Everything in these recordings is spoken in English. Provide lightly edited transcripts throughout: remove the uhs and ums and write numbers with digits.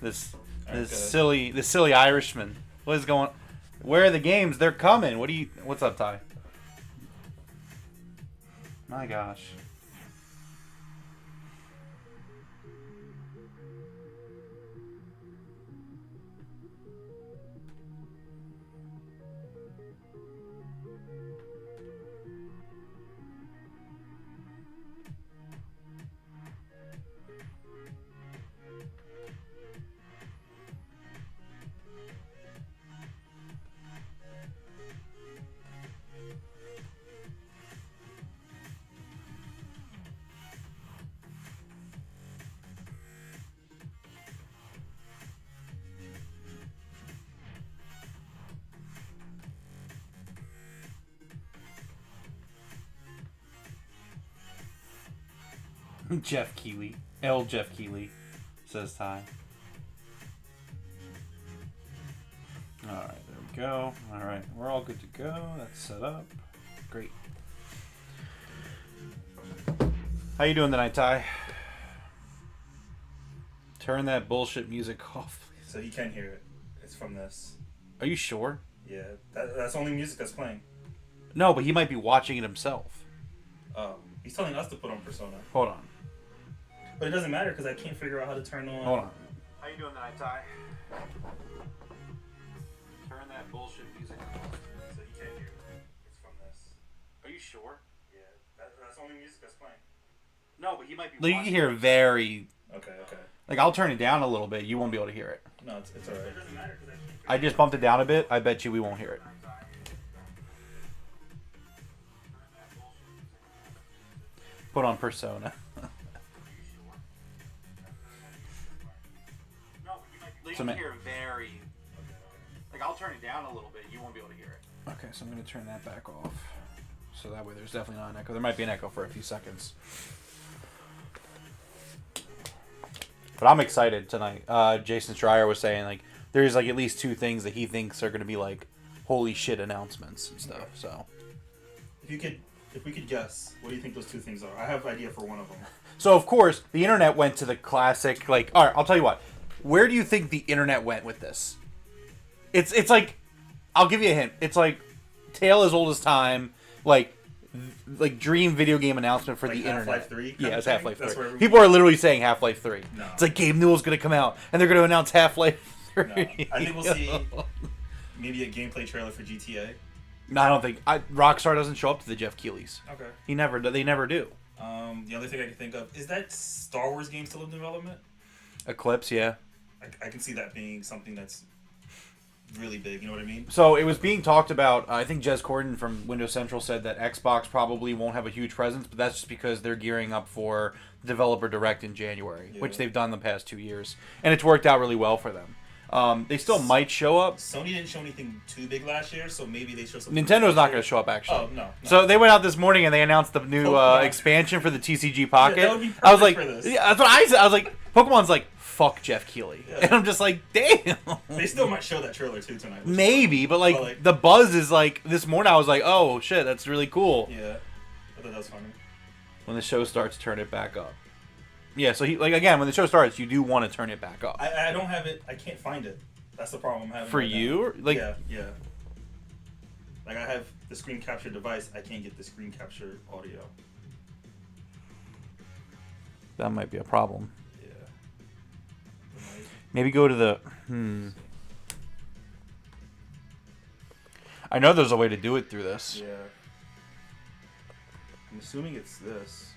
This Okay. silly Irishman. What is going? Where are the games? They're coming. What's up, Ty? My gosh. Jeff Keighley. Jeff Keighley, says Ty. Alright, there we go. Alright, we're all good to go. That's set up. Great. How you doing tonight, Ty? Turn that bullshit music off. So you can hear it. It's from this. Are you sure? Yeah, that's the only music that's playing. No, but he might be watching it himself. Oh, he's telling us to put on Persona. Hold on. But it doesn't matter because I can't figure out how to turn on. Hold on. How you doing tonight, Ty? Turn that bullshit music off. So you can't hear it. It's from this. Are you sure? Yeah, that's the only music that's playing. No, but he might be. You can hear very. Okay. Like, I'll turn it down a little bit. You won't be able to hear it. No, it's alright. It doesn't matter because I just bumped it down a bit. I bet you we won't hear it. Put on Persona. So, hear very. Like, I'll turn it down a little bit. You won't be able to hear it. Okay, so I'm going to turn that back off. So that way there's definitely not an echo. There might be an echo for a few seconds. But I'm excited tonight. Jason Schreier was saying, like, there's, like, at least 2 things that he thinks are going to be, like, holy shit announcements and stuff. So, if we could guess, what do you think those 2 things are? I have an idea for one of them. So, of course, the internet went to the classic, like, all right, I'll tell you what. Where do you think the internet went with this? It's like, I'll give you a hint. It's like tale as old as time, like dream video game announcement for like the internet. Half-Life 3? Yeah, it's Half-Life 3. Where People are literally saying Half-Life 3. No. It's like Gabe Newell's going to come out, and they're going to announce Half-Life 3. No. I think we'll see maybe a gameplay trailer for GTA. No, I don't think Rockstar doesn't show up to the Jeff Keighley's. Okay. They never do. The other thing I can think of is that Star Wars game still in development? Eclipse, yeah. I can see that being something that's really big. You know what I mean? So it was being talked about. I think Jez Corden from Windows Central said that Xbox probably won't have a huge presence, but that's just because they're gearing up for Developer Direct in January, which they've done the past 2 years, and it's worked out really well for them. They still might show up. Sony didn't show anything too big last year, so maybe they show something. Nintendo's not going to show up, actually. Oh, no. So they went out this morning and they announced the new expansion for the TCG Pocket. Yeah, that would be I was like, perfect for this. yeah, that's what I said. I was like, Pokemon's like, fuck Jeff Keighley. Yeah. And I'm just like, damn. They still might show that trailer too tonight. Maybe, but like the buzz is like, this morning I was like, oh shit, that's really cool. Yeah, I thought that was funny. When the show starts, turn it back up. Yeah, so again, when the show starts, you do want to turn it back up. I don't have it. I can't find it. That's the problem I'm having. For right you? now. Like, yeah. Like I have the screen capture device. I can't get the screen capture audio. That might be a problem. Yeah. Maybe go to the... I know there's a way to do it through this. Yeah. I'm assuming it's this.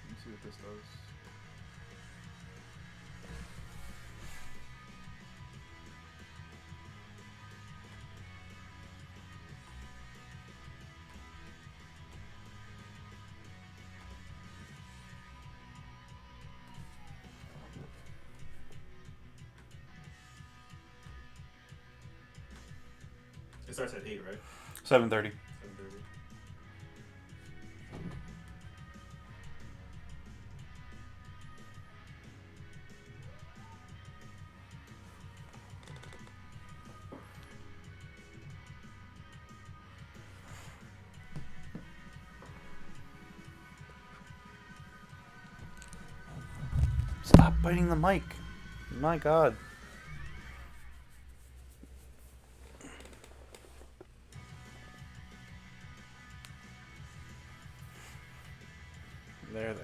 Let me see what this does. It starts at 8, right? 7:30. 7:30. Stop biting the mic. My God. There. Okay,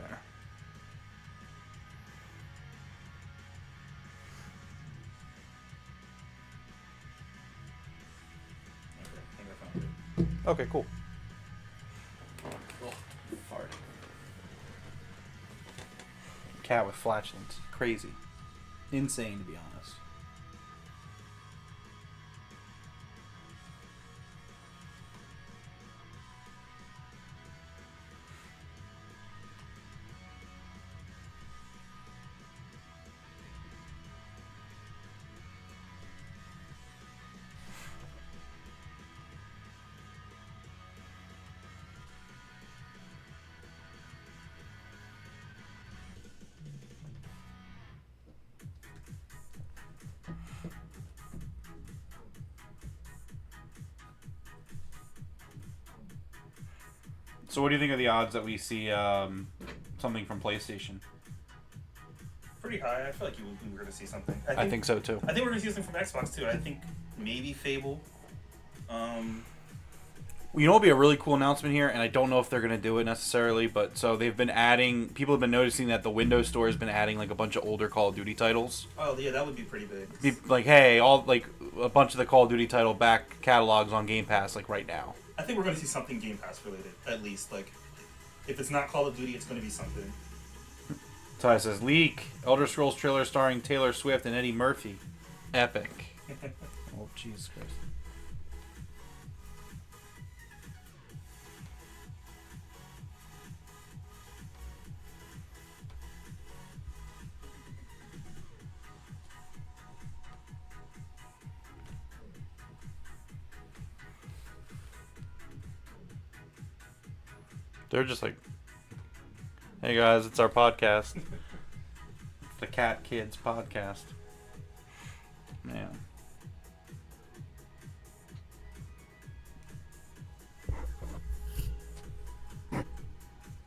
I think I found it. Okay, cool. Oh, fart. Cat with flatulence. Crazy. Insane, to be honest. So what do you think of the odds that we see something from PlayStation? Pretty high. I feel like we're going to see something. I think so too. I think we're going to see something from Xbox too. I think maybe Fable. You know, it'll be a really cool announcement here, and I don't know if they're going to do it necessarily, but so they've been adding. People have been noticing that the Windows Store has been adding like a bunch of older Call of Duty titles. Oh yeah, that would be pretty big. Be like, hey, all like a bunch of the Call of Duty title back catalogs on Game Pass like right now. I think we're going to see something Game Pass related, at least. Like, if it's not Call of Duty, it's going to be something. So it says leak Elder Scrolls trailer starring Taylor Swift and Eddie Murphy. Epic. Oh Jesus Christ. They're just like, hey guys, it's our podcast. It's the Cat Kids podcast. Man.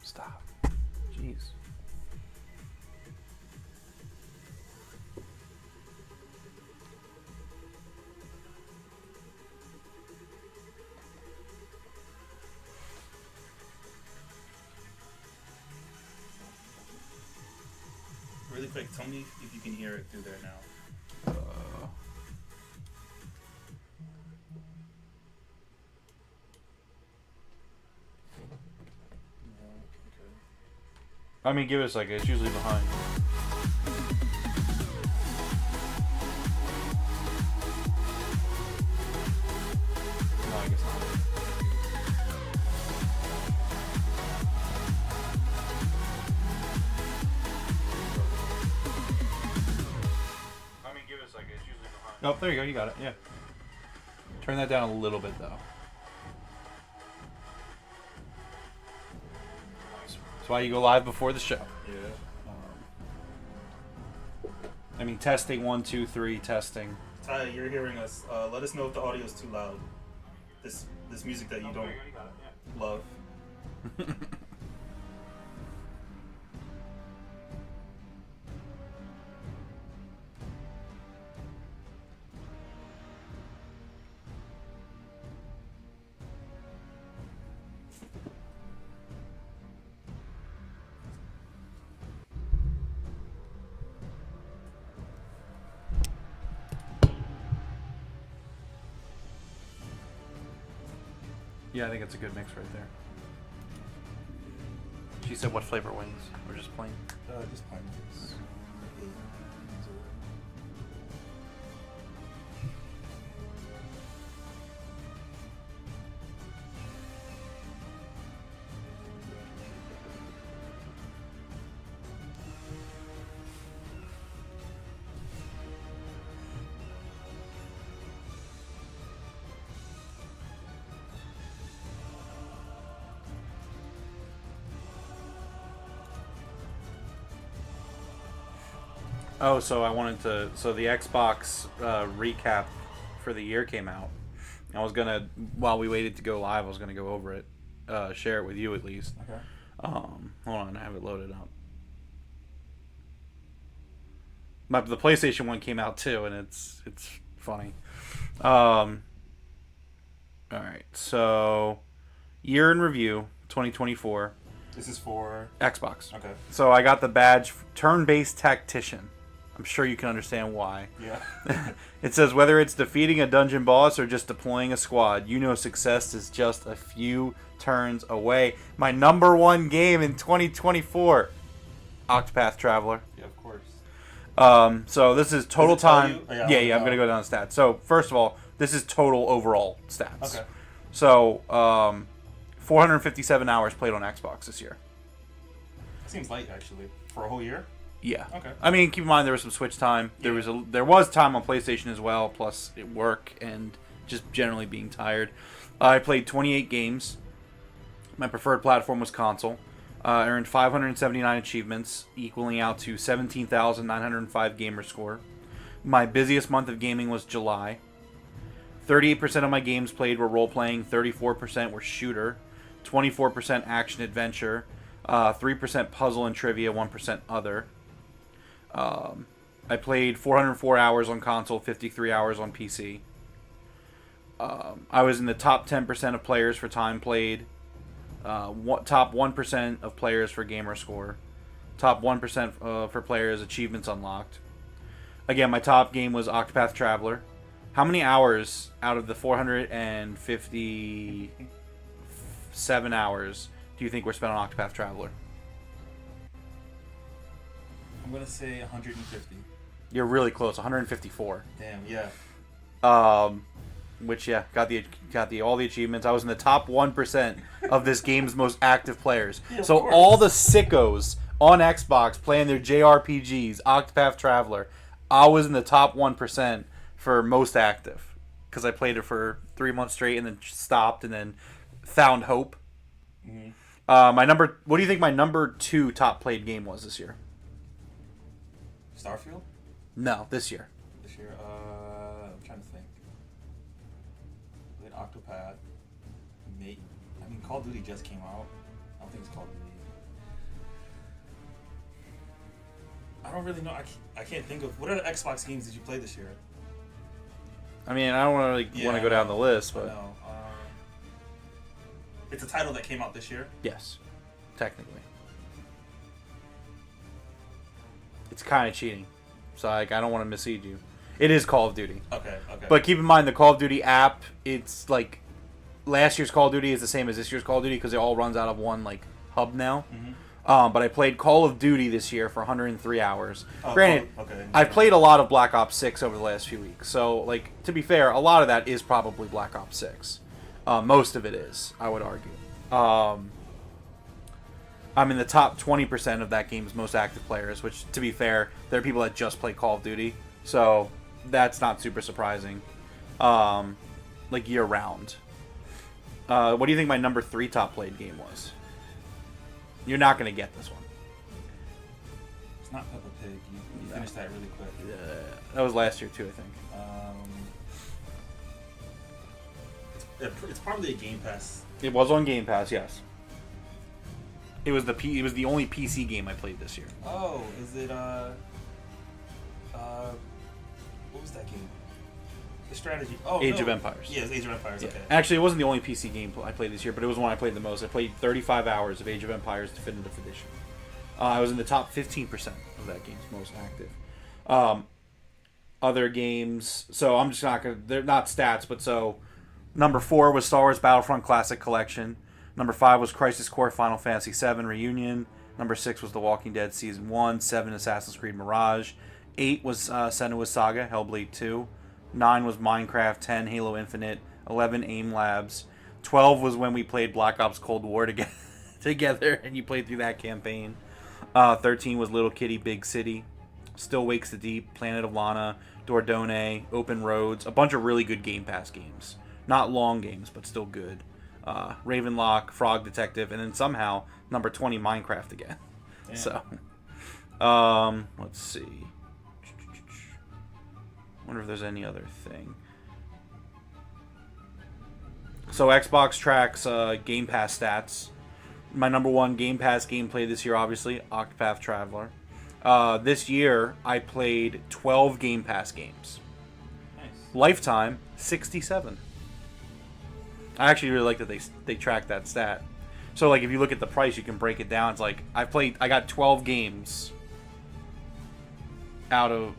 Stop. Jeez. Really quick, tell me if you can hear it through there now. I mean, give it a second. It's usually behind. No, I guess not. I mean, give it a second. It's usually behind. Oh, there you go. You got it. Yeah. Turn that down a little bit, though. That's why you go live before the show. Yeah. I mean, testing 1, 2, 3, testing. Ty, you're hearing us. Let us know if the audio is too loud. This music that you don't love. Yeah, I think it's a good mix right there. She said, what flavor wings? Or just plain? Just plain ones. Oh, so I wanted to. So the Xbox recap for the year came out. I was gonna, while we waited to go live, I was gonna go over it, share it with you at least. Okay. Hold on, I have it loaded up. The PlayStation one came out too, and it's funny. All right, so year in review 2024. This is for Xbox. Okay. So I got the badge turn-based tactician. I'm sure you can understand why. Yeah. It says whether it's defeating a dungeon boss or just deploying a squad, you know success is just a few turns away. My number one game in 2024, Octopath Traveler. Yeah, of course. So this is total time. Oh, Yeah, I'm gonna go down the stats. So first of all, this is total overall stats. Okay. So 457 hours played on Xbox this year. Seems light actually for a whole year. Yeah. Okay. I mean, keep in mind there was some Switch time. There was time on PlayStation as well, plus work and just generally being tired. I played 28 games. My preferred platform was console. I earned 579 achievements, equaling out to 17,905 gamer score. My busiest month of gaming was July. 38% of my games played were role-playing, 34% were shooter, 24% action-adventure, 3% puzzle and trivia, 1% other. I played 404 hours on console, 53 hours on PC. I was in the top 10% of players for time played, top 1% of players for gamer score, top 1% for players achievements unlocked. Again, my top game was Octopath Traveler. How many hours out of the 457 hours do you think were spent on Octopath Traveler? I'm gonna say 150. You're really close, 154. Damn, yeah. Which got the all the achievements. I was in the top 1% of this game's most active players. Yeah, so all the sickos on Xbox playing their JRPGs, Octopath Traveler, I was in the top 1% for most active because I played it for 3 months straight and then stopped and then found hope. Mm-hmm. What do you think my number 2 top played game was this year? Starfield? No, this year. This year, I'm trying to think. We had Octopath. Call of Duty just came out. I don't think it's Call of Duty. I don't really know. I can't think of what other Xbox games did you play this year? I mean, I don't want to go down the list, but no. It's a title that came out this year. Yes, technically. It's kind of cheating, so I don't want to mislead you. It is Call of Duty. Okay. But keep in mind the Call of Duty app. It's like last year's Call of Duty is the same as this year's Call of Duty because it all runs out of one like hub now. Mm-hmm. But I played Call of Duty this year for 103 hours. Oh, Granted, okay. I've played a lot of Black Ops 6 over the last few weeks. So, like, to be fair, a lot of that is probably Black Ops 6. Most of it is, I would argue. I'm in the top 20% of that game's most active players, which, to be fair, there are people that just play Call of Duty. So, that's not super surprising. Like, year-round. What do you think my number 3 top played game was? You're not going to get this one. It's not Peppa Pig. You finished that really quick. That was last year, too, I think. It's probably a Game Pass. It was on Game Pass, yes. It was the only PC game I played this year. Oh, is it what was that game? The strategy. Oh, Age of Empires. Yeah, it's Age of Empires. Yeah. Okay. Actually, it wasn't the only PC game I played this year, but it was one I played the most. I played 35 hours of Age of Empires Definitive Edition. I was in the top 15% of that game's most active. Other games, so I'm just not gonna. They're not stats, but so number 4 was Star Wars Battlefront Classic Collection. Number 5 was Crisis Core Final Fantasy VII Reunion. Number 6 was The Walking Dead Season 1. 7 Assassin's Creed Mirage. 8 was Senua's Saga Hellblade 2. 9 was Minecraft. 10 Halo Infinite. 11 AIM Labs. 12 was when we played Black Ops Cold War together and you played through that campaign. 13 was Little Kitty Big City. Still Wakes the Deep. Planet of Lana. Dordogne. Open Roads. A bunch of really good Game Pass games. Not long games, but still good. Ravenlock, Frog Detective, and then somehow number 20 Minecraft again. Damn. So, let's see. Wonder if there's any other thing. So Xbox tracks Game Pass stats. My number 1 Game Pass gameplay this year, obviously, Octopath Traveler. This year, I played 12 Game Pass games. Nice. Lifetime, 67. I actually really like that they track that stat. So, like, if you look at the price, you can break it down. It's like, I got 12 games out of,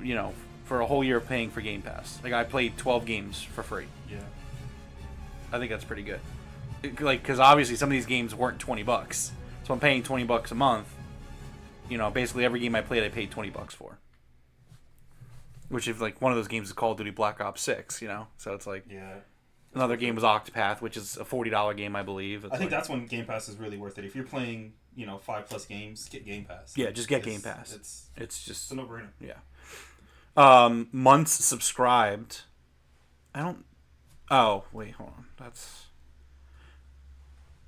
for a whole year of paying for Game Pass. Like, I played 12 games for free. Yeah. I think that's pretty good. Because obviously some of these games weren't $20. So I'm paying $20 a month. Basically every game I played, I paid $20 for. Which if like one of those games is Call of Duty Black Ops 6, so it's like Yeah. another game was Octopath, which is a $40 game, I believe. I think that's when Game Pass is really worth it. If you're playing, 5+ games, get Game Pass. Yeah, just get Game Pass. It's just it's a no-brainer. Yeah. Months subscribed. Oh, wait, hold on.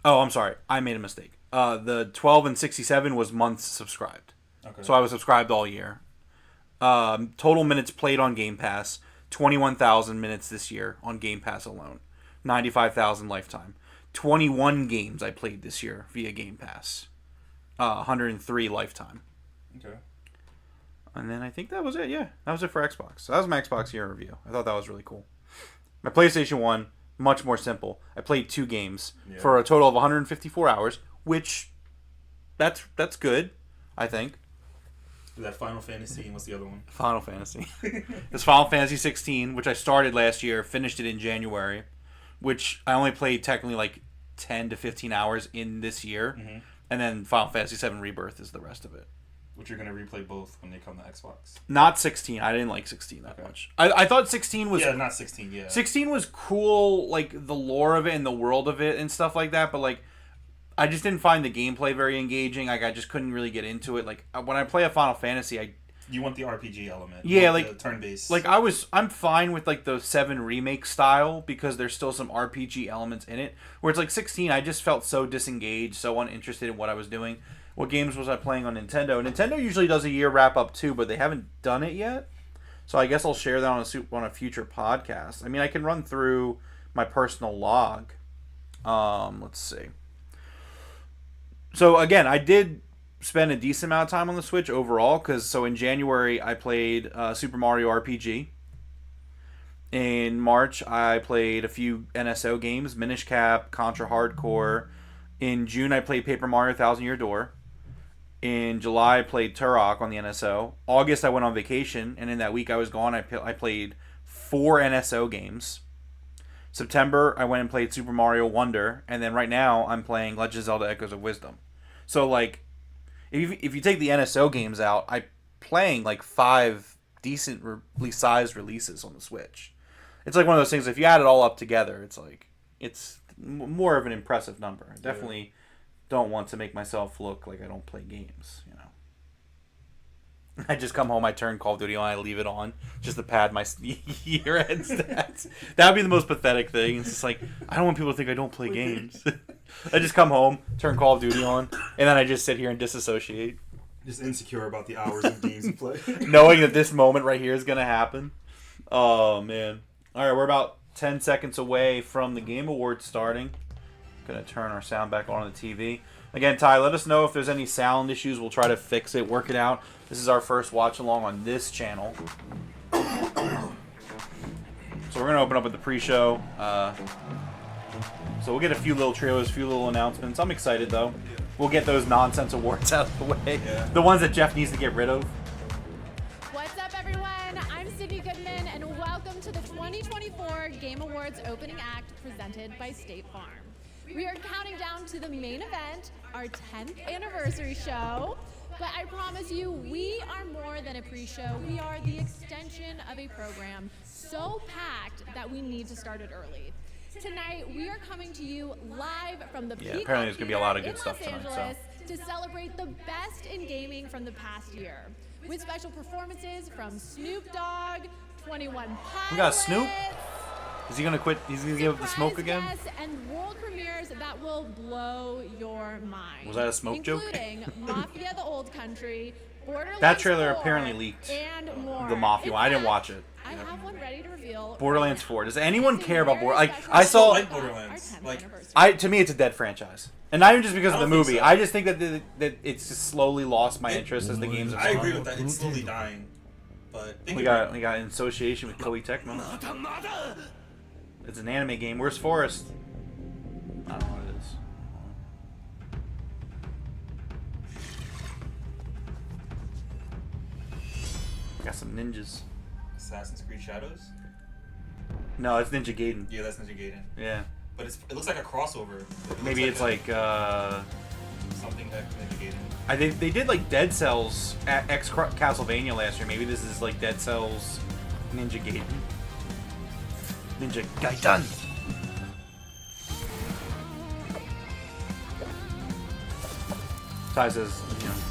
I'm sorry. I made a mistake. The 12 and 67 was months subscribed. Okay. So I was subscribed all year. Total minutes played on Game Pass, 21,000 minutes this year on Game Pass alone. 95,000 lifetime. 21 games I played this year via Game Pass. 103 lifetime. Okay. And then I think that was it, yeah. That was it for Xbox. So that was my Xbox year review. I thought that was really cool. My PlayStation 1, much more simple. I played 2 games for a total of 154 hours, which that's good, I think. That Final Fantasy, and what's the other one? Final Fantasy. This Final Fantasy 16, which I started last year, finished it in January, which I only played technically like 10 to 15 hours in this year. Mm-hmm. And then Final Fantasy 7 Rebirth is the rest of it. Which you're going to replay both when they come to Xbox. Not 16. I didn't like 16 that much. I thought 16 was... Yeah, not 16, yeah. 16 was cool, like, the lore of it and the world of it and stuff like that, but, like, I just didn't find the gameplay very engaging. Like, I just couldn't really get into it. Like, when I play a Final Fantasy, You want the RPG element. Yeah, like... the turn-based. Like, I'm fine with, like, the 7 remake style because there's still some RPG elements in it. Where it's, like, 16, I just felt so disengaged, so uninterested in what I was doing. What games was I playing on Nintendo? Nintendo usually does a year wrap-up, too, but they haven't done it yet. So I guess I'll share that on a future podcast. I mean, I can run through my personal log. Let's see. So, again, I did spend a decent amount of time on the Switch overall. So in January, I played Super Mario RPG. In March, I played a few NSO games, Minish Cap, Contra Hardcore. In June, I played Paper Mario Thousand Year Door. In July, I played Turok on the NSO. August, I went on vacation, and in that week I was gone, I played 4 NSO games. September, I went and played Super Mario Wonder, and then right now, I'm playing Legend of Zelda Echoes of Wisdom. So, like, if you take the NSO games out, I'm playing, like, 5 decently sized releases on the Switch. It's like one of those things, if you add it all up together, it's like, it's more of an impressive number. I definitely don't want to make myself look like I don't play games, I just come home, I turn Call of Duty on, I leave it on just to pad my year-end stats. That would be the most pathetic thing. It's just like, I don't want people to think I don't play games. I just come home, turn Call of Duty on, and then I just sit here and disassociate. Just insecure about the hours of games you play. Knowing that this moment right here is going to happen. Oh, man. All right, we're about 10 seconds away from the Game Awards starting. Going to turn our sound back on the TV. Again, Ty, let us know if there's any sound issues. We'll try to fix it, work it out. This is our first watch along on this channel. So we're going to open up with the pre-show. So we'll get a few little trailers, a few little announcements. I'm excited, though. We'll get those nonsense awards out of the way. Yeah. The ones that Jeff needs to get rid of. What's up, everyone? I'm Sydney Goodman, and welcome to the 2024 Game Awards opening act presented by State Farm. We are counting down to the main event, our 10th anniversary show. But I promise you, we are more than a pre-show. We are the extension of a program so packed that we need to start it early. Tonight, we are coming to you live from the Peacock apparently there's going to be a lot of good in stuff Los tonight. Angeles to celebrate the best in gaming from the past year. With special performances from Snoop Dogg, 21 Pilots. We got Snoop? Is he going to quit? He's going to give up the smoke again? And world premieres that will blow your mind. Was that a smoke joke? Including Mafia: The Old Country, Borderlands That trailer 4, apparently leaked. And more. The Mafia one. I didn't watch it. I have one ready to reveal. Borderlands 4. Does anyone care about Borderlands? Borderlands? I saw. like Borderlands. To me, it's a dead franchise, and not even just because of the I don't think movie. so. I just think that it's just slowly lost my interest as the games have I gone. agree with that. It's slowly dying. But We got in association with Koei Tecmo. It's an anime game. Where's Forrest? I don't know what it is. Got some ninjas. Assassin's Creed Shadows. No, it's Ninja Gaiden. Yeah, that's Ninja Gaiden. Yeah. But it looks like a crossover. Maybe it's like something that Ninja Gaiden. I think they did like Dead Cells at X Castlevania last year. Maybe this is like Dead Cells Ninja Gaiden. Ninja Gaiden. Ty says,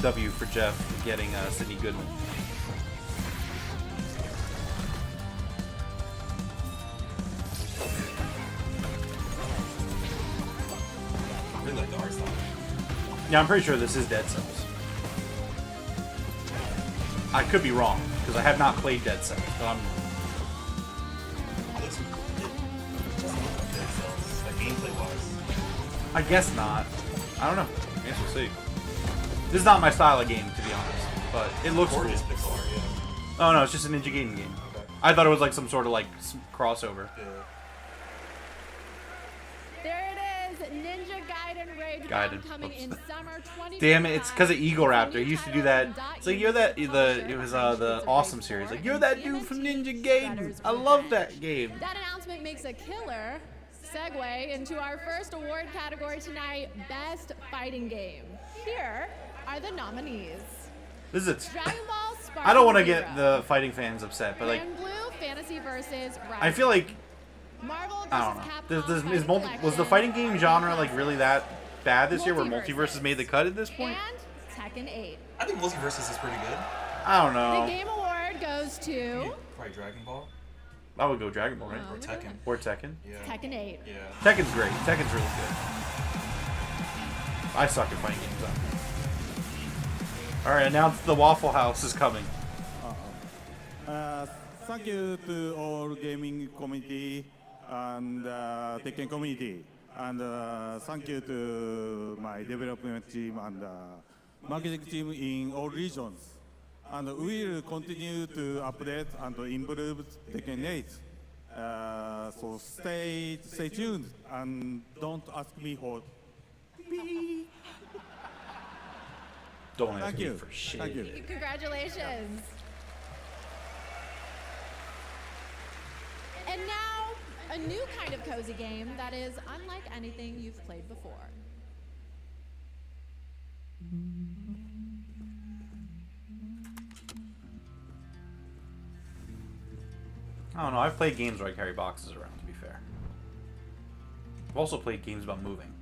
W for Jeff getting Sydney Goodman. I really like the art style. Yeah, I'm pretty sure this is Dead Cells. I could be wrong because I have not played Dead Cells, but I'm. It looks like Dead Cells, like gameplay wise. I guess not. I don't know. I guess we'll see. This is not my style of game, to be honest, but it looks cool. Gorgeous pixel art, yeah. Oh no, it's just a Ninja Gaiden game. Okay. I thought it was like some sort of like crossover. Yeah. There it is, Ninja Gaiden Rage Gaiden. coming in summer 2025. Damn it! It's because of Eagle Raptor. He used to do that. It's like you're that it was the Awesome series. Like you're that dude from Ninja Gaiden. I love that game. That announcement makes a killer segue into our first award category tonight, Best Fighting Game. Here are the nominees. This is Dragon Ball Sparking I don't want to get Zero, the fighting fans upset, but like Grand Blue Fantasy versus Rise I feel like Marvel versus I don't know. Capcom Is was the fighting game genre like really that bad this year, where Multiverses. multiverses made the cut at this point? and Tekken 8. I think Multiverses is pretty good. I don't The know. Game Award goes to Probably Dragon Ball I would go Dragon Ball, right? or Tekken. Or Tekken. Yeah. Tekken 8. Yeah. Tekken's great. Tekken's really good. I suck at fighting games though. Alright, announce the Waffle House is coming. Thank you to all gaming community and Tekken community, and thank you to my development team and marketing team in all regions. And we will continue to update and improve Tekken 8. So stay tuned and don't ask me for. Don't ask Thank me you. for shit. Thank you. Congratulations. And now, a new kind of cozy game that is unlike anything you've played before. I don't know. I've played games where I carry boxes around, to be fair. I've also played games about moving.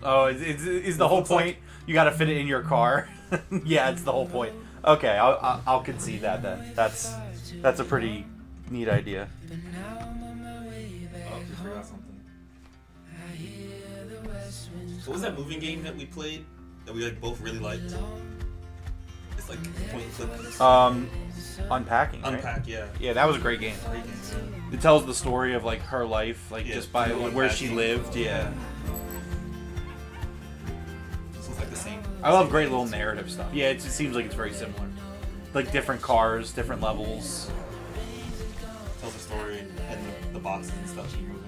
Oh, is the whole point you got to fit it in your car? Yeah, it's the whole point. Okay, I'll concede that then. That's a pretty neat idea. Oh, we forgot something. What was that moving game that we played that we like both really liked? It's like point and click. Unpacking. Right? Unpack, yeah. Yeah, that was a great game. Great game. It tells the story of like her life, like Yeah, just by through where she unpacking. lived. Yeah, So it's like the same. I love great little narrative stuff. Yeah, it seems like it's very similar. Like different cars, different levels. Tells the story and the boxes and stuff keep moving.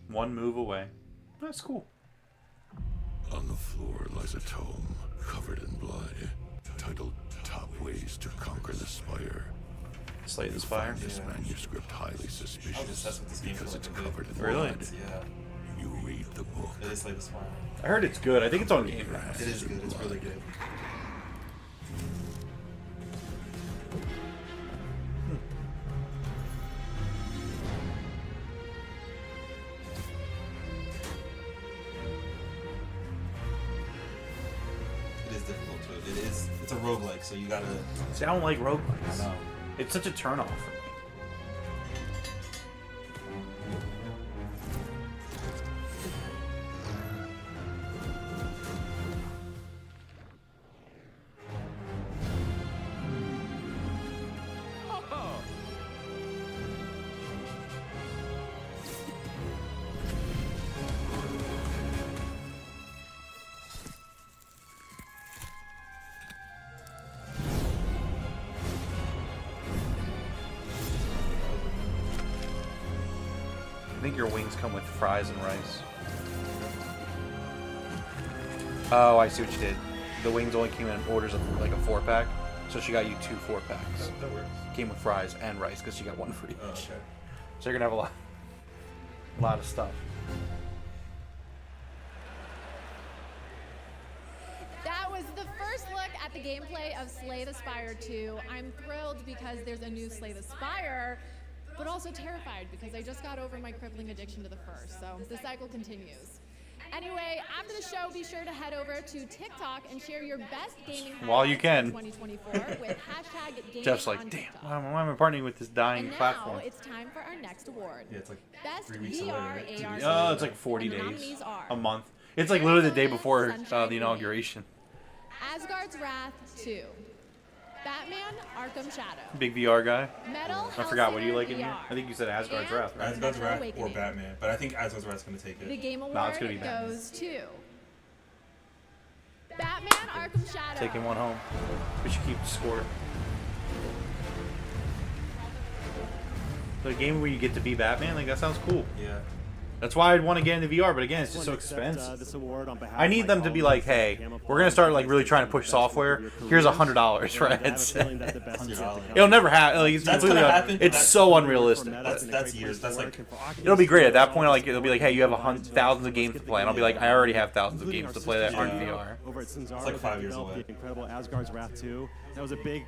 One move away. That's cool. On the floor lies a tome covered in blood, titled Top Ways to Conquer the Spire. Slay the Spire. This Yeah. manuscript highly I was suspicious obsessed with this game because for it's like a bit. covered in Really? blood. Yeah. You read the book. It is like the Spire. I heard it's good. I think it's on Game Pass. It is good. It's really good. It is difficult to. It is. It's a roguelike, so you gotta. See, I don't like roguelikes. I know. It's such a turnoff for me. think your wings come with fries and rice. Oh, I see what you did. The wings only came in orders of like a 4-pack, so she got you 2 4-packs. That works. Came with fries and rice because she got 1 for each. Oh, okay. So you're gonna have a lot of stuff. That was the first look at the gameplay of Slay the Spire 2. I'm thrilled because there's a new Slay the Spire, but also terrified because I just got over my crippling addiction to the first, so the cycle continues. Anyway, after the show, be sure to head over to TikTok and share your best gaming While you highlights can. of 2024 with hashtag gaming Jeff's on like, damn, TikTok. why am I partnering with this dying And now platform? it's time for our next award. Yeah, it's like Best 3 weeks VR away, right? 2 weeks AR. away. Oh, it's like 40 And the days. nominees are A month. It's like literally the day before Sunshine the inauguration. Asgard's Wrath 2, Batman Arkham Shadow, Big VR guy. Metal I forgot, what do you Hellsinger like in here? VR, I think you said Asgard's and Wrath, right? Asgard's Metro Wrath or Awakening. Batman, but I think Asgard's Wrath's gonna take The it. Game Award No, it's gonna be Batman. goes to Batman Arkham Shadow. Taking one home. We should keep the score. The game where you get to be Batman, like that sounds cool. Yeah. That's why I'd want to get into VR, but again, it's just so expensive. I need them to be like, hey, we're gonna start like really trying to push software. Here's $100 for a headset. $100. It'll never happen. Like, it's That's completely. gonna happen, but It's that's- so unrealistic. That's years. That's like It'll be great at that point. Like it'll be like, hey, you have thousands of games to play, and I'll be like, I already have thousands of games to play that aren't VR. Over at Sanzara, It's like 5 years away. The incredible Asgard's Wrath 2. That was a big.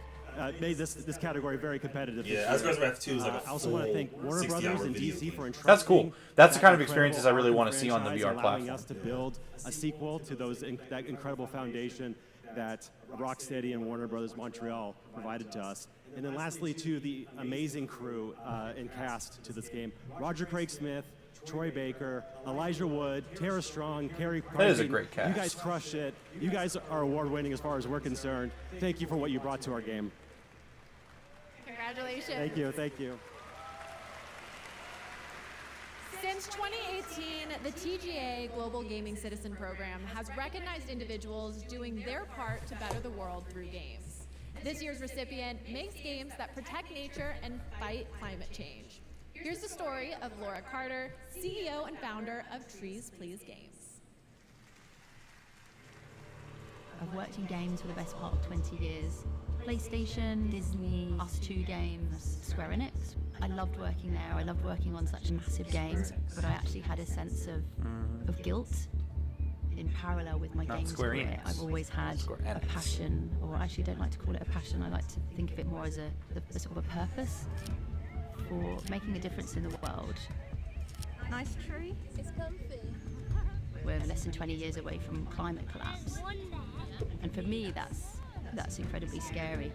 Made this category very competitive. this yeah. year. Asgard's Wrath 2 is like a I also want to thank Warner 60 Brothers hour and video DC game. for entrusting That's cool. That's the kind of that experiences I really incredible want to see on the franchise, VR allowing platform. us to build a sequel to that incredible foundation that Rocksteady and Warner Brothers Montreal provided to us. And then lastly, to the amazing crew and cast to this game: Roger Craig Smith, Troy Baker, Elijah Wood, Tara Strong, Carrie Crichton. That is a great cast. You guys crushed it. You guys are award-winning as far as we're concerned. Thank you for what you brought to our game. Congratulations. Thank you. Thank you. Since 2018, the TGA Global Gaming Citizen Program has recognized individuals doing their part to better the world through games. This year's recipient makes games that protect nature and fight climate change. Here's the story of Laura Carter, CEO and founder of Trees Please Games. I've worked in games for the best part of 20 years. PlayStation, Disney, Us2 Games, Square Enix. I loved working there. I loved working on such massive games, but I actually had a sense of guilt in parallel with my Not games Square career. Enix. I've always had Square a Enix. passion, or I actually don't like to call it a passion. I like to think of it more as a sort of a purpose for making a difference in the world. Nice tree. It's comfy. We're less than 20 years away from climate collapse. And for me, that's incredibly scary,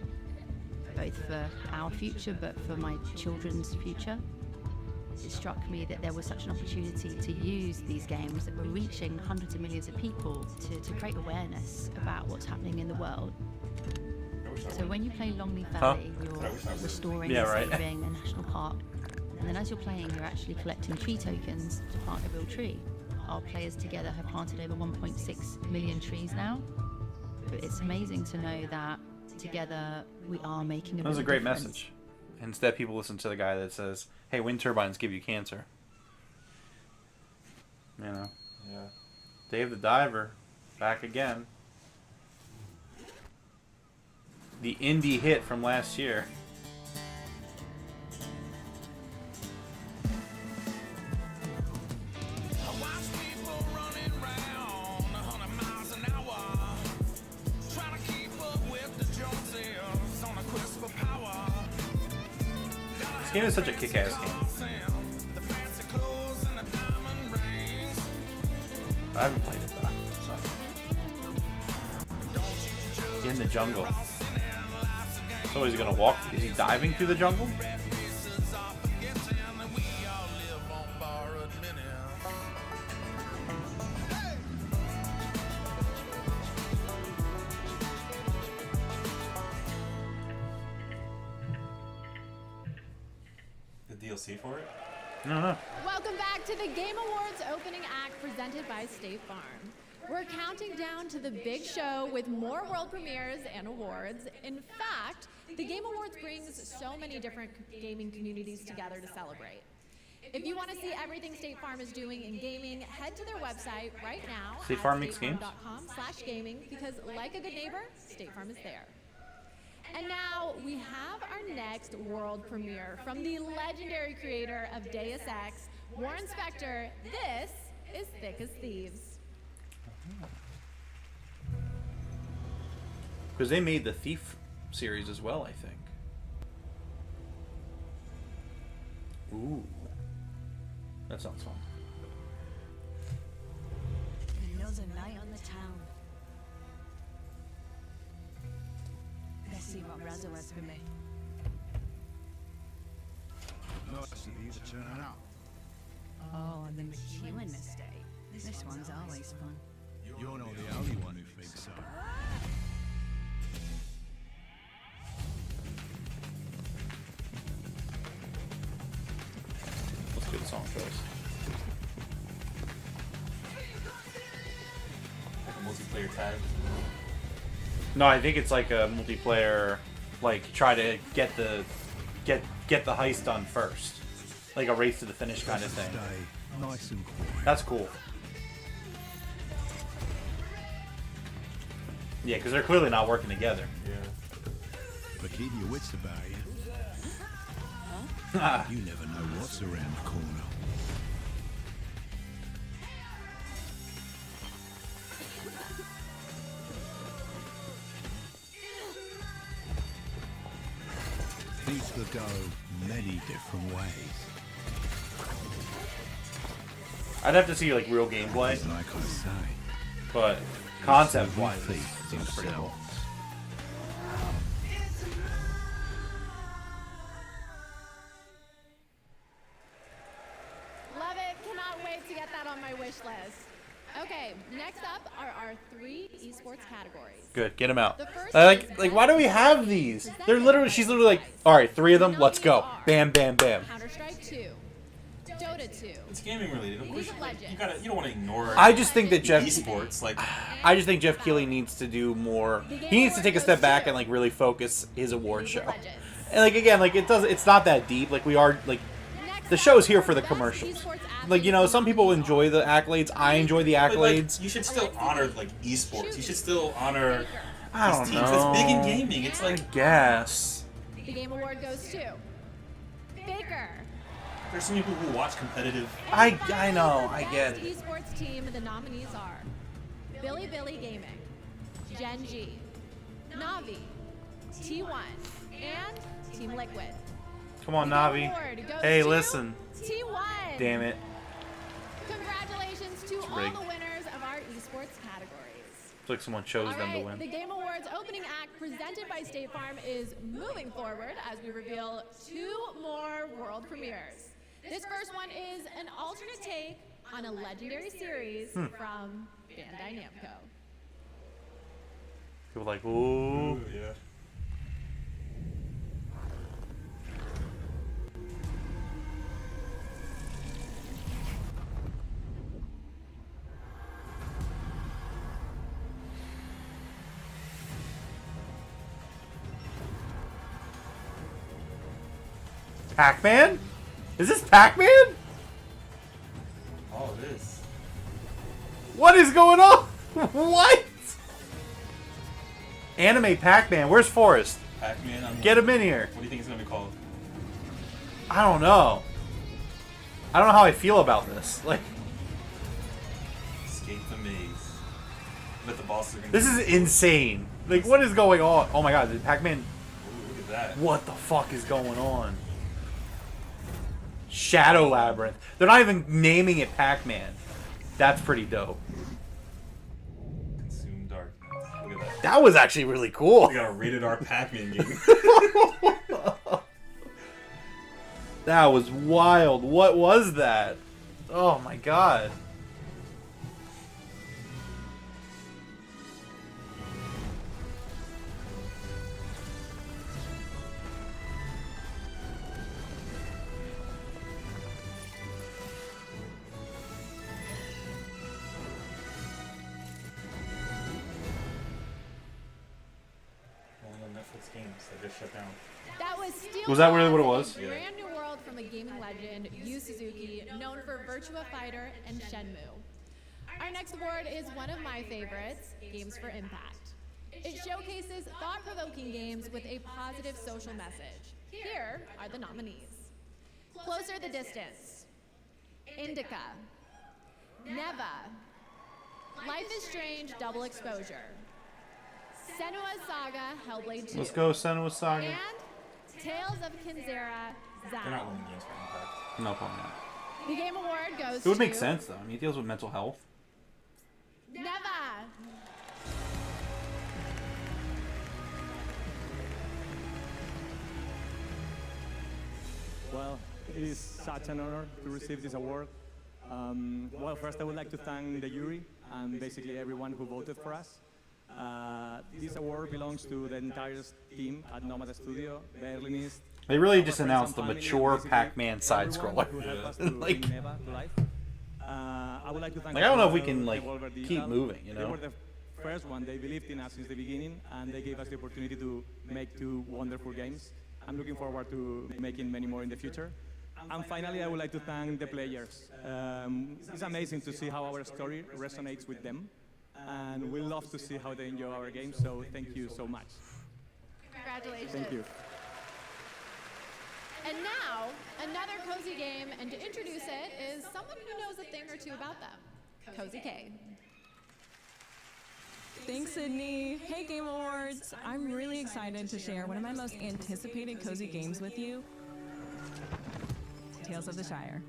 both for our future, but for my children's future. It struck me that there was such an opportunity to use these games that were reaching hundreds of millions of people to create awareness about what's happening in the world. So when you play Longleaf Valley, you're restoring Yeah, and right. saving a national park. And then as you're playing, you're actually collecting tree tokens to plant a real tree. Our players together have planted over 1.6 million trees now. But it's amazing to know that together we are making a That was a real great difference. message. Instead, people listen to the guy that says, hey, wind turbines give you cancer. You know. Yeah. Dave the Diver, back again. The indie hit from last year. This game is such a kick-ass game. I haven't played it though. So. In the jungle. So he's gonna walk. Is he diving through the jungle? The DLC for it? No, no. Welcome back to the Game Awards opening act presented by State Farm. We're counting down to the big show with more world premieres and awards. In fact, the Game Awards brings so many different gaming communities together to celebrate. If you want to see everything State Farm is doing in gaming, head to their website right now State Farm makes games? statefarm.com/gaming because like a good neighbor, State Farm is there. And now we have our next world premiere from the legendary creator of Deus Ex, Warren Spector. This is Thick as Thieves. Because they made the Thief series as well, I think. Ooh. That sounds fun. Another night on the town. Let's see what Razzo has for me. Nice of you to turn up. Oh, the McEwen estate. This one's always fun. You're not the only one who thinks so. Let's do the song first. Like a multiplayer tag. No, I think it's like a multiplayer, like try to get the heist done first, like a race to the finish kind of thing. Stay nice and quiet. That's cool. Yeah, because they're clearly not working together. Yeah. But keep your wits about you. You never know what's around the corner. Things could go many different ways. I'd have to see like real gameplay, Like I say, but concept-wise, every it thief seems pretty cool. himself. Love it. Cannot wait to get that on my wish list. Okay, next up are our 3 esports categories. Good, get them out. The first Like, is why do we have these? They're literally, she's literally like, all right, 3 of them, let's go. Bam, bam, bam. Counter-Strike 2, Dota 2, It's gaming related. Of course, League of like, Legends. you don't want to ignore I just think that Jeff, esports. Like, I just think Jeff Keighley needs to do more. He needs to take a step back and like really focus his award League of show. Legends. And like again, like it's not that deep. Like we are like Next the up show's here are for the best commercials. esports Like, you know, some people enjoy the accolades. I enjoy the but, like, accolades. you should still honor like esports. You should still honor I these don't teams. know. That's big in gaming. It's I like guess. The Game Award goes to Faker. there's some people who watch competitive. I Finally, know. the I get best it. Esports team. The nominees are Billy Gaming, Gen G, Navi, T1, and Team Liquid. Come on, The Navi. award goes Hey, to listen. T1. Damn it. Congratulations to all rigged. the winners of our esports categories. Looks like someone chose All them to right, the win. Game Awards opening act presented by State Farm is moving forward as we reveal 2 more world premieres. This first one is an alternate take on a legendary series from Bandai Namco. People are like, ooh. Yeah. Pac-Man? Is this Pac-Man? Oh, it is. What is going on? What? Anime Pac-Man. Where's Forrest? Pac-Man. Get him in here. What do you think it's gonna be called? I don't know. I don't know how I feel about this. Like, Escape the maze. But the bosses are gonna. this is insane. Like, what is going on? Oh my god, the Pac-Man. Ooh, look at that. What the fuck is going on? Shadow Labyrinth. They're not even naming it Pac-Man. That's pretty dope. Consume darkness. Look at that. That was actually really cool. We got a rated R Pac-Man game. That was wild. What was that? Oh my god. One of the Netflix games that just shut down. That was Steel Was that really Claws, what it a was? Brand new world world from a gaming legend, Yu Suzuki, known for Virtua Fighter and Shenmue. Our next award is one of my favorites, Games for Impact. It showcases thought-provoking games with a positive social message. Here are the nominees. Closer the Distance, Indica, Neva, Life is Strange Double Exposure, Senua's Saga Hellblade 2. Let's go, Senua's Saga. And Tales of Kinzera They're not Zao. winning games for Impact. No problem. The Game Award goes It would to make sense though. I mean, he deals with mental health. Neva. Well, it is such an honor to receive this award. Well, first I would like to thank the jury and basically everyone who voted for us. This award belongs to the entire team at Nomad Studio, Berlinist. They really just our friends announced the and family, mature basically Pac-Man side everyone scroller. who helped us to Like- bring Neva to life. I would like to thank Like, I don't know if we Devolver can, like, Digital. keep moving, you They know? were the first one. They believed in us since the beginning, and they gave us the opportunity to make 2 wonderful games. I'm looking forward to making many more in the future. And finally, I would like to thank the players. It's amazing to see how our story resonates with them, and we love to see how they enjoy our games. So thank you so much. Congratulations. Thank you. And now, another cozy game, and to introduce it is someone who knows a thing or two about them, Cozy K. Thanks, Sydney. Hey, Game Awards. I'm really excited to share one of my most anticipated cozy games with you, Tales of the Shire.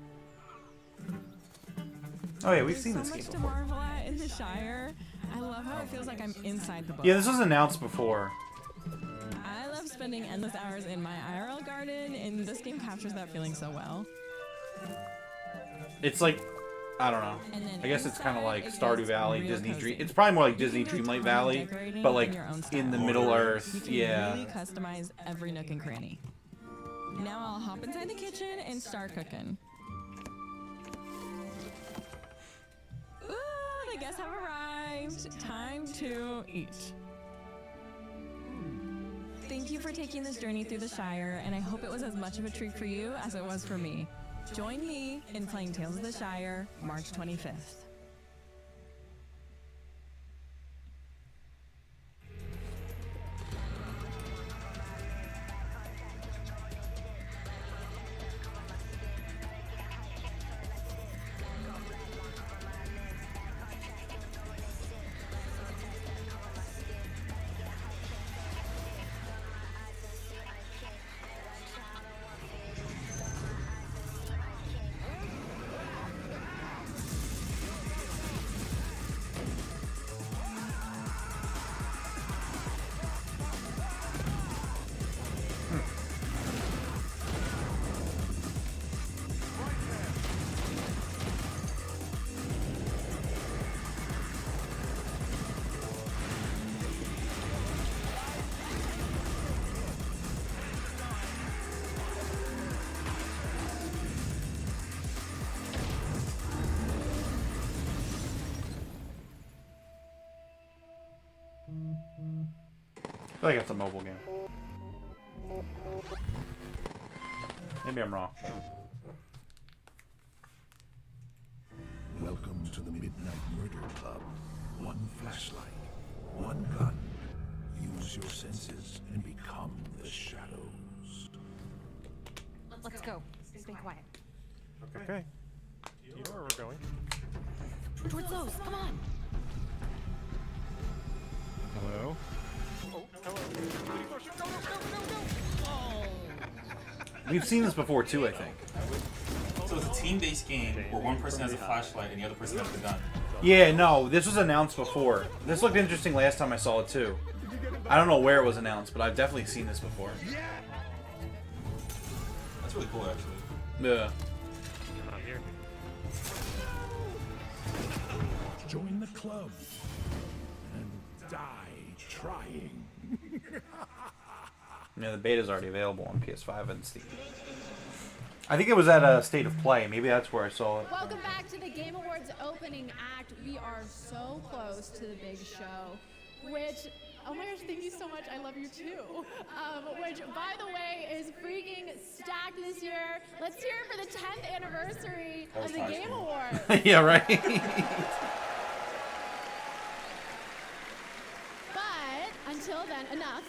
Oh yeah, we've There's seen so this much game to before. marvel at in the Shire. I love how it feels like I'm inside the book. Yeah, this was announced before. I love spending endless hours in my IRL garden, and this game captures that feeling so well. It's like, I don't know. And then I guess it's kind of inside, like it Stardew gets Valley, real Disney cozy. Dream. It's probably more like You Disney can do Dreamlight tons of Valley, decorating but like in your own in the style. Middle You Earth. can Yeah. really customize every nook and cranny. Now I'll hop inside the kitchen and start cooking. Ooh, the guests have arrived. Time to eat. Thank you for taking this journey through the Shire, and I hope it was as much of a treat for you as it was for me. Join me in playing Tales of the Shire, March 25th. I feel like it's a mobile game. Maybe I'm wrong. Welcome to the Midnight Murder Club. One flashlight, one gun. Use your senses and become the shadows. Let's go. Stay quiet. Okay. You know where we're going. Towards those. Come on. Hello? We've seen this before too, I think. So it's a team-based game where one person has a flashlight and the other person has the gun. Yeah, no, this was announced before. This looked interesting last time I saw it too. I don't know where it was announced, but I've definitely seen this before. That's really cool, actually. Yeah. Not here. Join the club and die trying. Yeah, the beta's already available on PS5 and Steam. I think it was at a State of Play. Maybe that's where I saw it. Welcome back to the Game Awards opening act. We are so close to the big show, which Oh my gosh, thank you so much. I love you too. Which, by the way, is freaking stacked this year. Let's hear it for the 10th anniversary of the Game Awards. Yeah, right. But until then, enough.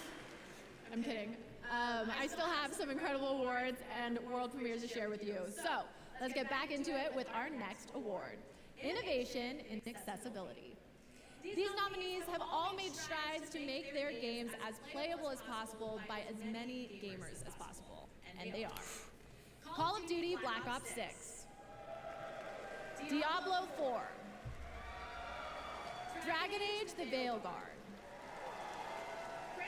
I'm kidding. I still have some incredible awards and world premieres to share with you. So let's get back into it with our next award, Innovation in Accessibility. These nominees have all made strides to make their games as playable as possible by as many gamers as possible. And they are Call of Duty Black Ops 6, Diablo 4, Dragon Age The Veilguard,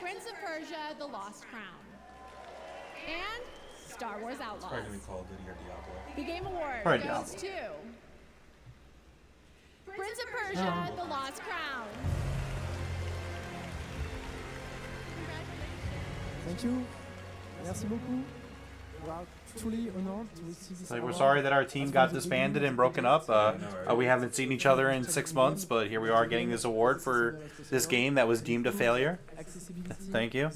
Prince of Persia The Lost Crown, and Star Wars Outlaws. Probably gonna be Call of Duty or Diablo. The Game Award Probably goes to Prince of Persia The Lost Crown. Thank you. Merci beaucoup. We are truly honored to receive this Like, we're award. sorry that our team got disbanded and broken up. We haven't seen each other in 6 months, but here we are getting this award for this game that was deemed a failure. Thank you.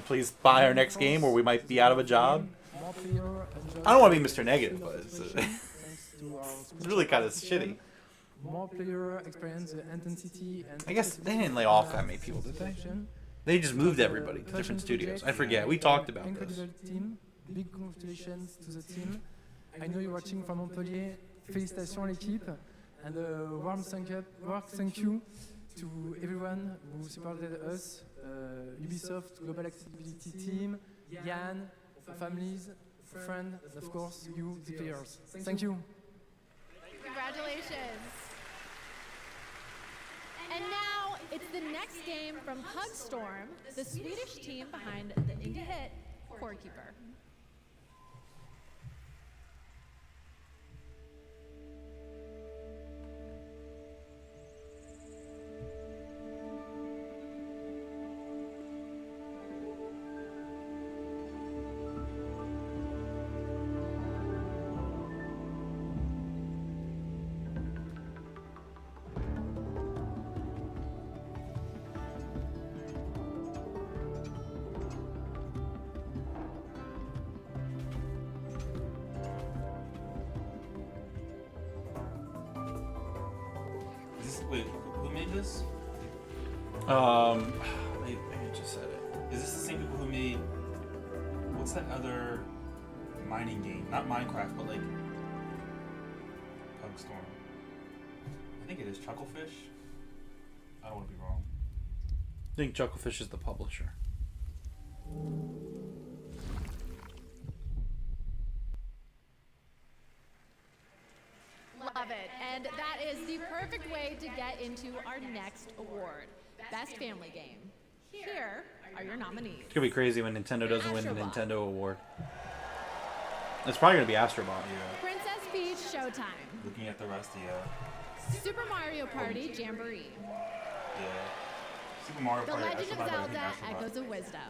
Please buy our next game, or we might be out of a job. I don't want to be Mr. Negative, but it's really kind of shitty. More player experience, intensity, and I guess they didn't lay off that many people, did they? They just moved everybody to different studios. I forget. We talked about this. incredible team. Big congratulations to the team. I know you're watching from Montpellier. Félicitations l'équipe, and a warm thank you to everyone who supported us. Ubisoft Global Accessibility Team, Yann, families, friends, and of course you, the players. Thank you. Congratulations. And now it's the next game from Hugstorm, the Swedish team behind the indie hit Core Keeper. Wait, who made this? Maybe I just said it. Is this the same people who made what's that other mining game? Not Minecraft, but like Hugstorm. I think it is Chucklefish. I don't want to be wrong. I think Chucklefish is the publisher. Love it. And that is the perfect way to get into our next award, Best Family Game. Here are your nominees. It's gonna be crazy when Nintendo doesn't win the Nintendo award. It's probably gonna be Astrobot. Yeah. Princess Peach Showtime. Looking at the rest, yeah. Super Mario Party Jamboree. Yeah. Super Mario The Party. Legend of Astrobot, I think Zelda Astrobot. Echoes of Wisdom.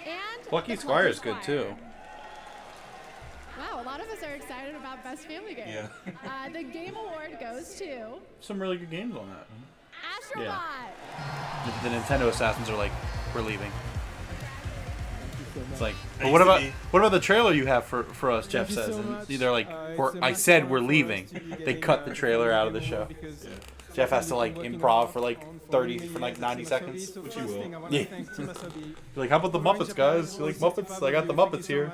And Plucky the Squire is Plucky good Squire. too. Wow, a lot of us are excited about Best Family Game. Yeah. The Game Award goes to Some really good games on that. Astrobot. Yeah. The Nintendo assassins are like, we're leaving. It's like, That but what used to about be- what about the trailer you have for us? Jeff Thank you says, so and much. they're like, It's a I massive said honor we're for us leaving. to be They getting, cut the trailer out of the this show. award because Jeff has to like working improv on for like 30 for like 90 seconds. So Which first he will. thing I wanna Yeah. thank Team Asobi You're like, how about the for Muppets, guys? You're like, Muppets? I got the Muppets here.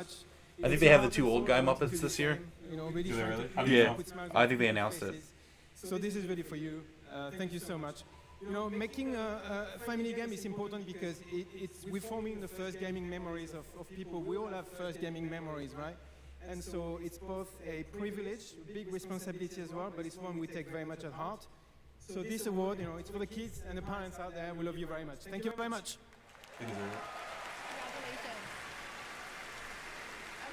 I think they have the two old guy Muppets this year. You know, really Do they trying really? to How do you know? put smiles I on think they people's announced it. faces. So this is really for you. Thank you so much. You know, making a family game is important because we're forming the first gaming memories of people. We all have first gaming memories, right? And so it's both a privilege, big responsibility as well, but it's one we take very much at heart. So this award, you know, it's for the kids and the parents out there. We love you very much. Thank you very much. They deserve it.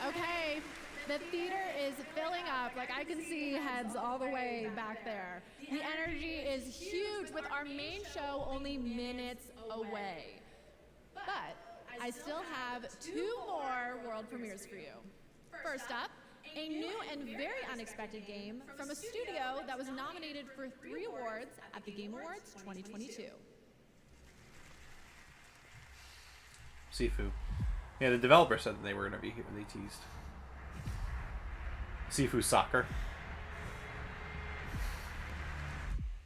Okay, the theater is filling up. Like, I can see heads all the way back there. The energy is huge with our main show only minutes away. But I still have two more world premieres for you. First up, a new and very unexpected game from a studio that was nominated for 3 awards at the Game Awards 2022. Sifu. Yeah, the developer said that they were going to be here. They teased. Sifu Soccer.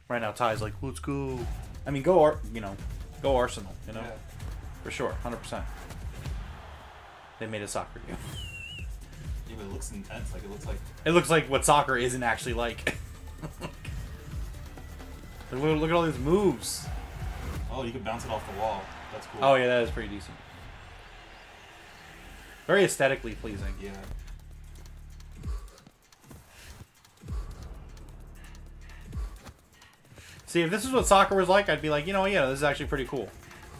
Right now, Ty's like, let's go. I mean, go Arsenal, you know? Yeah. For sure, 100%. They made a soccer game. Yeah, but it looks intense. Like, It looks like what soccer isn't actually like. Look at all these moves. Oh, you can bounce it off the wall. That's cool. Oh, yeah, that is pretty decent. Very aesthetically pleasing. Yeah. See, if this is what soccer was like, I'd be like, yeah, this is actually pretty cool.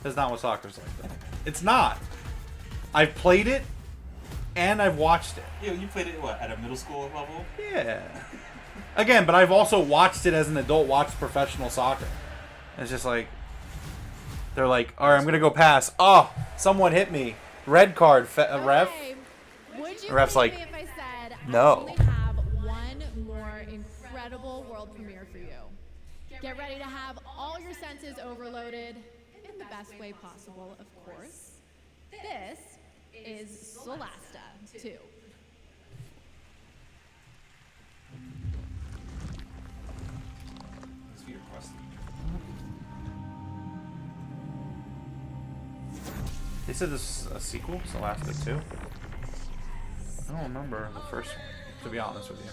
That's not what soccer's like, though. It's not. I've played it, and I've watched it. Yeah, you played it, what, at a middle school level? Yeah. Again, but I've also watched it as an adult, watched professional soccer. And it's just like, they're like, all right, I'm going to go pass. Oh, someone hit me. Red card, ref. Okay. Would you The ref's believe like, me if I said no. I only have one more incredible world premiere for you? Get ready to have all your senses overloaded in the best way possible, of course. This is Solasta 2. His feet are crusty. They said this is a sequel, Solasta 2. I don't remember the first one, to be honest with you.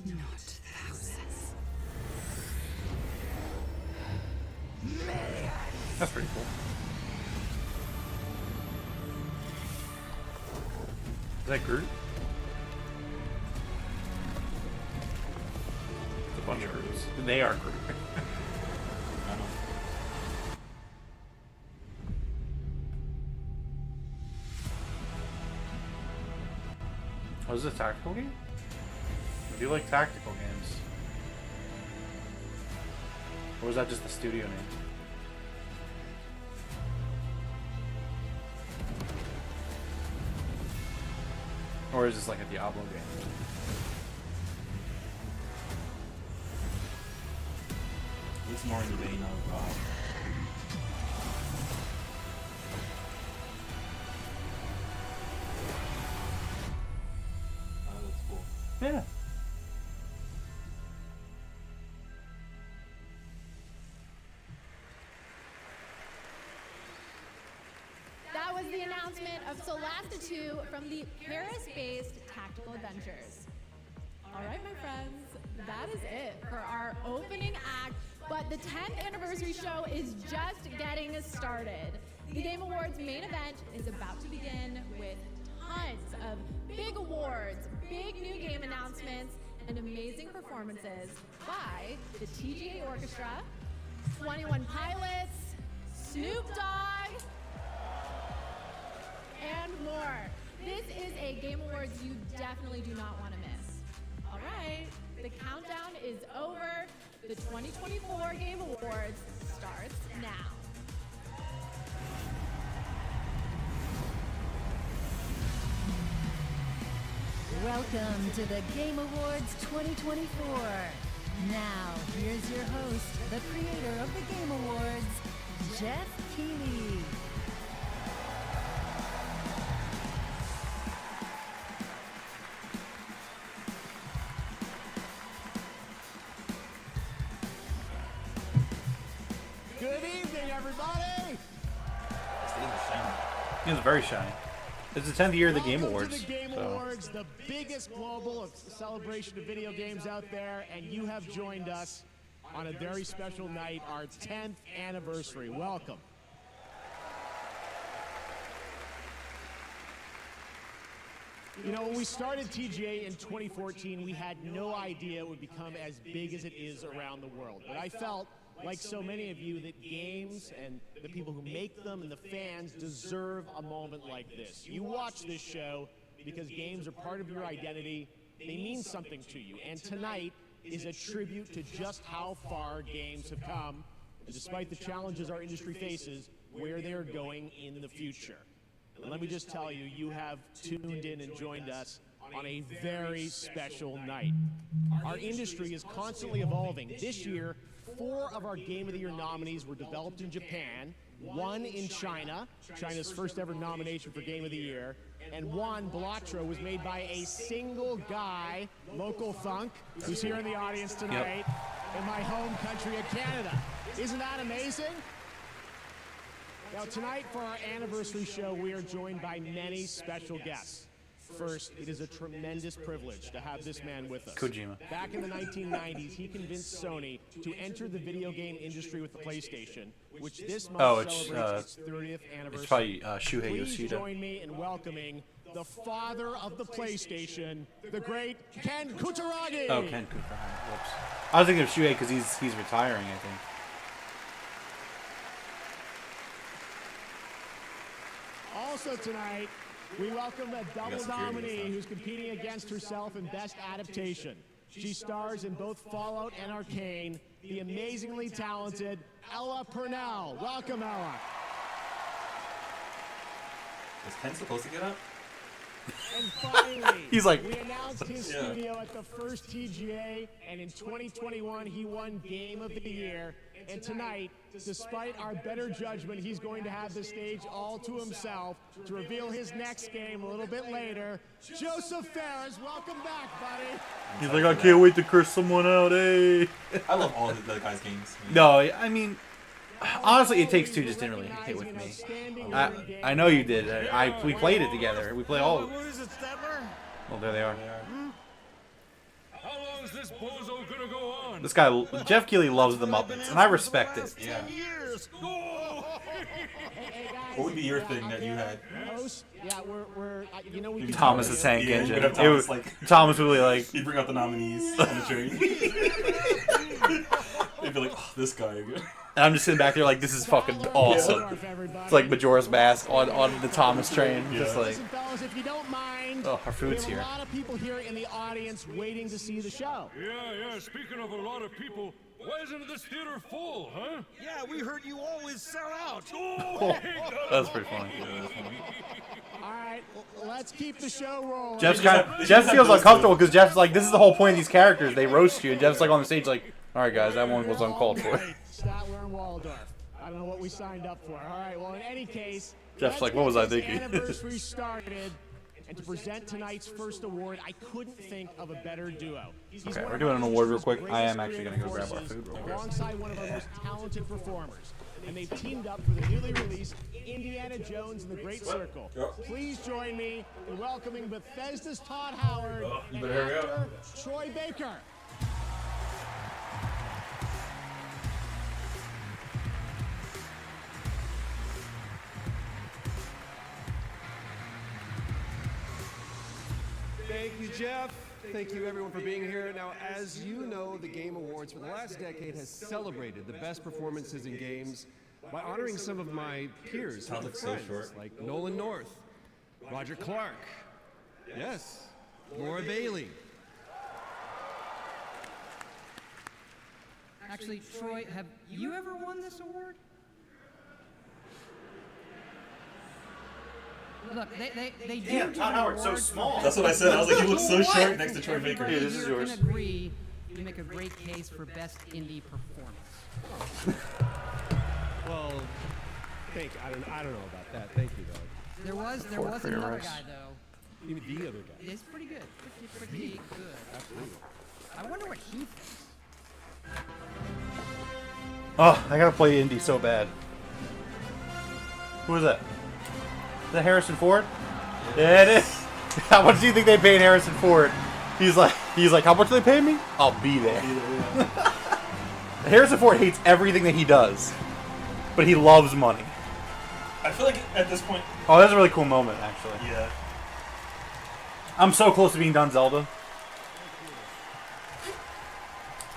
Not thousands. That's pretty cool. Is that Groot? It's a bunch of Groots. They are Groot. Oh, is this a tactical game? I do like tactical games. Or was that just the studio name? Or is this like a Diablo game? It's more in the vein of oh, that's cool. Yeah. That was the announcement of Solasta 2 from the Paris-based Tactical Adventures. All right, my friends, that is it for our opening act, but the 10th anniversary show is just getting started. The Game Awards main event is about to begin with tons of big awards, big new game announcements, and amazing performances by the TGA Orchestra, 21 Pilots, Snoop Dogg, and more. This is a Game Awards you definitely do not want to miss. All right, the countdown is over. The 2024 Game Awards starts now. Welcome to the Game Awards 2024. Now, here's your host, the creator of the Game Awards, Jeff Keighley. Good evening, everybody! It was very shiny. It's the 10th year of the Game Welcome Awards. to the Game so. Awards, the biggest global celebration of video games out there, and you have joined us on a very special night, our 10th anniversary. Welcome. You know, when we started TGA in 2014, we had no idea it would become as big as it is around the world. But I felt, like so many of you, that games and the people who make them and the fans deserve a moment like this. You watch this show because games are part of your identity. They mean something to you. And tonight is a tribute to just how far games have come and despite the challenges our industry faces, where they're going in the future. And let me just tell you, you have tuned in and joined us on a very special night. Our industry is constantly evolving. This year, 4 of our Game of the Year nominees were developed in Japan, 1 in China, China's first ever nomination for Game of the Year, and 1, Balatro, was made by a single guy, Local Thunk, who's here in the audience tonight in my home country of Canada. Isn't that amazing? Now tonight for our anniversary show, we are joined by many special guests. First, it is a tremendous privilege to have this man with us. Kojima. Back in the 1990s, he convinced Sony to enter the video game industry with the PlayStation, which this month celebrates its 30th anniversary. It's probably Shuhei Please Yoshida. join me in welcoming the father of the PlayStation, the great Ken Kutaragi. Oh, Ken Kutaragi. Whoops. I was thinking of Shuhei because he's retiring, I think. Also tonight, we welcome a double nominee who's competing against herself in Best Adaptation. She stars in both Fallout and Arcane, the amazingly talented Ella Purnell. Welcome, Ella. Is Ken supposed to get up? And finally, He's like, we announced his studio at the first TGA, and in 2021, he won Game of the Year. And tonight, despite our better judgment, he's going to have the stage all to himself to reveal his next game a little bit later. Joseph Ferris, welcome back, buddy. He's like, I can't wait to curse someone out, hey. I love all the guy's games. No, I mean, honestly, It Takes Two just didn't really hit with me. I know you did. We played it together. We played all. What is it, Statler? Well, there they are. How long is this bozo gonna go on? This guy, Jeff Keighley, loves the Muppets, and I respect it. Yeah. Years. What would be your thing that you had? Yeah, we're you know, we Thomas the Tank Yeah, Engine. we'd have It Thomas, was, like, Thomas would be like, he'd bring out the nominees on the train. They'd be like, oh, this guy again. and I'm just sitting back there like, this is fucking awesome. It's like Majora's Mask on the Thomas train. Just like, Listen, fellas, if you don't mind, oh, our food's we have here. a lot of people here in the audience waiting to see the show. Yeah. Speaking of a lot of people, why isn't this theater full, huh? Yeah, we heard you always sell out. Oh, that's pretty funny. All right, let's keep the show rolling. Jeff feels uncomfortable because Jeff's like, this is the whole point of these characters. They roast you, and Jeff's like on the stage like, all right, guys, that one was uncalled for. Statler and Waldorf. I don't know what we signed up for. All right, well, in any case, Jeff's like, what was I thinking? Anniversary started, and to present tonight's first award, I couldn't think of a better duo. Okay, we're doing an award real quick. I am actually going to go grab our food real quick. Alongside one of our most talented performers, and they've teamed up for the newly released Indiana Jones and the Great Circle. Please join me in welcoming Bethesda's Todd Howard and actor Troy Baker. Thank you, Jeff. Thank you, everyone, for being here. Now, as you know, the Game Awards for the last decade has celebrated the best performances in games by honoring some of my peers, Todd looks so friends, short. like Nolan North, Roger Clark, yes, Laura Bailey. Actually, Troy, have you ever won this award? Look, they do. Damn, give Todd an Howard's so award small. for That's what I said. I was like, he looks so What? short next to Troy Baker. Everybody Here, this is here yours. can agree you make a great case for best indie performance. Well, I don't know about that. Thank you, though. There was for your another rice. guy though. You mean the other guy? It's pretty good. Pretty good. Absolutely. I wonder what he thinks. Oh, I gotta play indie so bad. Who is that? Is that Harrison Ford? Yeah, it is. How much do you think they paid Harrison Ford? He's like, how much do they pay me? I'll be there. Harrison Ford hates everything that he does, but he loves money. I feel like at this point. Oh, that's a really cool moment, actually. Yeah. I'm so close to being done Zelda.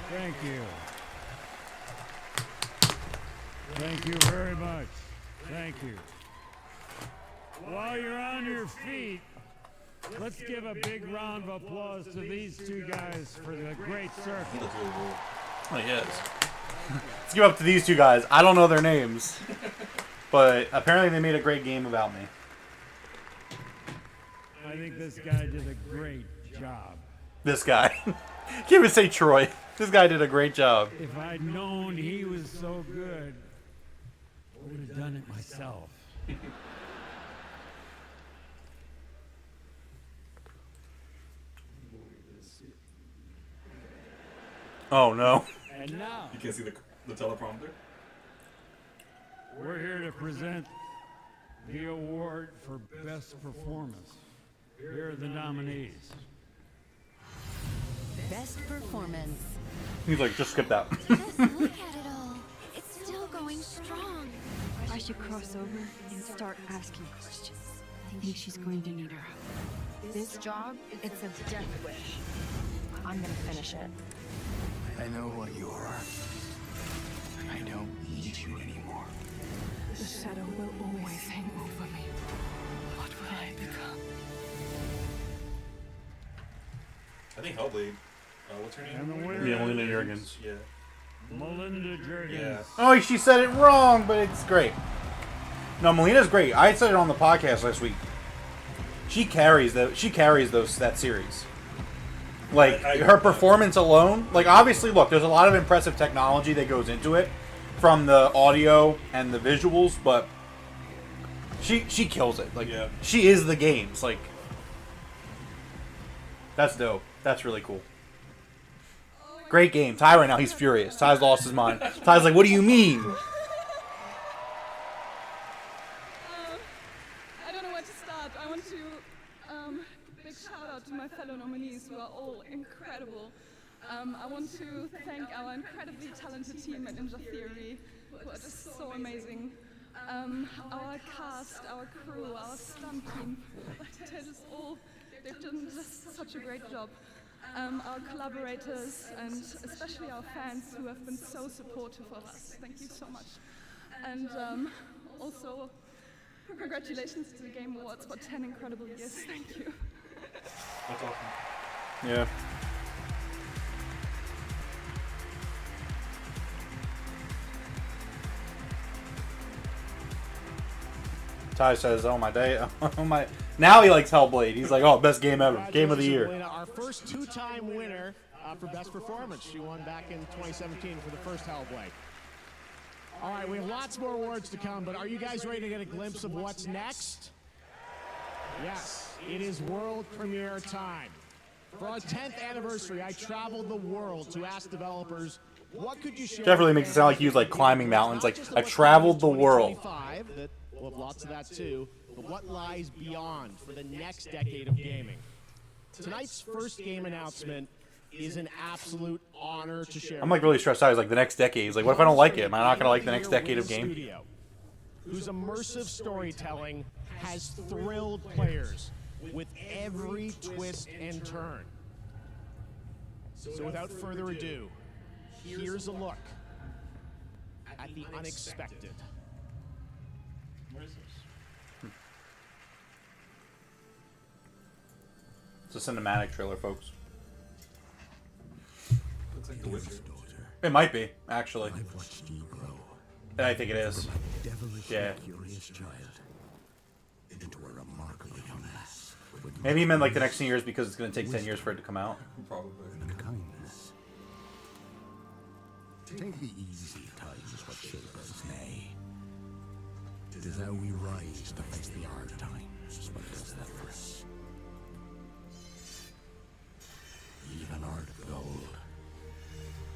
Thank you. Thank you very much. Thank you. While you're on your feet, let's give a big round of applause to these two guys for the Great Circle. Oh, yes. give up to these two guys. I don't know their names, but apparently they made a great game about me. I think this guy did a great job. This guy. Can't even say Troy. This guy did a great job. If I'd known he was so good, I would have done it myself. Oh no. And now, You can't see the teleprompter? we're here to present the award for Best Performance. Here are the nominees. Best performance. He's like, just skip that. Look at it all. It's still going strong. I should cross over and start asking questions. I think she's going to need her help. This job, it's a death wish. I'm gonna finish it. I know what you are. I don't need you anymore. The shadow will always hang over me. What will I become? I think Hellblade. What's her name? And the winner Yeah, Melinda Juergens. Yeah. Melinda Juergens. Yeah. Oh, she said it wrong, but it's great. No, Melina's great. I said it on the podcast last week. She carries that series. Like her performance alone, like obviously, look, there's a lot of impressive technology that goes into it, from the audio and the visuals, but she kills it. Like she is the games. Like that's dope. That's really cool. Great game. Ty right now, he's furious. Ty's lost his mind. Ty's like, what do you mean? I don't know where to start. I want to big shout out to my fellow nominees who are all incredible. I want to thank our incredibly talented team at Ninja Theory, who are just so amazing. Our cast, our crew, our stunt team, they've done just such a great job. Our collaborators and especially our fans who have been so supportive of us. Thank you so much. And also, congratulations to the Game Awards for 10 incredible years. Thank you. That's awesome. Yeah. Ty says, "Oh my day, oh my." Now he likes Hellblade. He's like, "Oh, best game ever, game of the year." Melina, our first two-time winner for Best Performance. She won back in 2017 for the first Hellblade. All right, we have lots more awards to come, but are you guys ready to get a glimpse of what's next? Yes, it is world premiere time. For our 10th anniversary, I traveled the world to ask developers, what could you share? Jeff really makes it sound like he was like climbing mountains. Like, I've traveled the world. We'll have lots of that too, but what lies beyond for the next decade of gaming? Tonight's first game announcement is an absolute honor to share. I'm like really stressed out. He's like, the next decade. He's like, what if I don't like it? Am I not gonna like the next decade of game? Studio, whose immersive storytelling has thrilled players with every twist and turn. So without further ado, here's a look at the unexpected. It's a cinematic trailer, folks. Looks like The Witcher. It might be, actually. I've watched you grow. I think it is. Devilish Yeah. curious child into a remarkably young lass with Maybe he meant like the next 10 years because it's going to take 10 years for it to come out. Probably. and kindness. Take the easy times is what shape us, nay. It is how we rise to face the hard times, what does that for us. Even art of gold.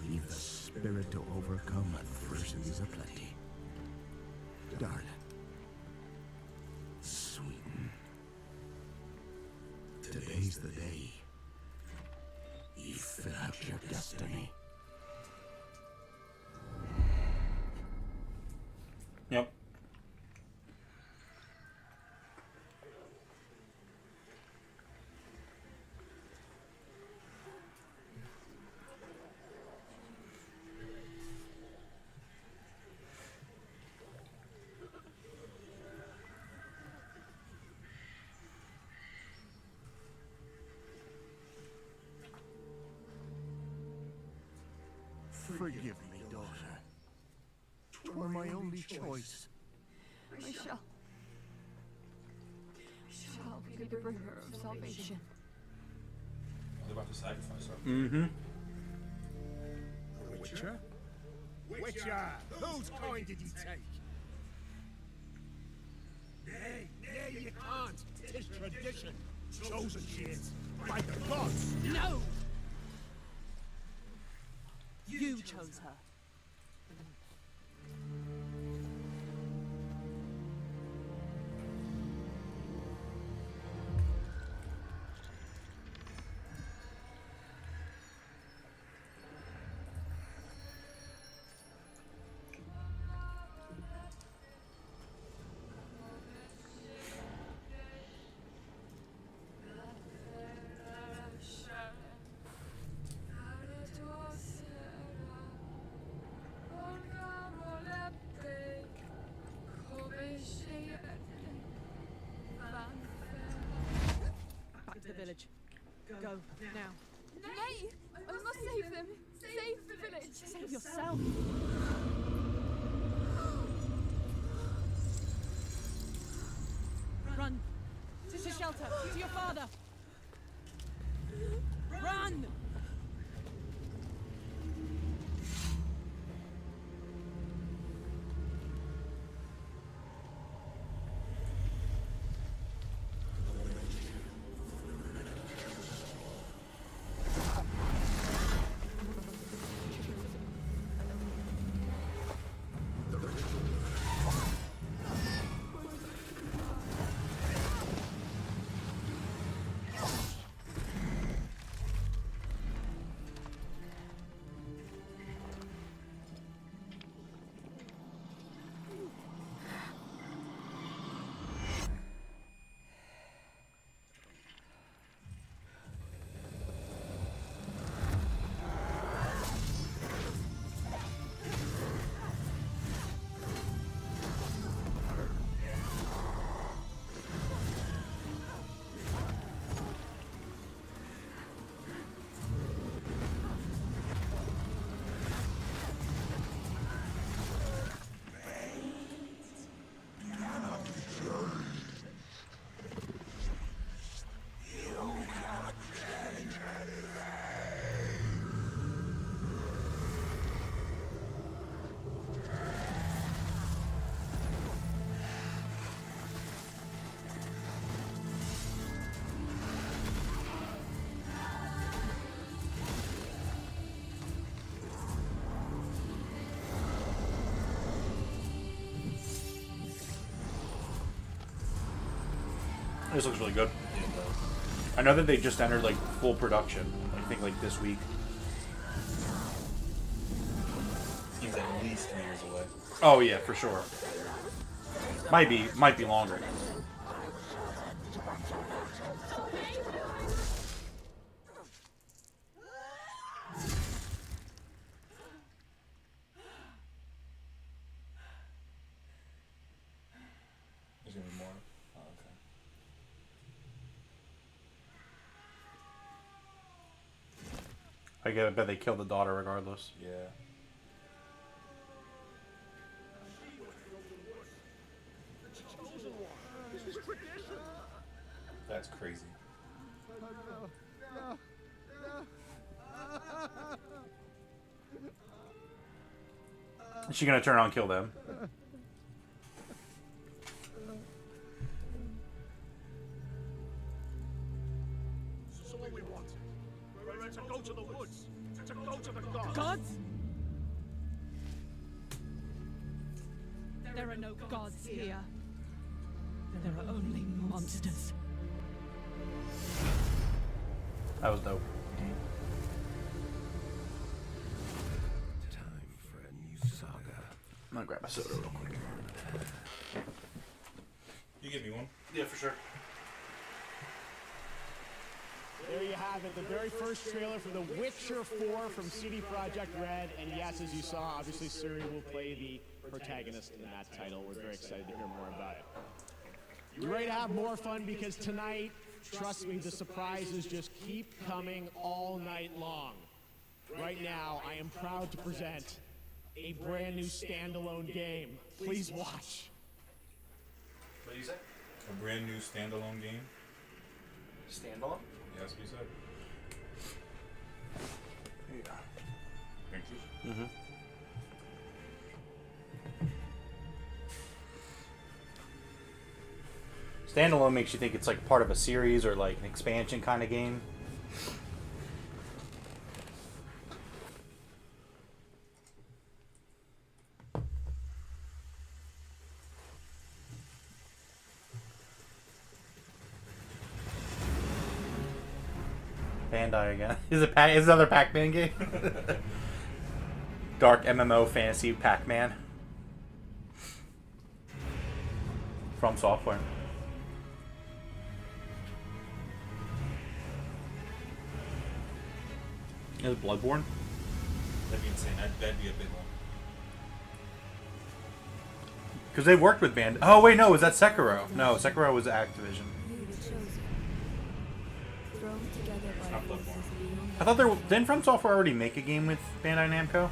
Leave the spirit to overcome adversities aplenty. Darling. Sweeten. Today's the day. You fill out your destiny. Yep. Forgive me, daughter. my only choice. Michelle. Michelle, be the bringer of salvation. They're about to sacrifice her. Mm-hmm. Witcher? Witcher! Whose coin did you take? Nay, you can't. It's tradition. Chosen she is. By the gods. No! You chose her. Back to the village. Go, now. Nay! I must save them! Save the village! Save yourself! Run! To shelter! To your father! Run! This looks really good. I know that they just entered like full production. I think like this week. Seems at least 2 years away. Oh yeah, for sure. Might be longer. There's gonna be more. Oh, okay. I bet they killed the daughter regardless. Yeah. That's crazy. Is she gonna turn around and kill them? This is all we wanted. We're to go to the woods. To go to the gods. Gods? There are no gods here. There are only monsters. That was dope. Time for a new saga. I'm gonna grab a soda real quick. You give me one? Yeah, for sure. There you have it, the very first trailer for The Witcher 4 from CD Projekt Red. And yes, as you saw, obviously Ciri will play the protagonist in that title. We're very excited to hear more about it. You ready to have more fun? Because tonight, trust me, the surprises just keep coming all night long. Right now, I am proud to present a brand new standalone game. Please watch. What do you say? A brand new standalone game. Standalone? Yeah, that's what you said. Yeah. Thank you. Mm-hmm. Standalone makes you think it's like part of a series or like an expansion kind of game. Bandai again. Is it another Pac-Man game? Dark MMO fantasy Pac-Man. From Software. Is it Bloodborne? That'd be insane. That'd be a big one. Because they worked with Band. Oh wait, no, was that Sekiro? No, Sekiro was Activision. I thought didn't From Software already make a game with Bandai Namco?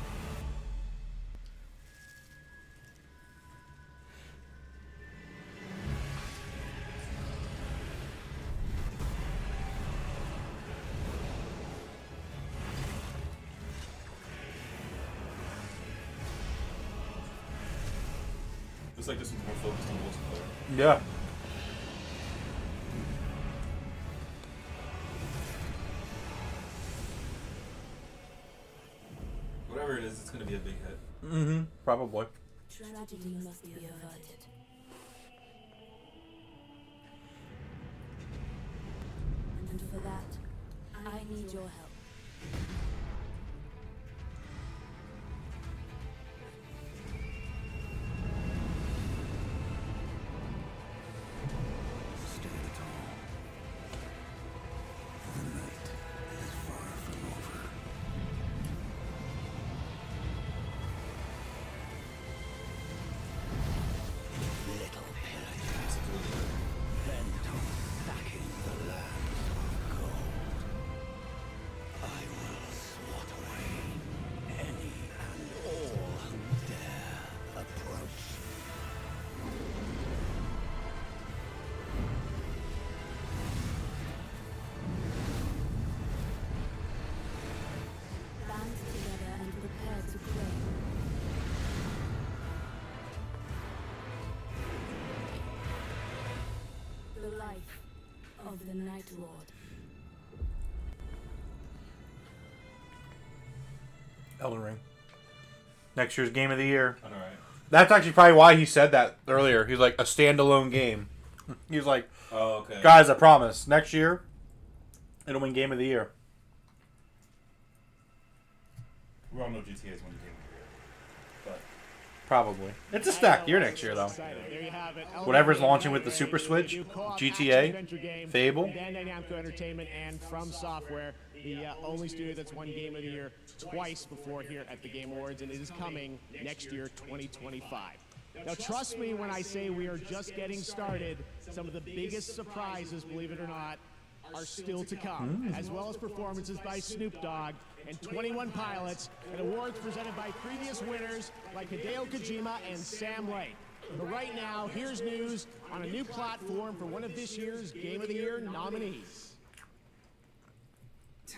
Looks like this one's more focused on multiplayer. Yeah. Whatever it is, it's gonna be a big hit. Mm-hmm. Probably. Tragedy must be averted. And for that, I need your help. The life of the Night Lord. Elden Ring. Next year's game of the year. All right. That's actually probably why he said that earlier. He's like, a standalone game. He's like, oh, okay. Guys, I promise, next year, it'll win game of the year. We all know GTA is winning game of the year. But Probably. It's a stacked year next year, though. Whatever's launching with the Super Switch, GTA, Fable. Bandai Namco Entertainment and From Software, the only studio that's won Game of the Year twice before here at the Game Awards, and it is coming next year, 2025. Now, trust me when I say we are just getting started. Some of the biggest surprises, believe it or not, are still to come, as well as performances by Snoop Dogg and 21 Pilots, and awards presented by previous winners like Hideo Kojima and Sam Lake. But right now, here's news on a new platform for one of this year's Game of the Year nominees.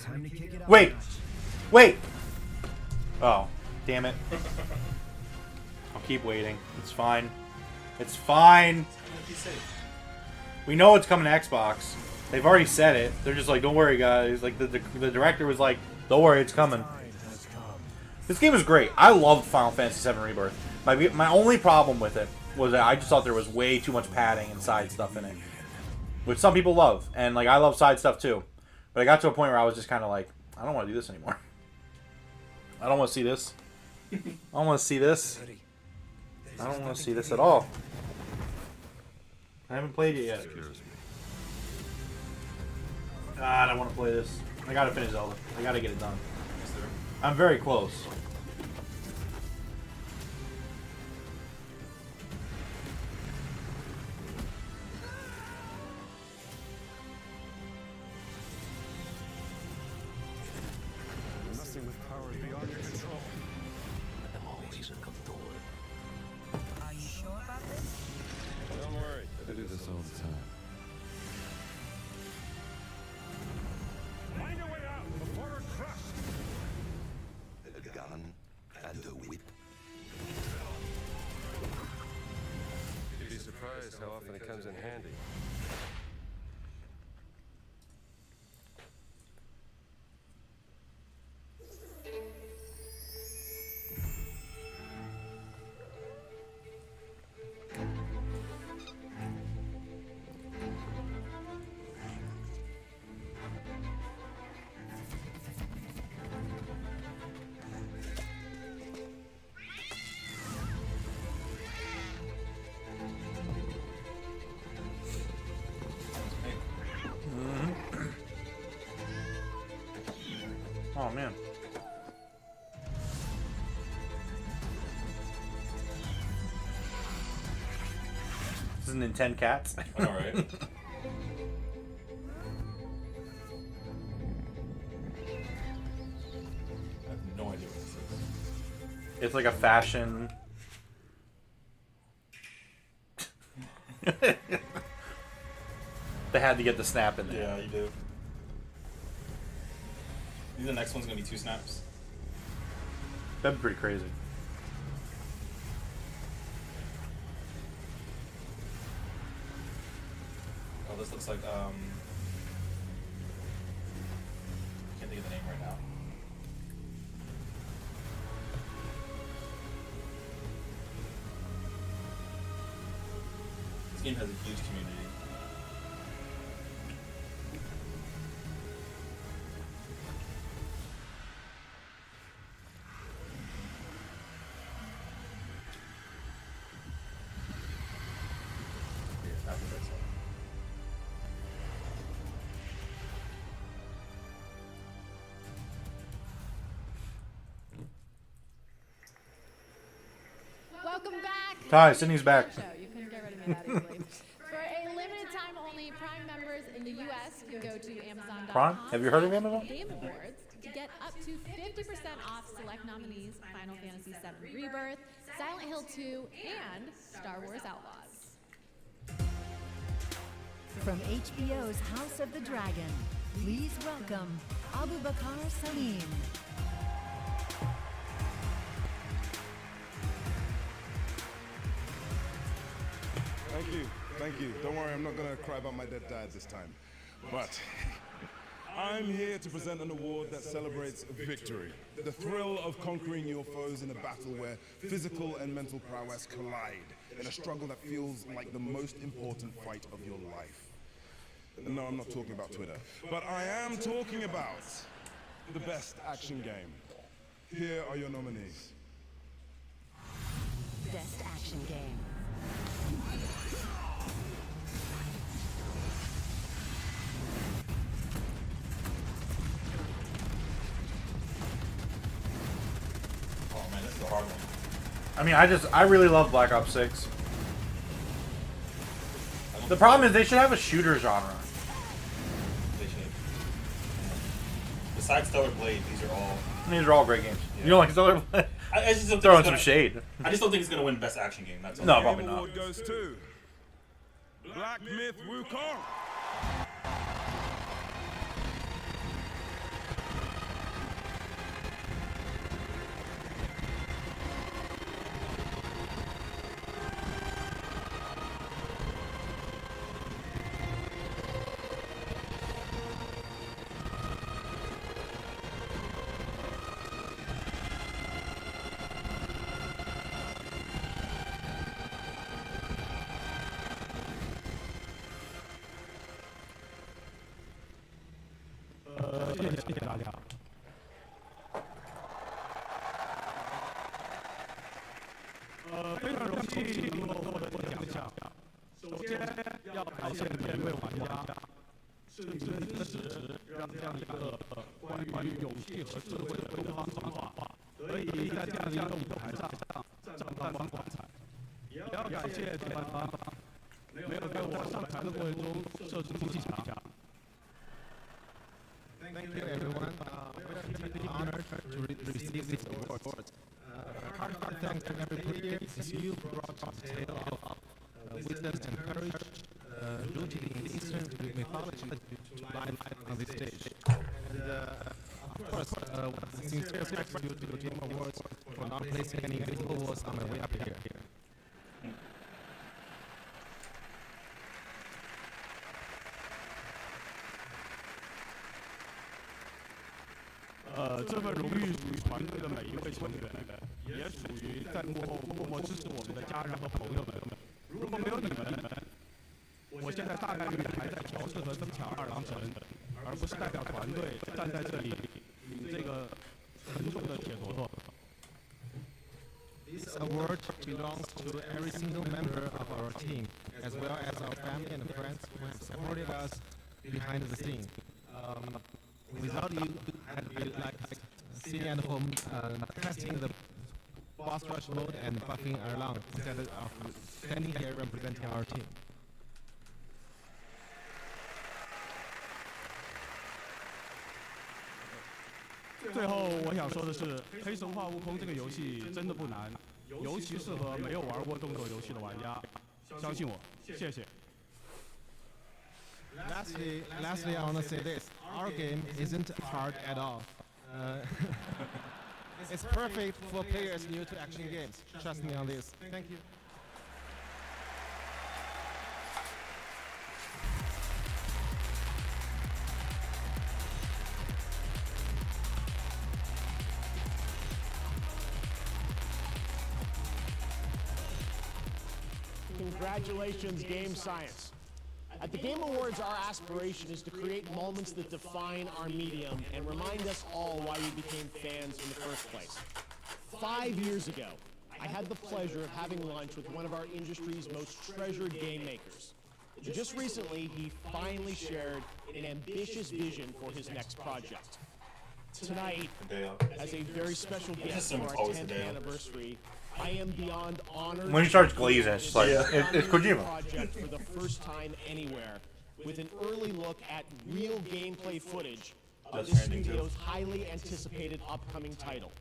Time to kick it up. Wait! Wait! Oh, damn it. I'll keep waiting. It's fine. It's fine. We know it's coming to Xbox. They've already said it. They're just like, don't worry, guys. Like, the director was like, don't worry, it's coming. This game is great. I loved Final Fantasy VII Rebirth. My only problem with it was that I just thought there was way too much padding and side stuff in it. Which some people love. And, like, I love side stuff, too. But I got to a point where I was just kind of like, I don't want to do this anymore. I don't want to see this. I don't want to see this. I don't want to see this at all. I haven't played it yet. I don't want to play this. I gotta finish Zelda. I gotta get it done. I'm very close. Nothing with powers beyond your control. I'm always Don't worry. I do this all the time. Find a way out before we're crushed. A gun and a whip. You'd be surprised how often it comes in handy. Oh man. This is Nintendo Cats. All right. I have no idea what this is. It's like a fashion. They had to get the snap in there. Yeah, you do. I think the next one's gonna be 2 snaps. That'd be pretty crazy. Oh, this looks like I can't think of the name right now. This game has a huge community. Welcome back. Hi, Sydney's back. Show. You couldn't get rid of me that easily. For a limited time only, Prime members in the U.S. can go to Amazon.com. Prime? Have you heard of Amazon? Game Awards to get up to 50% off select nominees: Final Fantasy VII Rebirth, Silent Hill 2, and Star Wars Outlaws. From HBO's House of the Dragon, please welcome Abu Bakar Salim. Thank you. Don't worry, I'm not gonna cry about my dead dad this time. But I'm here to present an award that celebrates victory. The thrill of conquering your foes in a battle where physical and mental prowess collide in a struggle that feels like the most important fight of your life. No, I'm not talking about Twitter. But I am talking about the best action game. Here are your nominees. Best action game. Oh man, this is a hard one. I mean, I really love Black Ops 6. The problem is they should have a shooter genre. They should. Besides Stellar Blade, These are all great games. Yeah. You don't like Stellar Blade? I just don't Throwing think some shade. I just don't think it's gonna win Best Action Game. That's all. No, probably not. Award goes to Black Myth Wukong. Thank you, everyone. We're honored to receive this award. Heartfelt thanks to every player, as you brought to the table wisdom and courage rooted in Eastern mythology to life on this stage. And of course, sincere thanks to the Game Awards for not placing any invisible walls on my way up here. 这份荣誉属于团队的每一位成员，也属于在幕后默默支持我们的家人和朋友们。如果没有你们，我现在大概率还在乔治和增强二郎神，而不是代表团队站在这里领这个沉重的铁坨坨。This award belongs to every single member of our team, as well as our family and friends who have supported us behind the scene. Without you, I'd be like sitting at home testing the boss rush mode and buffing Erlang instead of standing here representing our team. 最后我想说的是，《黑神话：悟空》这个游戏真的不难，尤其适合没有玩过动作游戏的玩家。相信我，谢谢。Lastly, I want to say this: our game isn't hard at all. It's perfect for players new to action games. Trust me on this. Thank you. Congratulations, Game Science. At the Game Awards, our aspiration is to create moments that define our medium and remind us all why we became fans in the first place. 5 years ago, I had the pleasure of having lunch with one of our industry's most treasured game makers. And just recently, he finally shared an ambitious vision for his next project. Tonight, as a very special guest for our 10th anniversary, I am beyond honored. When he starts glazing, it's like it's Kojima. Project for the first time anywhere, with an early look at real gameplay footage of the studio's highly anticipated upcoming title.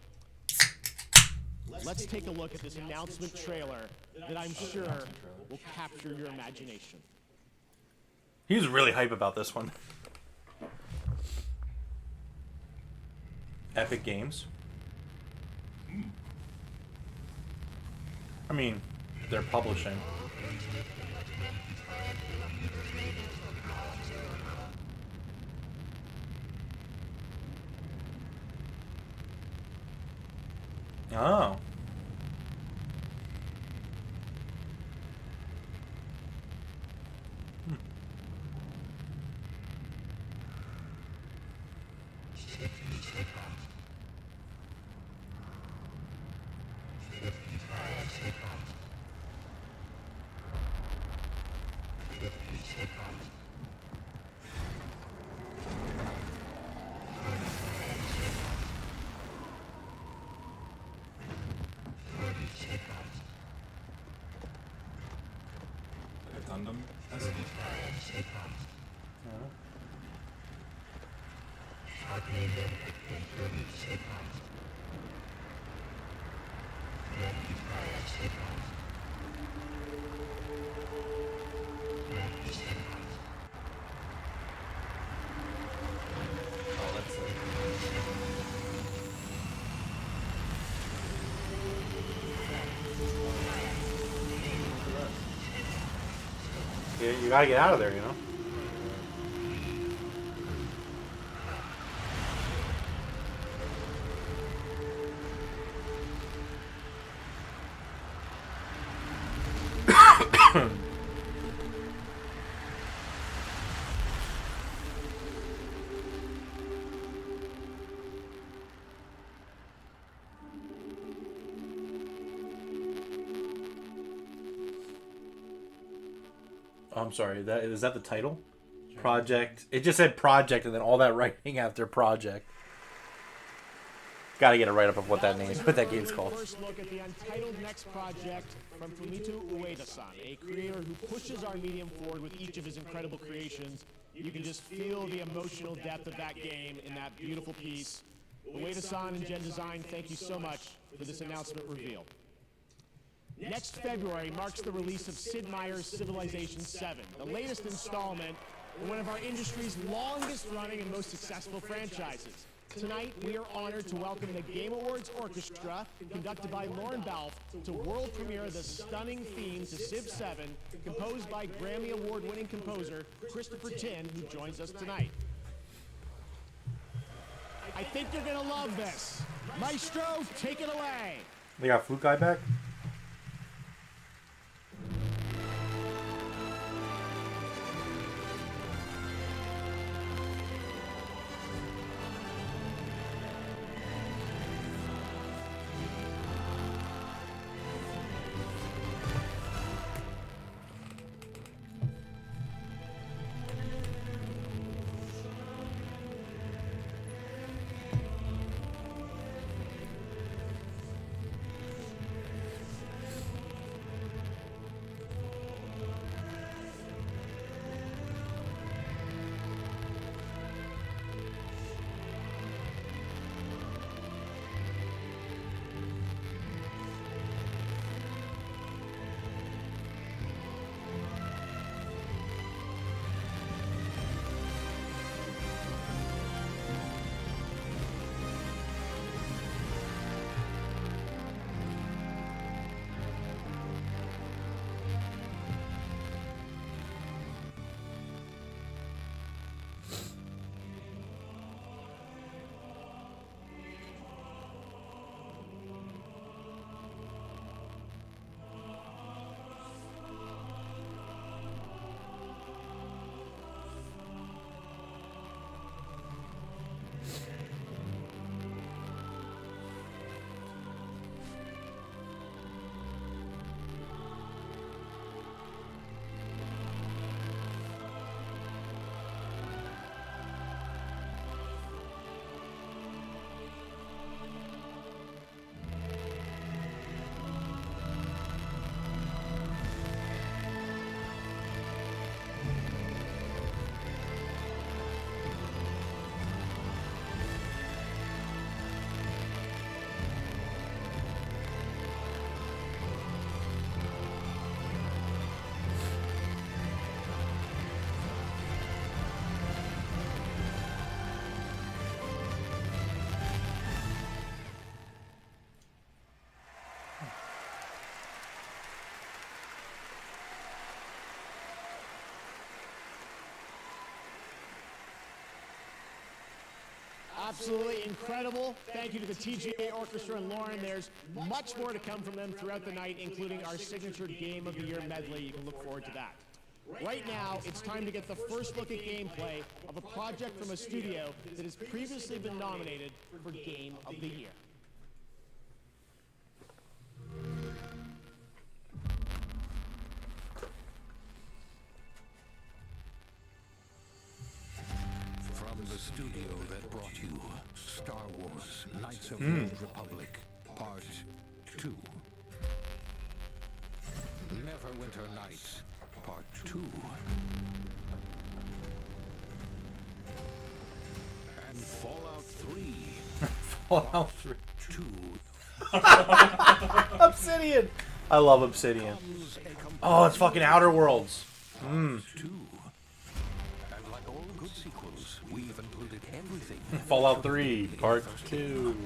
Let's take a look at this announcement trailer that I'm sure will capture your imagination. He's really hype about this one. Epic Games. I mean, they're publishing. Oh. Gundam. You gotta get out of there, you know? I'm sorry, is that the title? Project. It just said project and then all that writing after project. Gotta get a write-up of what that game's called. First look at the untitled next project from Fumito Ueda-san, a creator who pushes our medium forward with each of his incredible creations. You can just feel the emotional depth of that game in that beautiful piece. Ueda-san and Gen Design, thank you so much for this announcement reveal. Next February marks the release of Sid Meier's Civilization VII, the latest installment in one of our industry's longest-running and most successful franchises. Tonight, we are honored to welcome the Game Awards Orchestra, conducted by Lauren Balfe, to world premiere the stunning theme to Civ 7, composed by Grammy Award-winning composer Christopher Tin, who joins us tonight. I think you're gonna love this. Maestro, take it away. They got Flute Guy back? Absolutely incredible. Thank you to the TGA Orchestra and Lauren. There's much more to come from them throughout the night, including our signature Game of the Year medley. You can look forward to that. Right now, it's time to get the first look at gameplay of a project from a studio that has previously been nominated for Game of the Year. From the studio that brought you Star Wars Knights of the Old Republic, Part 2. Neverwinter Nights, Part 2. And Fallout 3. Fallout 3. 2. Obsidian! I love Obsidian. Oh, it's fucking Outer Worlds. And like all good sequels, we've included everything. Fallout 3, Part 2.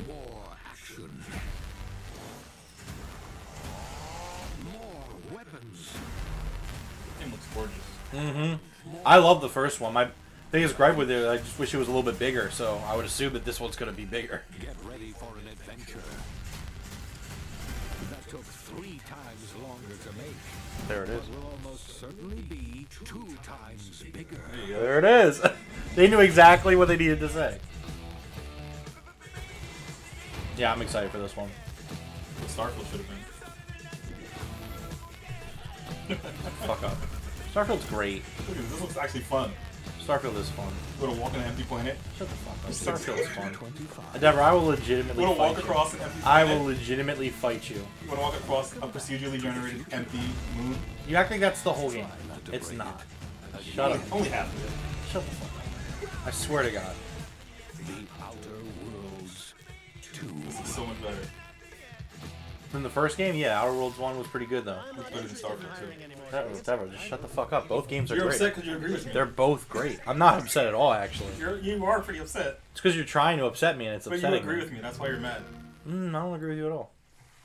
More action. More weapons. It looks gorgeous. Mm-hmm. I love the first one. My biggest gripe with it, I just wish it was a little bit bigger, so I would assume that this one's going to be bigger. Get ready for an adventure that took 3 times longer to make. There it is. But will almost certainly be 2 times bigger. There it is. They knew exactly what they needed to say. Yeah, I'm excited for this one. What Starfield should have been. Fuck up. Starfield's great. Look at this. This looks actually fun. Starfield is fun. You want to walk on an empty planet? Shut the fuck up. Starfield's fun. Endeavor, I will legitimately You want to fight walk across an empty you. planet? I will legitimately fight you. You want to walk across a procedurally generated empty moon? You act like that's the whole game. It's not. Shut up. Only half of it. Shut the fuck up. I swear to God. The Outer Worlds 2. This is so much better. In the first game, yeah, Outer Worlds 1 was pretty good though. It's better than Starfield 2. Whatever, just shut the fuck up. Both games are You're great. upset 'cause you agree with me. They're both great. I'm not upset at all, actually. You are pretty upset. It's because you're trying to upset me and it's But upsetting you agree with me. That's why you're mad. I don't agree with you at all.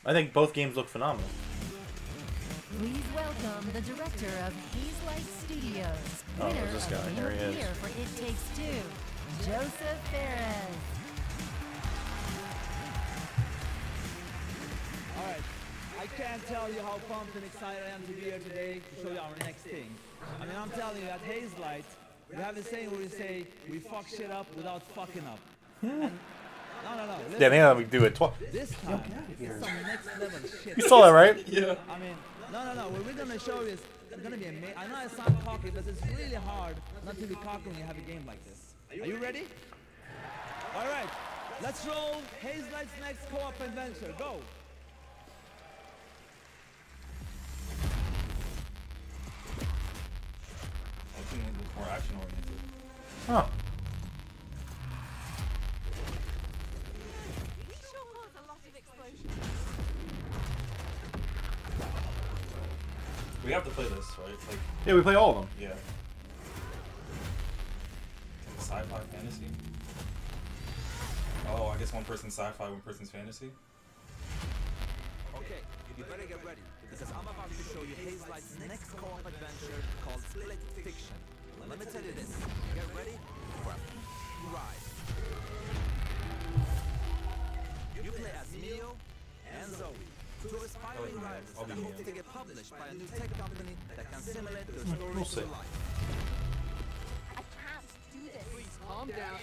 I think both games look phenomenal. Please welcome the director of Hazelight Studios, Oh, winner there's this of guy. Game There of he the is. Year for It Takes Two, Joseph Perez. Alright, I can't tell you how pumped and excited I am to be here today to show you our next thing. I mean, I'm telling you, at Hazelight, we have the saying where we say, we fuck shit up without fucking up. And, no. Listen, Yeah, maybe we do it twice. This time, it's some next level shit. You saw that, right? Yeah. I mean, no. What we're gonna show you is gonna be amazing. I know I sound cocky, but it's really hard not to be cocky when you have a game like this. Are you ready? All right, let's roll Hazelight's next co-op adventure. Go. I think it was more action oriented. Huh. We have to play this, right? Like, Yeah, we play all of them. yeah. Sci-fi, fantasy. Oh, I guess one person's sci-fi, one person's fantasy. Okay, you better get ready, because I'm about to show you Hazelight's next co-op adventure called Split Fiction. Let me tell you this, get ready for a ride. You play as Mio and Zoe, two aspiring writers that hope to get published by a new tech company that can simulate their stories to life. I can't do this. Please calm down.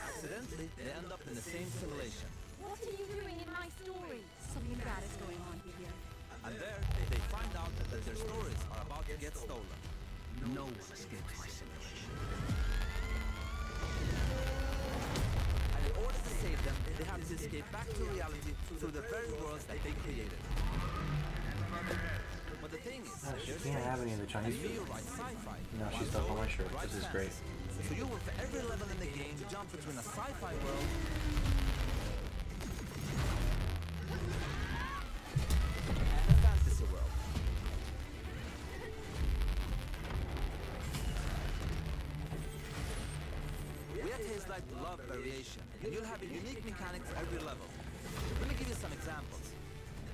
Accidentally, they end up in the same simulation. What are you doing in my story? Something bad is going on here. And there, they find out that their stories are about to get stolen. No one escapes my simulation. And in order to save them, they have to escape back to reality through the very worlds that they created. But the thing is, She can't have any of the Chinese food. No, she's stuck on my shirt. This is great. So you will, for every level in the game, jump between a sci-fi world and a fantasy world. We at Hazelight love variation, and you'll have a unique mechanic for every level. Let me give you some examples.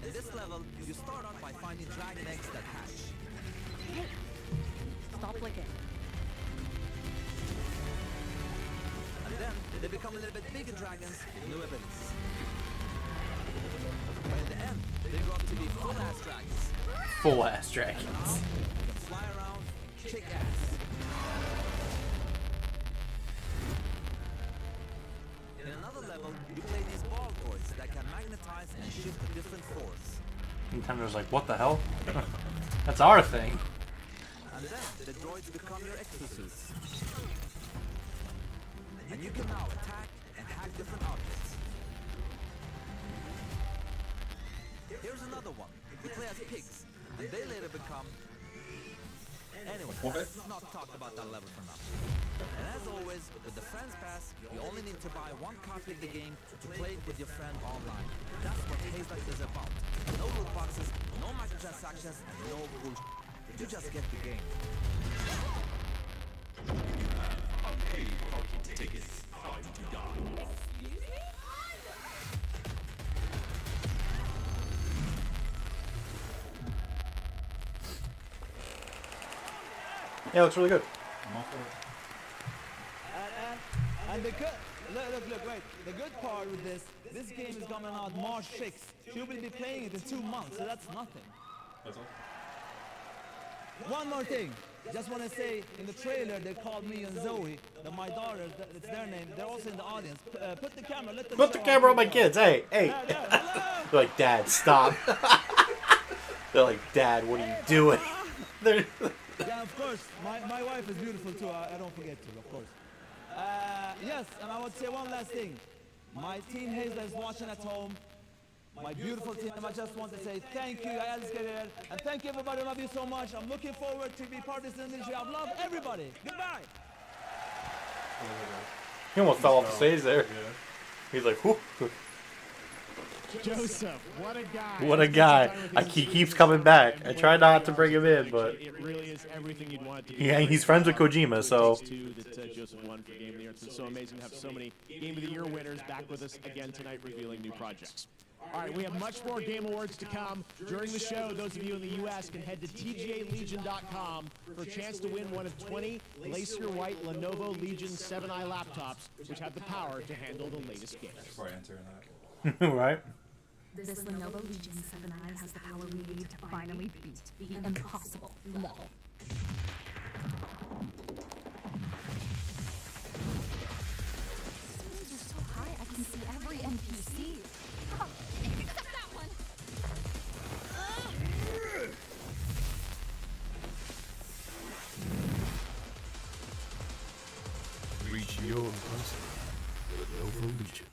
In this level, you start out by finding dragon eggs that hatch. Hey, stop licking. And then they become a little bit bigger dragons with new abilities. But in the end, they grow up to be full-ass dragons. Full-ass dragons. And now, they can fly around, kick ass. In another level, you play these ball toys that can magnetize and shift to different floors. Nintendo's like, what the hell? That's our thing. And then the droids become your exosuits. And you can now attack and hack different objects. Here's another one. You play as pigs, and they later become... Anyway, let's not talk about that level for now. And as always, with the Friends Pass, you only need to buy one copy of the game to play it with your friend online. That's what Hazelight is about. No loot boxes, no microtransactions, and no bullshit. You just get the game. Tickets. Time to die. Yeah, it looks really good. And the good, look, wait. The good part with this game is coming out March 6th. You will be playing it in 2 months, so that's nothing. That's all. One more thing. Just want to say, in the trailer, they called me and Zoe, my daughter, it's their name. They're also in the audience. Put the camera, let them Put the camera on my kids. Hey. They're like, Dad, stop. They're like, Dad, what are you doing? They're Yeah, of course. My wife is beautiful too. I don't forget to, of course. Yes, and I would say one last thing. My team Hazel is watching at home. My beautiful team, I just want to say thank you, I just get it. And thank you everybody, I love you so much. I'm looking forward to be part of this industry. I love everybody. Goodbye. He almost fell off the stage there. He's like, whoop. Joseph, what a guy. What a guy. He keeps coming back. I try not to bring him in, but It really is everything you'd want it to be. yeah, he's friends with Kojima, so. That Joseph won for Game of the Year. It's been so amazing to have so many Game of the Year winners back with us again tonight, revealing new projects. All right, we have much more Game Awards to come. During the show, those of you in the U.S. can head to tgalegion.com for a chance to win one of 20 Glacier White Lenovo Legion 7i laptops, which have the power to handle the latest games. Before I enter that. Right. This Lenovo Legion 7i has the power we need to finally beat the impossible level. Speeds are so high I can see every NPC. Oh, except that one. Reach your impossible with Lenovo Legion.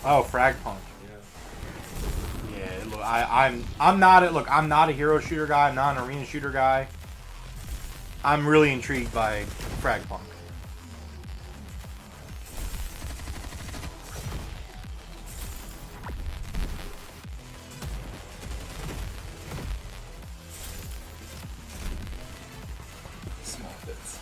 Oh, Fragpunk. Yeah. Look, I'm not a hero shooter guy. I'm not an arena shooter guy. I'm really intrigued by Fragpunk. Small bits.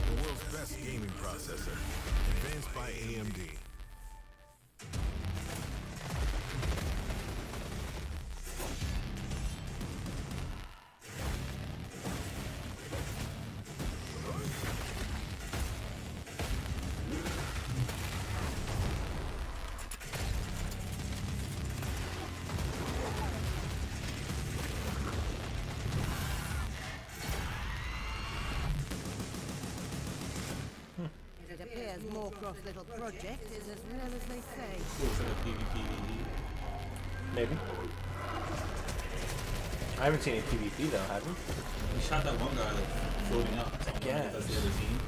The world's best gaming processor, advanced by AMD. It appears Moorcroft's little project is as real as they say. Maybe. I haven't seen any PvP though, have you? We shot that one guy like floating up. So I don't know if that's the other team.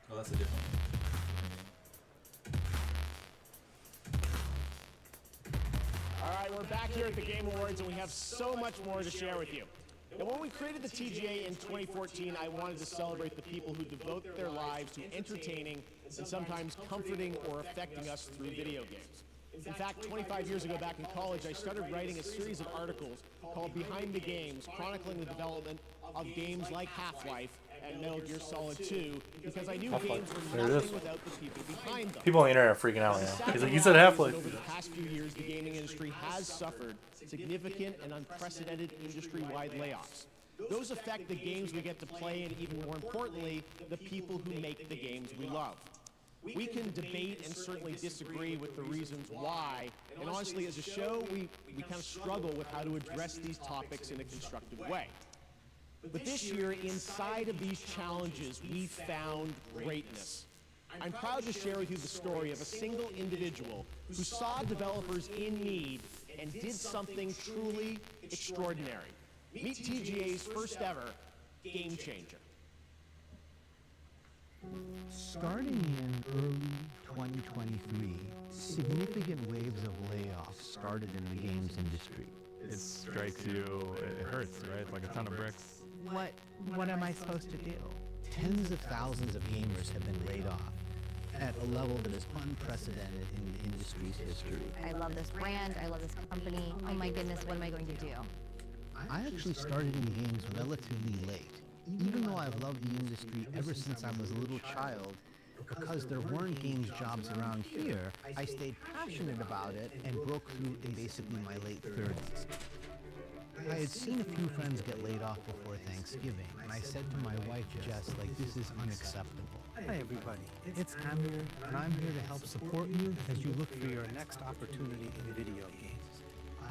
Oh, that's a different one. All right, we're back here at the Game Awards, and we have so much more to share with you. Now, when we created the TGA in 2014, I wanted to celebrate the people who devote their lives to entertaining and sometimes comforting or affecting us through video games. In fact, 25 years ago back in college, I started writing a series of articles called Behind the Games, chronicling the development of games like Half-Life and Metal Gear Solid 2, because I knew games were There it nothing is. without the people behind them. People on the internet are freaking out now. He's like, you said Half-Life. Over the past few years, the gaming industry has suffered significant and unprecedented industry-wide layoffs. Those affect the games we get to play and, even more importantly, the people who make the games we love. We can debate and certainly disagree with the reasons why, and honestly, as a show, we kind of struggle with how to address these topics in a constructive way. But this year, inside of these challenges, we found greatness. I'm proud to share with you the story of a single individual who saw developers in need and did something truly extraordinary. Meet TGA's first ever Game Changer. Starting in early 2023, significant waves of layoffs started in the games industry. It strikes you, it hurts, right? It's like a ton of bricks. What am I supposed to do? Tens of thousands of gamers have been laid off at a level that is unprecedented in the industry's history. I love this brand, I love this company. Oh my goodness, what am I going to do? I actually started in games relatively late. Even though I've loved the industry ever since I was a little child, because there weren't games jobs around here, I stayed passionate about it and broke through in basically my late 30s. I had seen a few friends get laid off before Thanksgiving, and I said to my wife, Jess, like, this is unacceptable. Hi everybody, it's Amir, and I'm here to help support you as you look for your next opportunity in video games.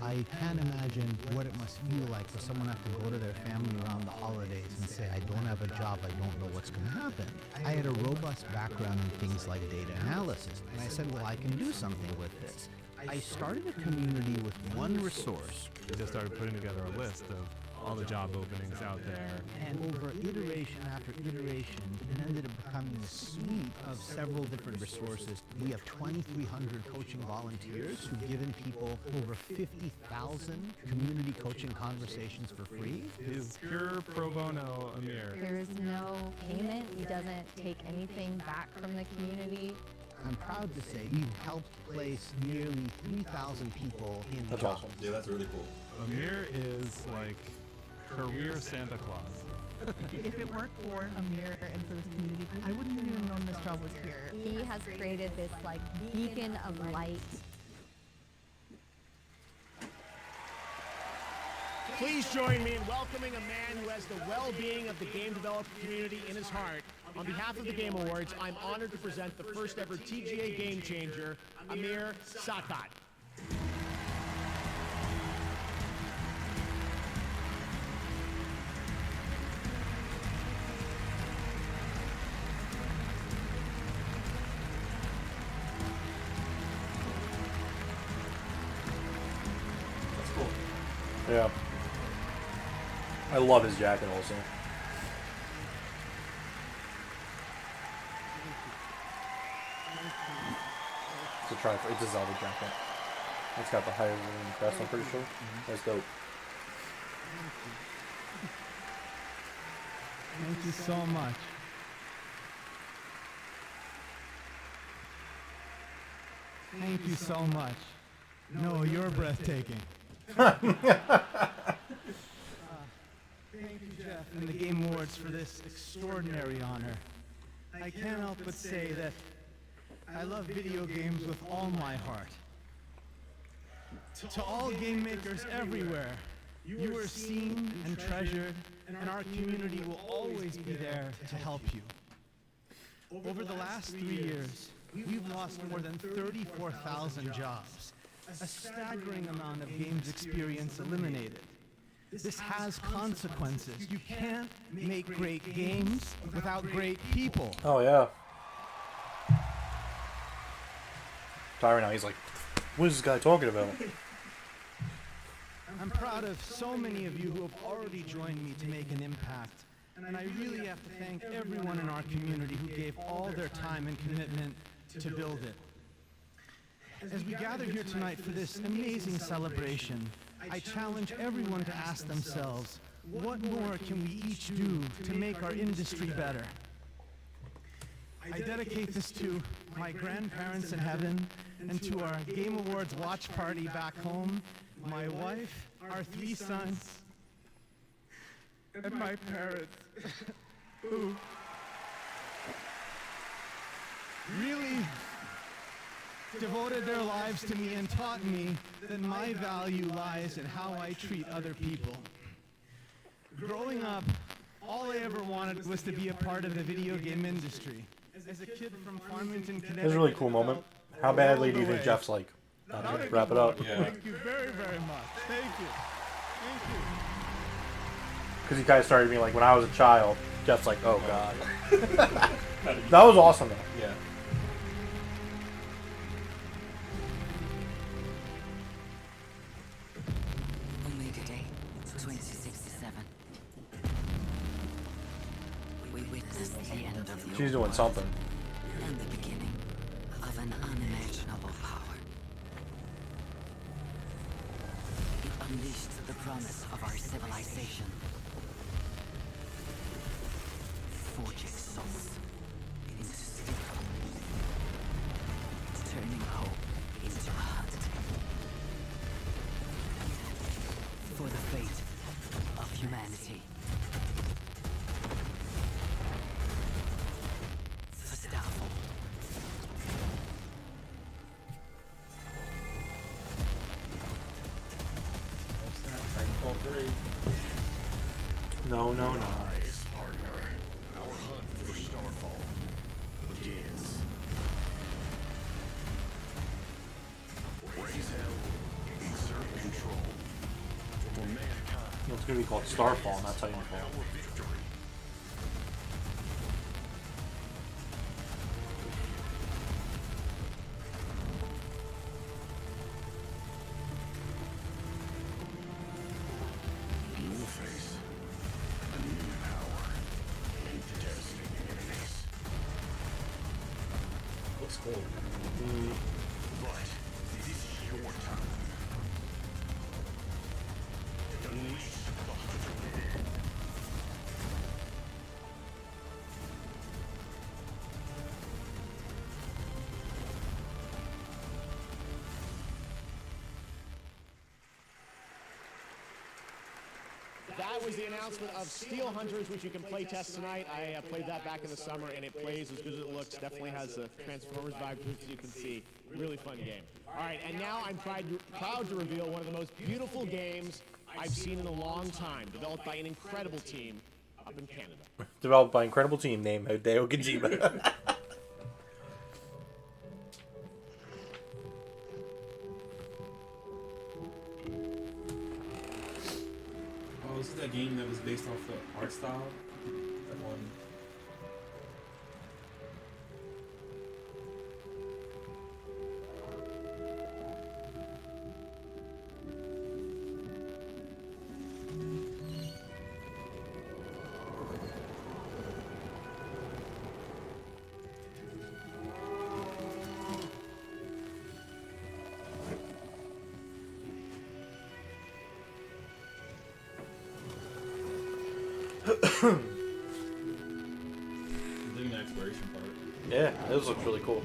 I can't imagine what it must feel like for someone to have to go to their family around the holidays and say, I don't have a job, I don't know what's going to happen. I had a robust background in things like data analysis, and I said, well, I can do something with this. I started a community with one resource. We just started putting together a list of all the job openings out there. And over iteration after iteration, it ended up becoming a suite of several different resources. We have 2,300 coaching volunteers who've given people over 50,000 community coaching conversations for free. He's pure pro bono, Amir. There's no payment. He doesn't take anything back from the community. I'm proud to say we've helped place nearly 3,000 people in That's jobs. awesome. Yeah, that's really cool. Amir is like career Santa Claus. If it weren't for Amir and for this community, I wouldn't have even known this job was here. He has created this like beacon of light. Please join me in welcoming a man who has the well-being of the game developer community in his heart. On behalf of the Game Awards, I'm honored to present the first ever TGA Game Changer, Amir Sakat. That's cool. Yeah. I love his jacket also. It's a Triforce. It's a Zelda jacket. It's got the higher crest, I'm pretty sure. That's dope. Thank you so much. Thank you so much. No, you're breathtaking. Thank you, Jeff, and the Game Awards for this extraordinary honor. I can't help but say that I love video games with all my heart. To all game makers everywhere, you are seen and treasured, and our community will always be there to help you. Over the last 3 years, we've lost more than 34,000 jobs, a staggering amount of games experience eliminated. This has consequences. You can't make great games without great people. Oh, yeah. Tyron now, he's like, what is this guy talking about? I'm proud of so many of you who have already joined me to make an impact. And I really have to thank everyone in our community who gave all their time and commitment to build it. As we gather here tonight for this amazing celebration, I challenge everyone to ask themselves, what more can we each do to make our industry better? I dedicate this to my grandparents in heaven and to our Game Awards watch party back home, my wife, our 3 sons, and my parents, who really devoted their lives to me and taught me that my value lies in how I treat other people. Growing up, all I ever wanted was to be a part of the video game industry. As a kid from Farmington, Connecticut, This is a really cool moment. How badly do you think Jeff's like? Wrap it up. Yeah. Thank you very, very much. Thank you. Thank you. Because he kind of started being like, when I was a child, Jeff's like, oh god. That was awesome though. Yeah. Omega Day, 2067. We witnessed the end of the She's doing something. and the beginning of an unleashed the promise of our civilization. Forging souls into steel. Turning hope into hunt. For the fate of humanity. For Starfall. Titanfall 3. No. Our hunt for Starfall begins. Raise hell, exert control. For mankind. It's going to be called Starfall, not Titanfall. You will face a new power and devastating enemies. Looks cool. But this is your time. Unleash the hunter. That was the announcement of Steel Hunters, which you can play test tonight. I played that back in the summer, and it plays as good as it looks. Definitely has a Transformers vibe to it, as you can see. Really fun game. All right, and now I'm proud to reveal one of the most beautiful games I've seen in a long time, developed by an incredible team up in Canada. Developed by an incredible team named Hideo Kojima. Oh, this is that game that was based off the art style? That one. Doing the exploration part. Yeah, this looks really cool.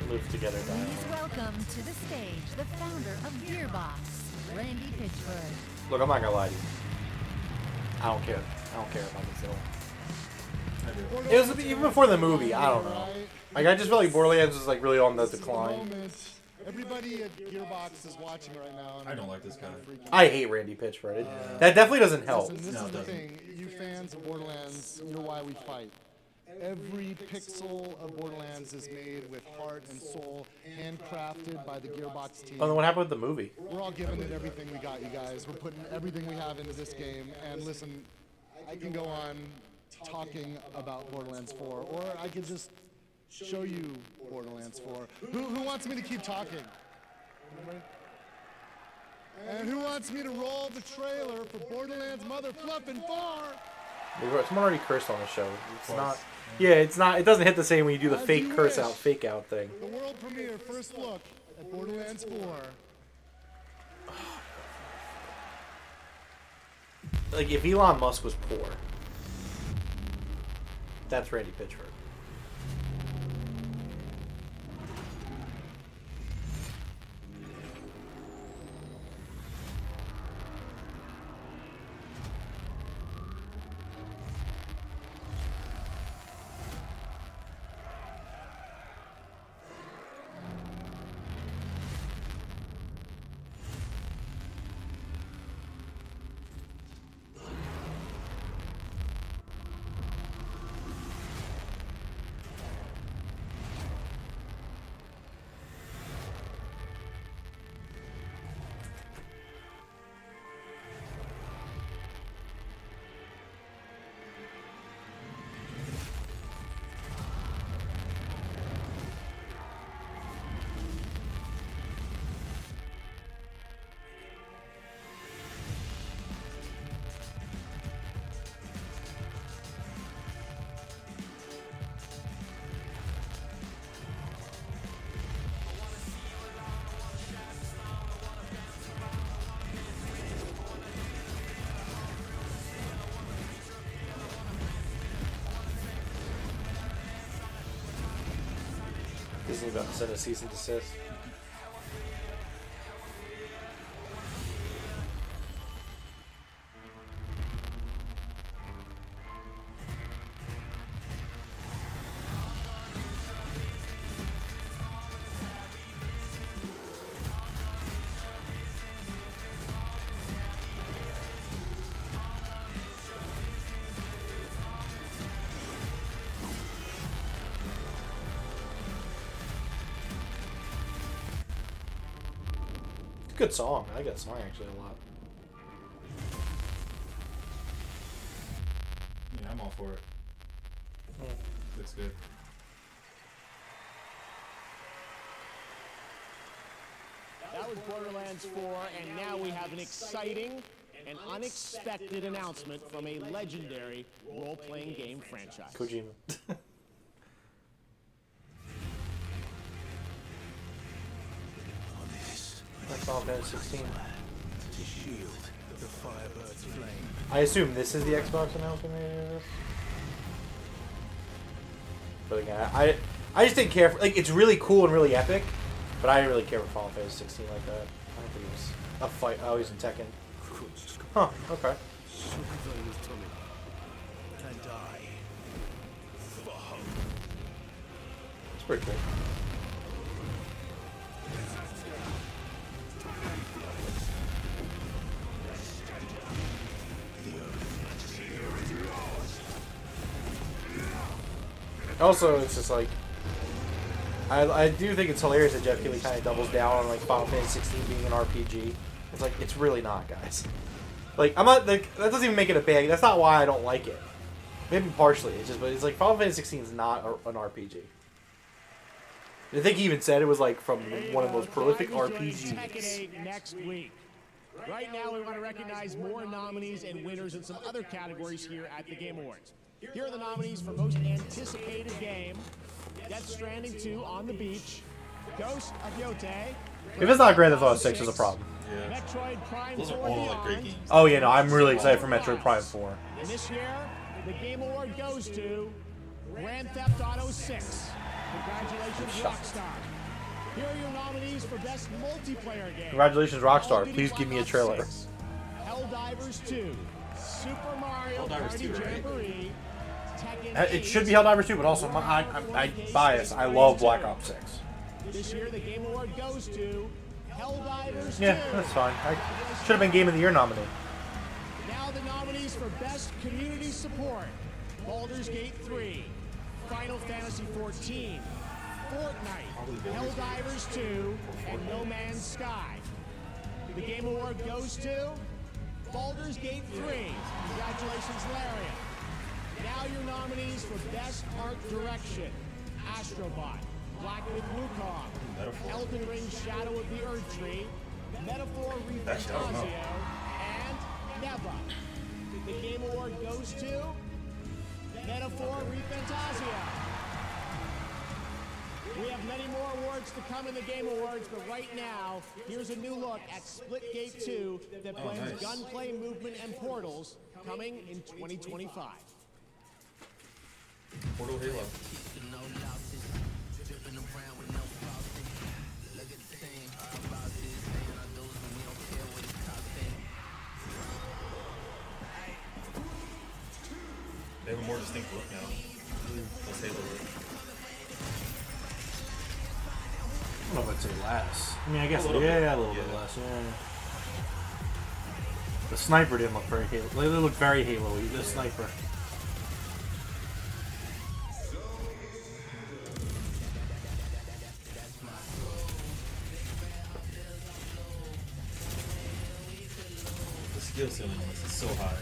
Move together now. Please welcome to the stage the founder of Gearbox, Randy Pitchford. Look, I'm not gonna lie to you. I don't care. I don't care about this at all. It was even before the movie. I don't know. Like I just felt like Borderlands was like really on the decline. Everybody at Gearbox is watching right now. And I don't like this guy. I hate Randy Pitchford. That definitely doesn't help. Listen, this is the thing. You fans of Borderlands, you know why we fight. Every pixel of Borderlands is made with heart and soul, handcrafted by the Gearbox team. Oh, then what happened with the movie? We're all giving it everything we got, you guys. We're putting everything we have into this game. And listen, I can go on talking about Borderlands 4, or I could just show you Borderlands 4. Who wants me to keep talking? Anybody? And who wants me to roll the trailer for Borderlands Mother Fluffin' 4? Someone already cursed on the show. It's not. Yeah, it's not. It doesn't hit the same when you do the fake curse out, fake out thing. The world premiere, first look at Borderlands 4. Like if Elon Musk was poor, that's Randy Pitchford. Disney about to send a cease and desist. Good song. I like that song actually a lot. Yeah, I'm all for it. Looks good. That was Borderlands 4, and now we have an exciting and unexpected announcement from a legendary role-playing game franchise. Kojima. That's Final Fantasy 16. To shield the Firebird's flame. I assume this is the Xbox announcement. But again, I just didn't care for, like, it's really cool and really epic, but I didn't really care for Final Fantasy 16 like that. I don't think it was a fight. Oh, he's in Tekken. Huh, okay. And I for hope. It's pretty cool. Also, it's just like, I do think it's hilarious that Jeff Keighley kind of doubles down on like Final Fantasy 16 being an RPG. It's like, it's really not, guys. Like, I'm not, like, that doesn't even make it a bad, that's not why I don't like it. Maybe partially, it's just, but it's like Final Fantasy 16 is not an RPG. I think he even said it was like from one of the most prolific RPGs. Tekken 8 next week. Right now, we want to recognize more nominees and winners in some other categories here at the Game Awards. Here are the nominees for most anticipated game: Death Stranding 2 on the Beach, Ghost of Yotei. If it's not Grand Theft Auto 6, there's a problem. Yeah. Metroid Prime Those 4 are all Beyond. great games. Oh yeah, no, I'm really excited for Metroid Prime 4. And this year, the Game Award goes to Grand Theft Auto 6. Congratulations, Rockstar. Here are your nominees for Best Multiplayer Game. Congratulations, Rockstar. Please give me a trailer. Helldivers 2, Super Mario Helldivers Party 2, right? Jamboree, Tekken It should be Helldivers 2, but also I bias. I love Black Ops 6. This year, the Game Award goes to Helldivers 2. Yeah, that's fine. I should have been Game of the Year nominee. Now the nominees for Best Community Support: Baldur's Gate 3, Final Fantasy 14, Fortnite, Helldivers 2, and No Man's Sky. The Game Award goes to Baldur's Gate 3. Congratulations, Larian. Now your nominees for Best Art Direction: Astrobot, Black Myth Wukong, Elden Ring Shadow of the Erdtree, Metaphor ReFantazio, and Neva. The Game Award goes to Metaphor ReFantazio. We have many more awards to come in the Game Awards, but right now, here's a new look at Splitgate 2 that blends gunplay, movement, and portals, coming in 2025. Portal Halo. They have a more distinct look now. Let's Halo look. I don't know if I'd say less. I mean, I guess, A little bit. yeah, a little bit less, yeah. The sniper didn't look very Halo. They looked very Halo-y, the sniper. The skill ceiling is so high.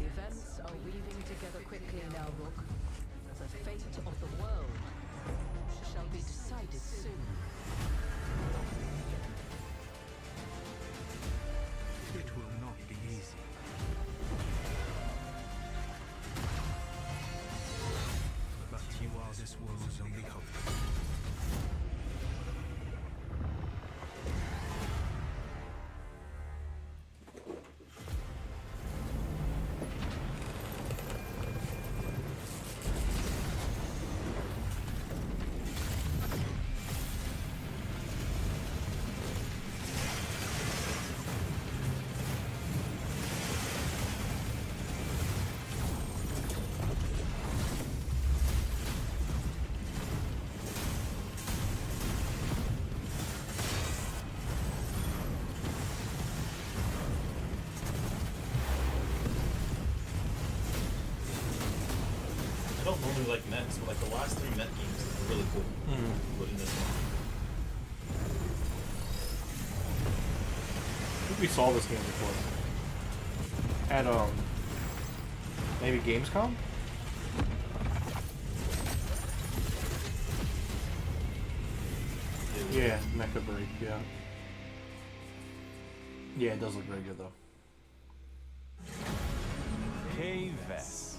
Events are weaving together quickly now, Rook. The fate of the world shall world's only hope. I don't normally like mechs, but like the last 3 mech games are really cool. Including this one. I think we saw this game before. At maybe Gamescom? Yeah, Mecha Break, yeah. Yeah, it does look very good though. Hey Vess,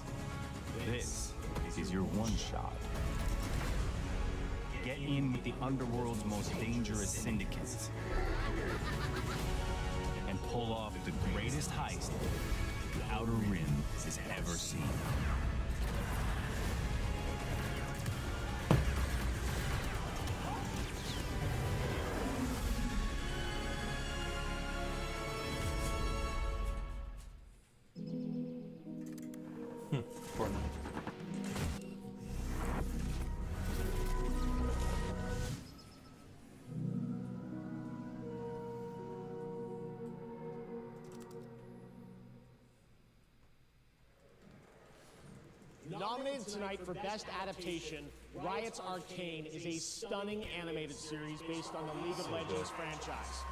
this is your one shot. Get in with the underworld's most dangerous syndicates and pull off the greatest heist the Outer Rim has ever seen. Fortnite. Nominated tonight for Best Adaptation, Riot's Arcane is a stunning animated series based on the League of Legends franchise.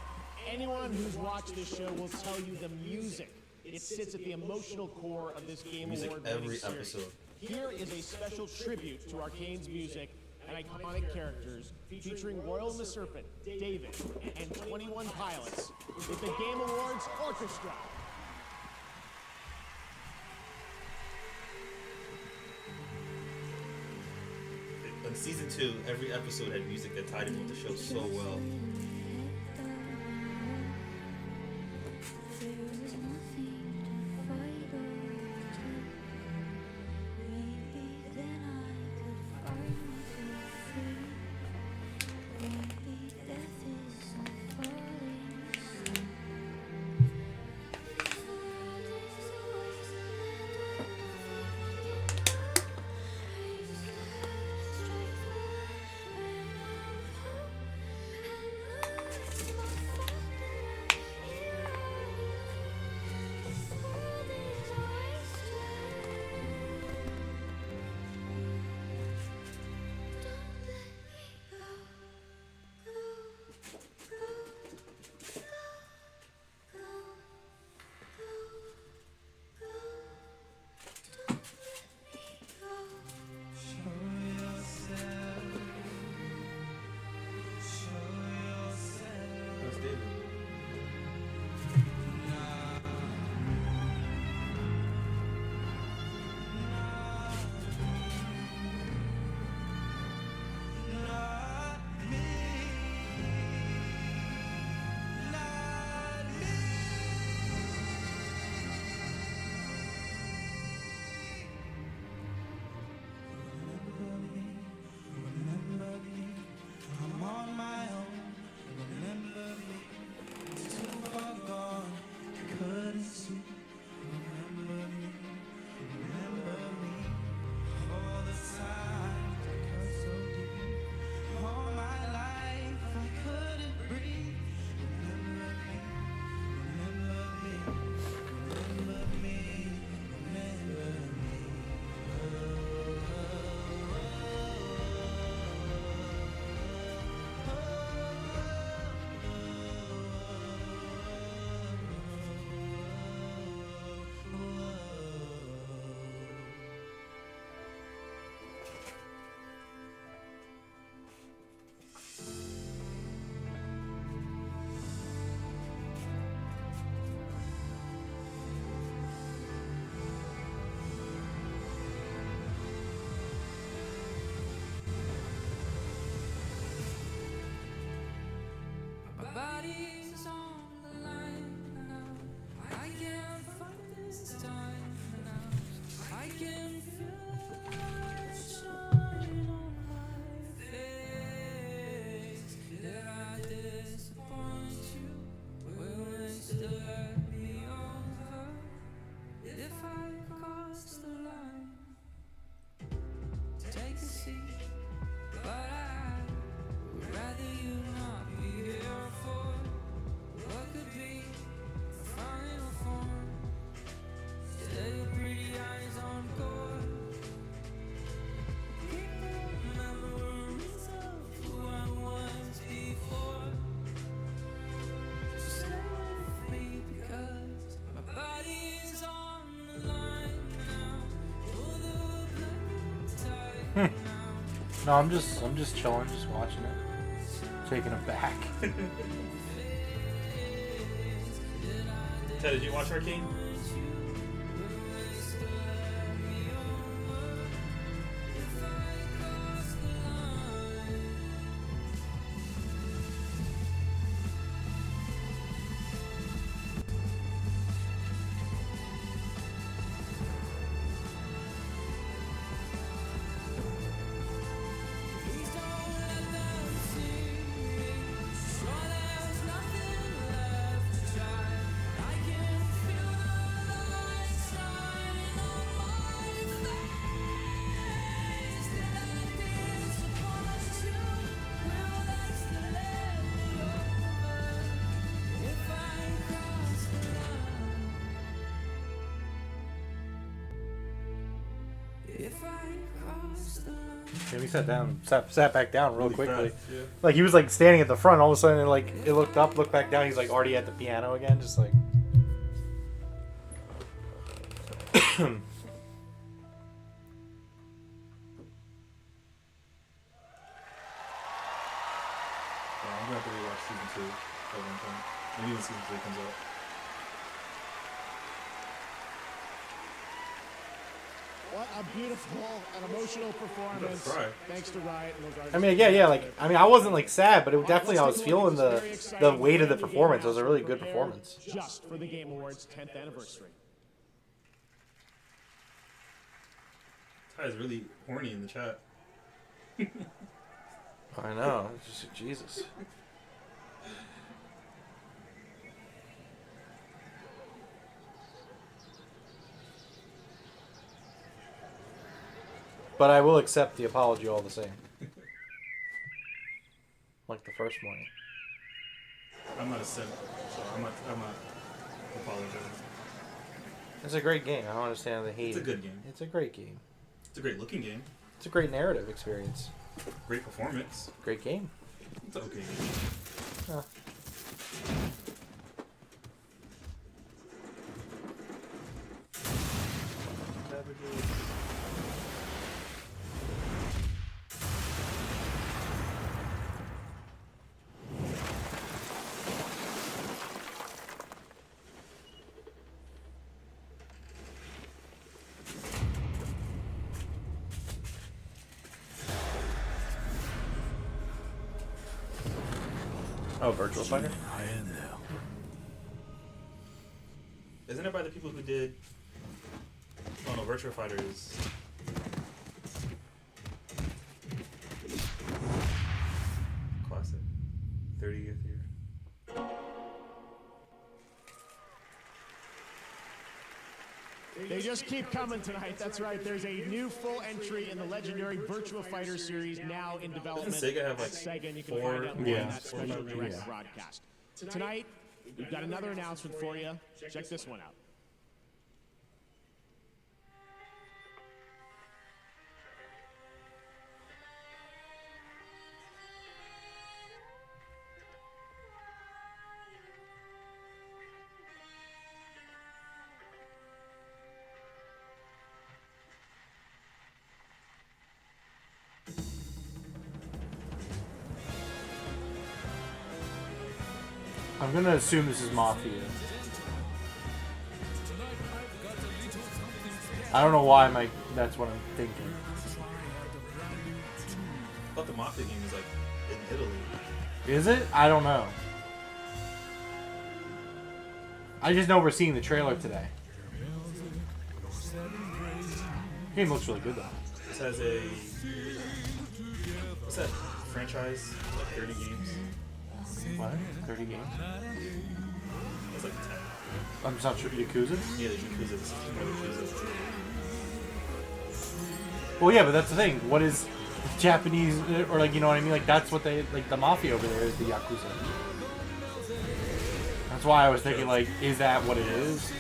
Anyone who's watched this show will tell you the music. It sits at the emotional core of this Game Music Award-winning every series. episode. Here is a special tribute to Arcane's music and iconic characters featuring Royal and the Serpent, David, and 21 Pilots with the Game Awards Orchestra. In season 2, every episode had music that tied in with the show so well. No, I'm just chilling, just watching it, taking it back. Ted, did you watch Arcane? Yeah, he sat back down real Really quickly. fast, yeah. Like he was like standing at the front, all of a sudden like it looked up, looked back down, he's like already at the piano again, just like Yeah, I'm gonna have to rewatch season 2 at one point. Maybe when season 3 comes out. What a beautiful and emotional performance. Thanks to Riot and those artists. I mean, yeah, like I mean, I wasn't like sad, but it definitely I was feeling the weight of the performance. It was a really good performance. Just for the Game Awards 10th anniversary. Ty is really horny in the chat. I know, it's just Jesus. But I will accept the apology all the same. Like the first morning. I'm not a simp, so I'm not apologizing. It's a great game. I don't understand the hate. It's a good game. It's a great game. It's a great looking game. It's a great narrative experience. Great performance. Great game. It's an okay game. Huh. Oh, Virtual Fighter? Isn't it by the people who did... Oh no, Virtua Fighter is... Classic. 30th year. They just keep coming tonight. That's right. There's a new full entry in the legendary Virtua Fighter series now in development. Doesn't Sega have like Sega, and you can 4 find out more games? on that special direct broadcast. Tonight, we've got another announcement for you. Check this one out. I'm gonna assume this is Mafia. I don't know why that's what I'm thinking. I thought the Mafia game was like in Italy. Is it? I don't know. I just know we're seeing the trailer today. Game looks really good though. This has a... What's that franchise? Like 30 games? What? 30 games? That's like 10. I'm just not sure. Yakuza? Yeah, the Yakuza. This is more Yakuza. Well, yeah, but that's the thing. What is Japanese, or like, you know what I mean? Like, that's what they, like, the Mafia over there is the Yakuza. That's why I was thinking, like, is that what it is?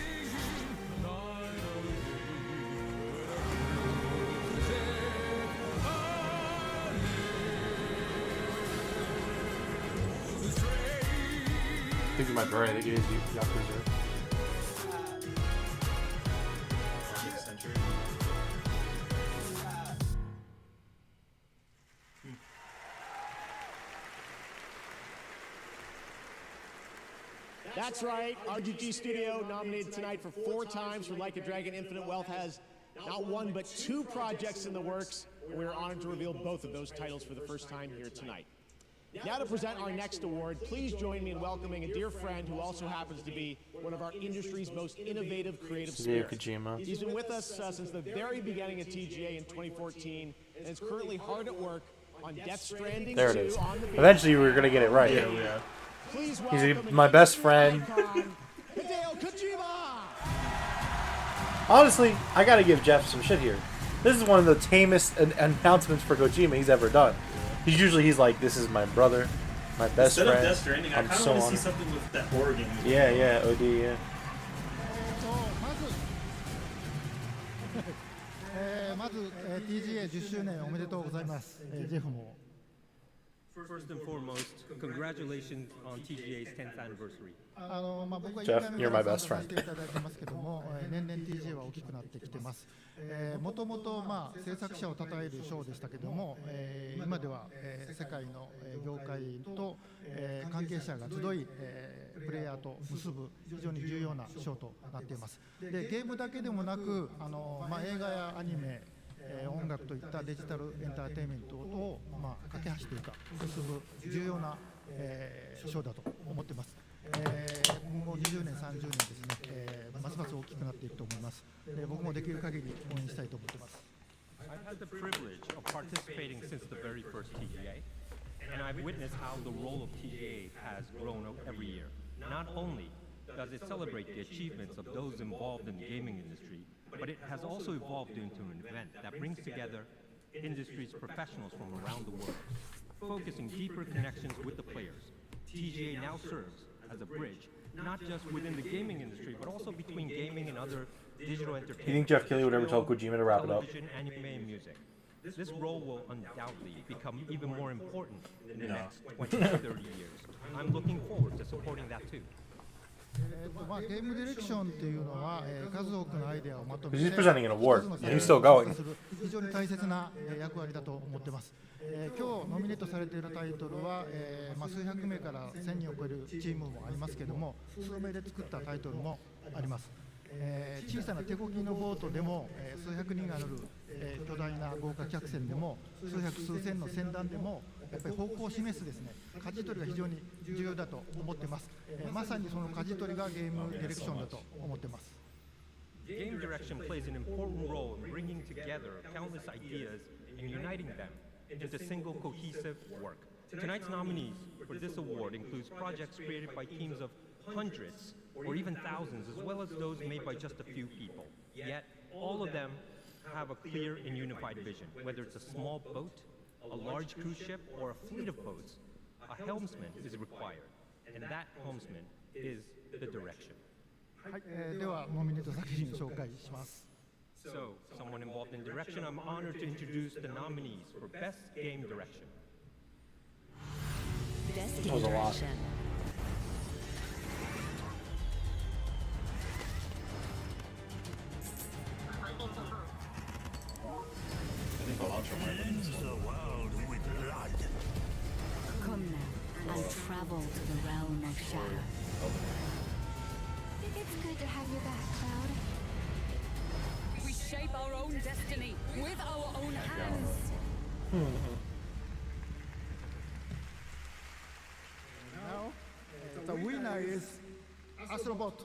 I think you might be right. I think it is Yakuza. That's right. RGG Studio nominated tonight for 4 times for Like a Dragon Infinite Wealth has not 1 but 2 projects in the works. We're honored to reveal both of those titles for the first time here tonight. Now to present our next award, please join me in welcoming a dear friend who also happens to be one of our industry's most innovative creative spirits. Kojima. He's been with us since the very beginning of TGA in 2014 and is currently hard at work on Death Stranding 2 There it is. on the Eventually, we're gonna get it right. Yeah. Please welcome My best friend. Hideo Kojima! Honestly, I gotta give Jeff some shit here. This is one of the tamest announcements for Kojima he's ever done. He's like, this is my brother, my best Instead friend. of Death Stranding, I I'm kind of so want to see honored. something with that horror game. Yeah, OD, yeah. まず、TGA10 周年おめでとうございます。ジェフも。First and foremost, congratulations on TGA's 10th anniversary. 僕は Jeff, 1回目 you're か my ら best 参加さ friend. せていただいてますけども、年々 TGA は大きくなってきてます。もともと制作者を称える賞でしたけども、今では、世界の業界と、関係者が集い、プレイヤーと結ぶ非常に重要な賞となっています。でゲームだけでもなく映画やアニメ音楽といったデジタルエンターテインメントを、架け橋というか結ぶ重要な、賞だと思っています。今後20年、30年ですね、ますます大きくなっていくと思います。僕もできる限り応援したいと思っています。I've had the privilege of participating since the very first TGA, and I've witnessed how the role of TGA has grown up every year. Not only does it celebrate the achievements of those involved in the gaming industry, but it has also evolved into an event that brings together industry's professionals from around the world, focusing deeper connections with the players. TGA now serves as a bridge, not just within the gaming industry, but also between gaming and other digital entertainment. You think Jeff Keighley would ever tell Kojima to wrap it up? Television, anime, and music. This role will undoubtedly become even more important in the next 20 to 30 years. I'm looking forward to supporting that too. ゲームディレクションっていうのは、数多くのアイデアをまとめて He's presenting an award, 一つの and he's still going. 非常に大切な役割だと思ってます。今日ノミネートされているタイトルは、数百名から1000人を超えるチームもありますけども、数名で作ったタイトルもあります。小さな手こぎのボートでも、数百人が乗る、巨大な豪華客船でも数百数千の船団でもやっぱり方向を示すですね、舵取りが非常に重要だと思ってます。まさにその舵取りがゲームディレクションだと思ってます。Game direction plays an important role in bringing together countless ideas and uniting them into single cohesive work. Tonight's nominees for this award includes projects created by teams of hundreds or even thousands, as well as those made by just a few people. Yet, all of them have a clear and unified vision. Whether it's a small boat, a large cruise ship, or a fleet of boats, a helmsman is required, and that helmsman is the direction. はい、ではノミネート作品を紹介します。So, someone involved in direction, I'm honored to introduce the nominees for Best Game Direction. Best That was Game a lot. Direction. Come now and travel to the realm of shadow. It's good to have you back, Cloud. We shape our own destiny with our own hands. Now, the winner is Astrobot.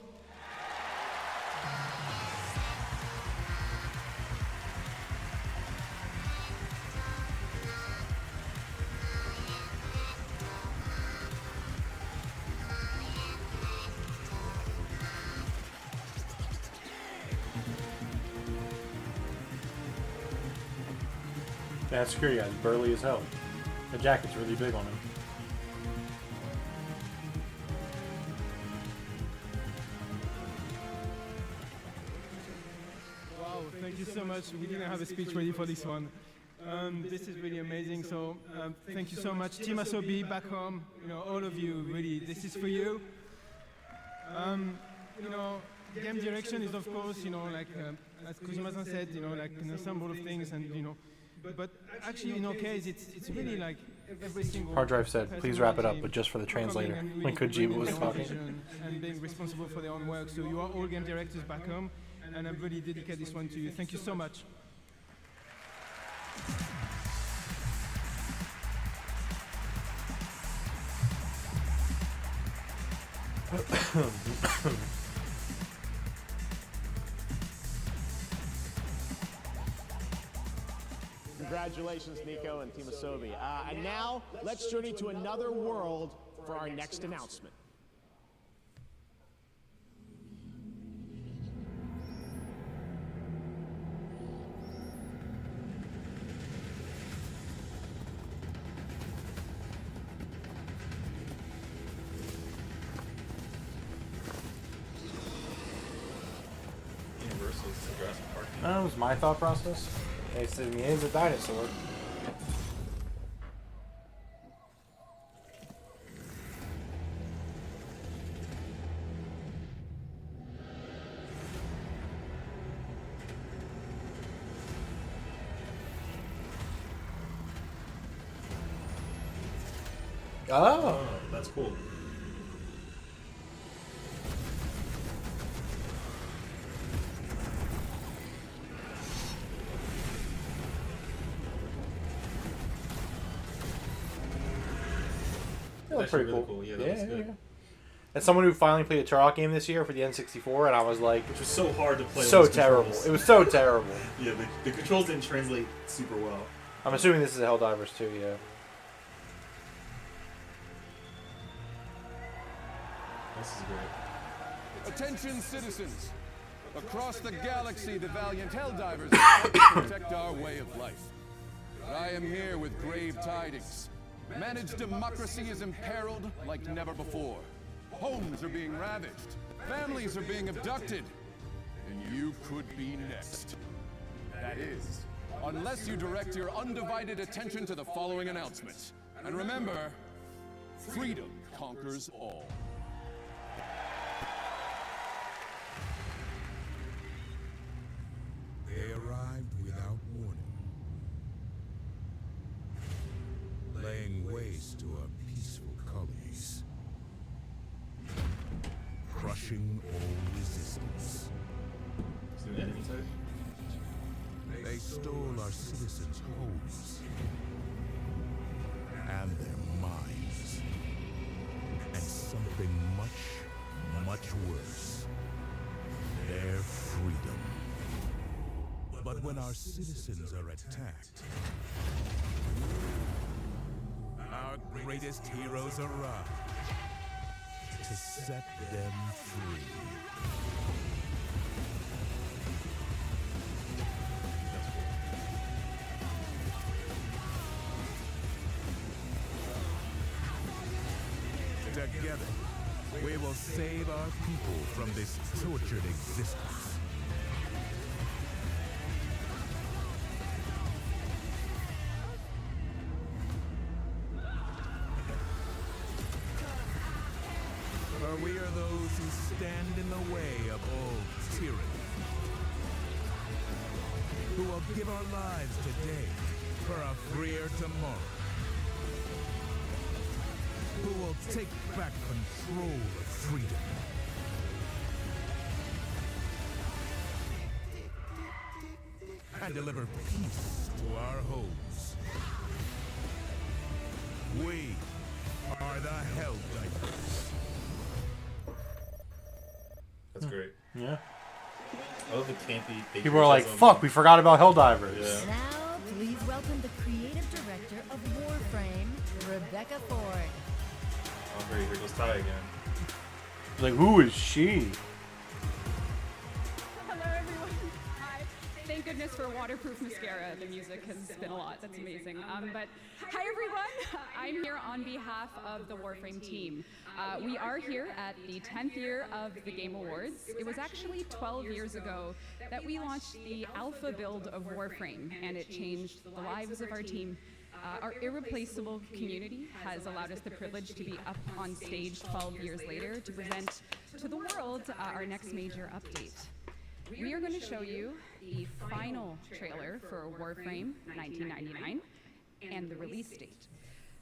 That security guy's burly as hell. The jacket's really big on him. Wow, thank you so much. We didn't have a speech ready for this one. This is really amazing. So thank you so much, Team Asobi back home. You know, all of you. Really, this is for you. You know, game direction is of course, you know, like as Kojima-san said, you know, like an ensemble of things, and you know, but actually in our case, it's really like every single Hard Drive said, person "Please on wrap the it up," team but just for the for coming translator, and really when Kojima bringing was their talking. vision and being responsible for their own work. So you are all game directors back home, and I really dedicate this one to you. Thank you so much. Congratulations, Nico and Team Asobi. And now, let's journey to another world for our next announcement. Universal's Jurassic Park. That was my thought process. They said, he's a dinosaur. Oh, that's cool. That looks pretty really cool. cool. Yeah, that looks good. As someone who finally played a Turok game this year for the N64, and I was like, which was so hard to play. So with those terrible. controls. It was so terrible. Yeah, the controls didn't translate super well. I'm assuming this is a Helldivers too, yeah. This is great. Attention, citizens! Across the galaxy, the valiant Helldivers fight to protect our way of life. But I am here with grave tidings. Managed democracy is imperiled like never before. Homes are being ravaged. Families are being abducted. And you could be next. That is, unless you direct your undivided attention to the following announcements. And remember, freedom conquers all. They arrived without warning, laying waste to our peaceful colonies, crushing all resistance. Is there an enemy type? They stole our citizens' homes and their minds, and something much, much worse, their freedom. But when our citizens are attacked, our greatest heroes arrive to set them free. Together, we will save our people from this tortured existence. For we are those who stand in the way of old tyranny, who will give our lives today for a freer tomorrow, who will take back control of freedom. And deliver peace to our homes. We are the Helldivers. That's great. Yeah. I love the campy. People are like, patriotism. "Fuck, we forgot about Helldivers." Yeah. Now, please welcome the creative director of Warframe, Rebecca Ford. Oh, great. Here goes Ty again. Like, who is she? Hello, everyone. Hi. Thank goodness for waterproof mascara. The music has been a lot. That's amazing. But hi, everyone. I'm here on behalf of the Warframe team. We are here at the 10th year of the Game Awards. It was actually 12 years ago that we launched the alpha build of Warframe, and it changed the lives of our team. Our irreplaceable community has allowed us the privilege to be up on stage 12 years later to present to the world our next major update. We are going to show you the final trailer for Warframe 1999 and the release date.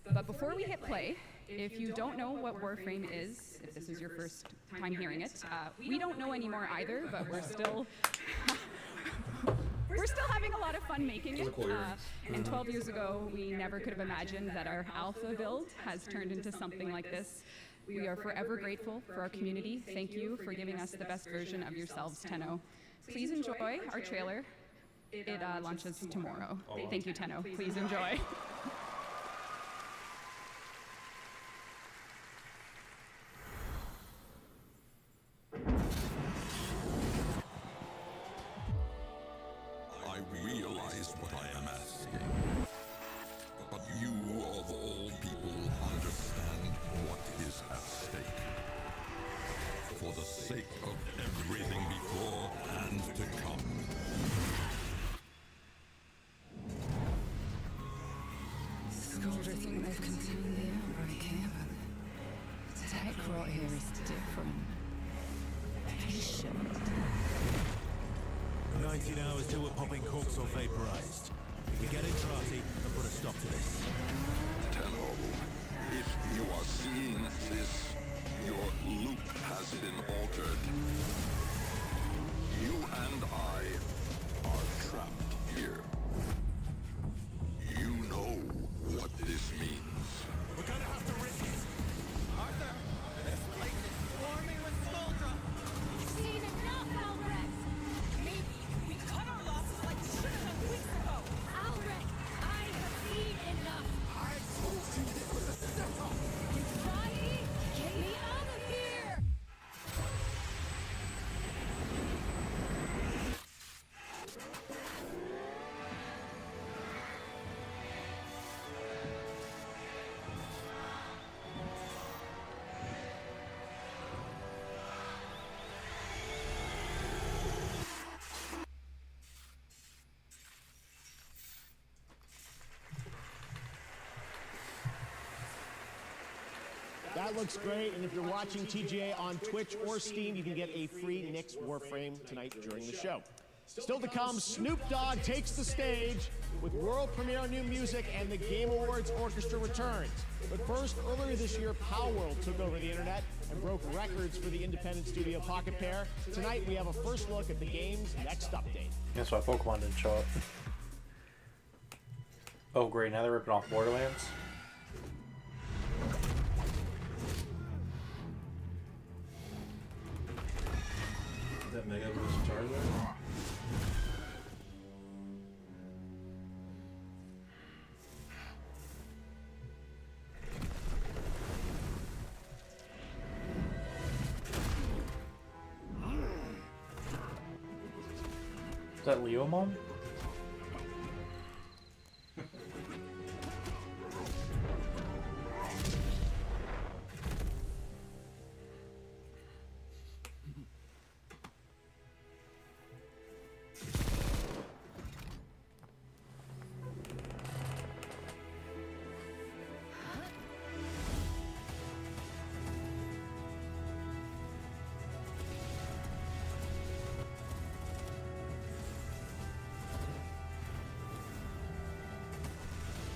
But before we hit play, if you don't know what Warframe is, if this is your first time hearing it, we don't know anymore either, but we're still having a lot of fun making it. And 12 years ago, we never could have imagined that our alpha build has turned into something like this. We are forever grateful for our community. Thank you for giving us the best version of yourselves, Tenno. Please enjoy our trailer. It launches tomorrow. Thank you, Tenno. Please enjoy. I realize what I am asking, but you of all people understand what is at stake. For the sake of everything before and to come. Everything they've contained the outbreak here, but the tech rot here is different. Patient. 19 hours till we're popping corks or vaporized. We get in Trati and put a stop to this. Tenno, if you are seeing this, your loop has been altered. You and I are trapped here. You know what this means. We're gonna have to risk it. Arthur, this place is swarming with Smoldra. We've seen enough, Alrex. Maybe we cut our losses like we should have done weeks ago. Alrex, I have seen enough. I told you this was a setup. Johnny, get me out of here. That looks great, and if you're watching TGA on Twitch or Steam, you can get a free Nyx Warframe tonight during the show. Still to come, Snoop Dogg takes the stage with world premiere new music and the Game Awards Orchestra returns. But first, earlier this year, Palworld took over the internet and broke records for the independent studio Pocket Pair. Tonight, we have a first look at the game's next update. That's why Pokemon didn't show up. Oh great, now they're ripping off Borderlands. Is that Mega vs. Charizard? Is that Leomon?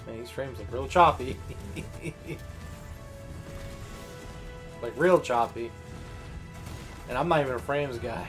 Man, these frames look real choppy. Like real choppy. And I'm not even a frames guy.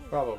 Probably.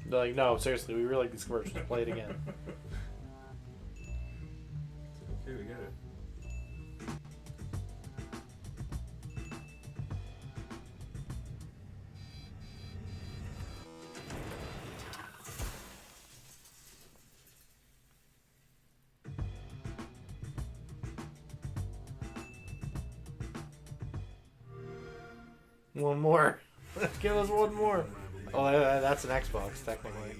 They're like, no, seriously, we really like these commercials. Play it again. Okay, we get it. One more. Give us one more. Oh, that's an Xbox, technically.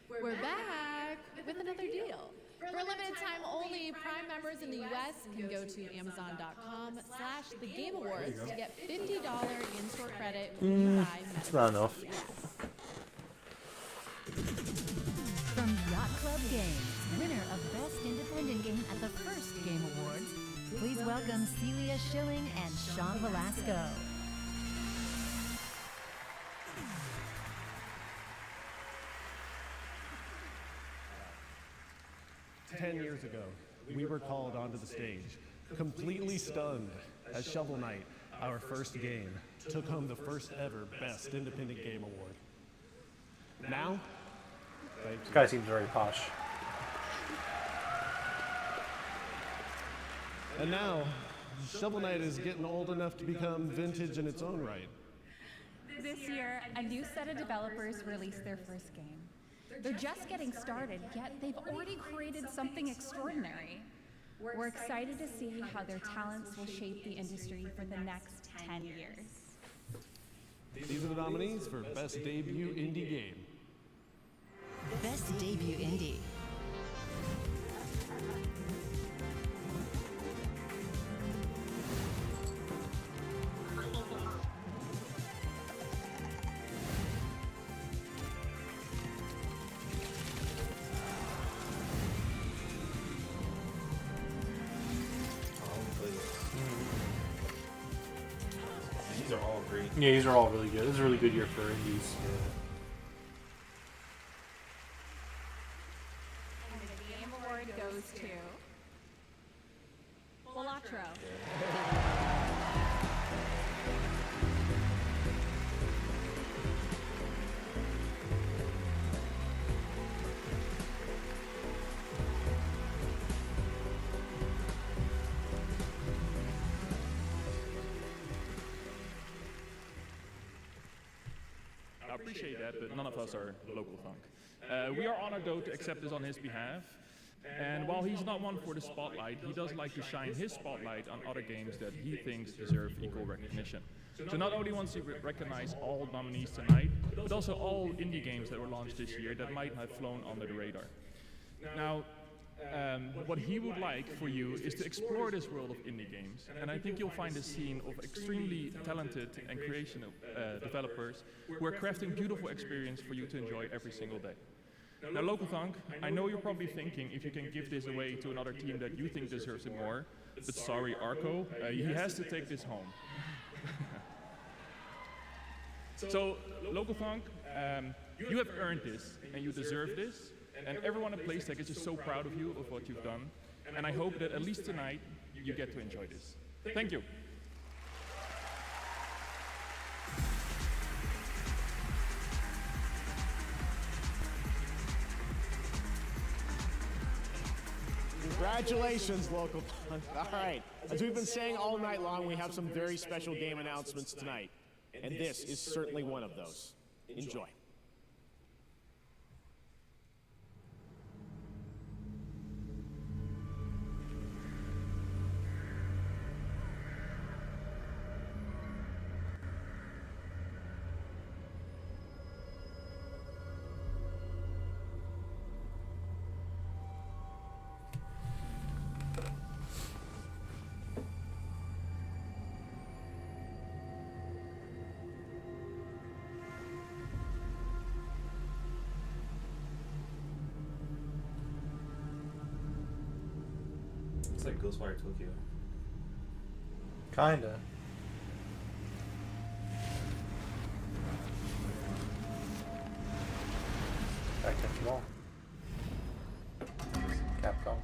We're back with another deal. For a limited time only, Prime members in the U.S. can go to Amazon.com/thegameawards to get $50 in-store credit when you buy It's not enough. From Yacht Club Games, winner of Best Independent Game at the first Game Awards, please welcome Celia Schilling and Sean Velasco. 10 years ago, we were called onto the stage, completely stunned, as Shovel Knight, our first game, took home the first ever Best Independent Game Award. Now, This guy seems very posh. And now, Shovel Knight is getting old enough to become vintage in its own right. This year, a new set of developers released their first game. They're just getting started, yet they've already created something extraordinary. We're excited to see how their talents will shape the industry for the next 10 years. These are the nominees for Best Debut Indie Game. Best Debut Indie. These are all great. Yeah, these are all really good. This is a really good year for indies. And the Game Award goes to Volatro. I appreciate that, but none of us are local Thunk. We are honored, though, to accept this on his behalf. And while he's not one for the spotlight, he does like to shine his spotlight on other games that he thinks deserve equal recognition. So not only wants to recognize all nominees tonight, but also all indie games that were launched this year that might have flown under the radar. Now, what he would like for you is to explore this world of indie games, and I think you'll find a scene of extremely talented and creative developers who are crafting beautiful experience for you to enjoy every single day. Now, Local Thunk, I know you're probably thinking if you can give this away to another team that you think deserves it more, but sorry, Arco, he has to take this home. So, Local Thunk, you have earned this, and you deserve this. And everyone at Playstack is just so proud of you, of what you've done. And I hope that at least tonight, you get to enjoy this. Thank you. Congratulations, Local Thunk. All right, as we've been saying all night long, we have some very special game announcements tonight. And this is certainly one of those. Enjoy. It's like Ghostwire Tokyo. Kinda. I catch them all. Capcom.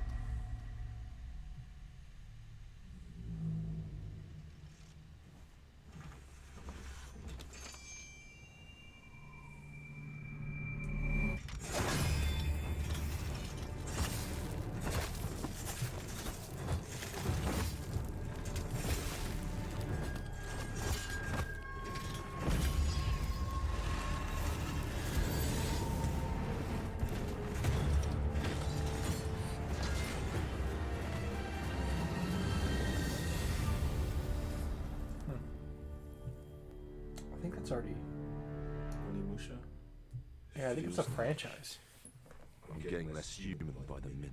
I think that's already. Onimusha? Yeah, I think it's a franchise. I'm getting less human by the minute.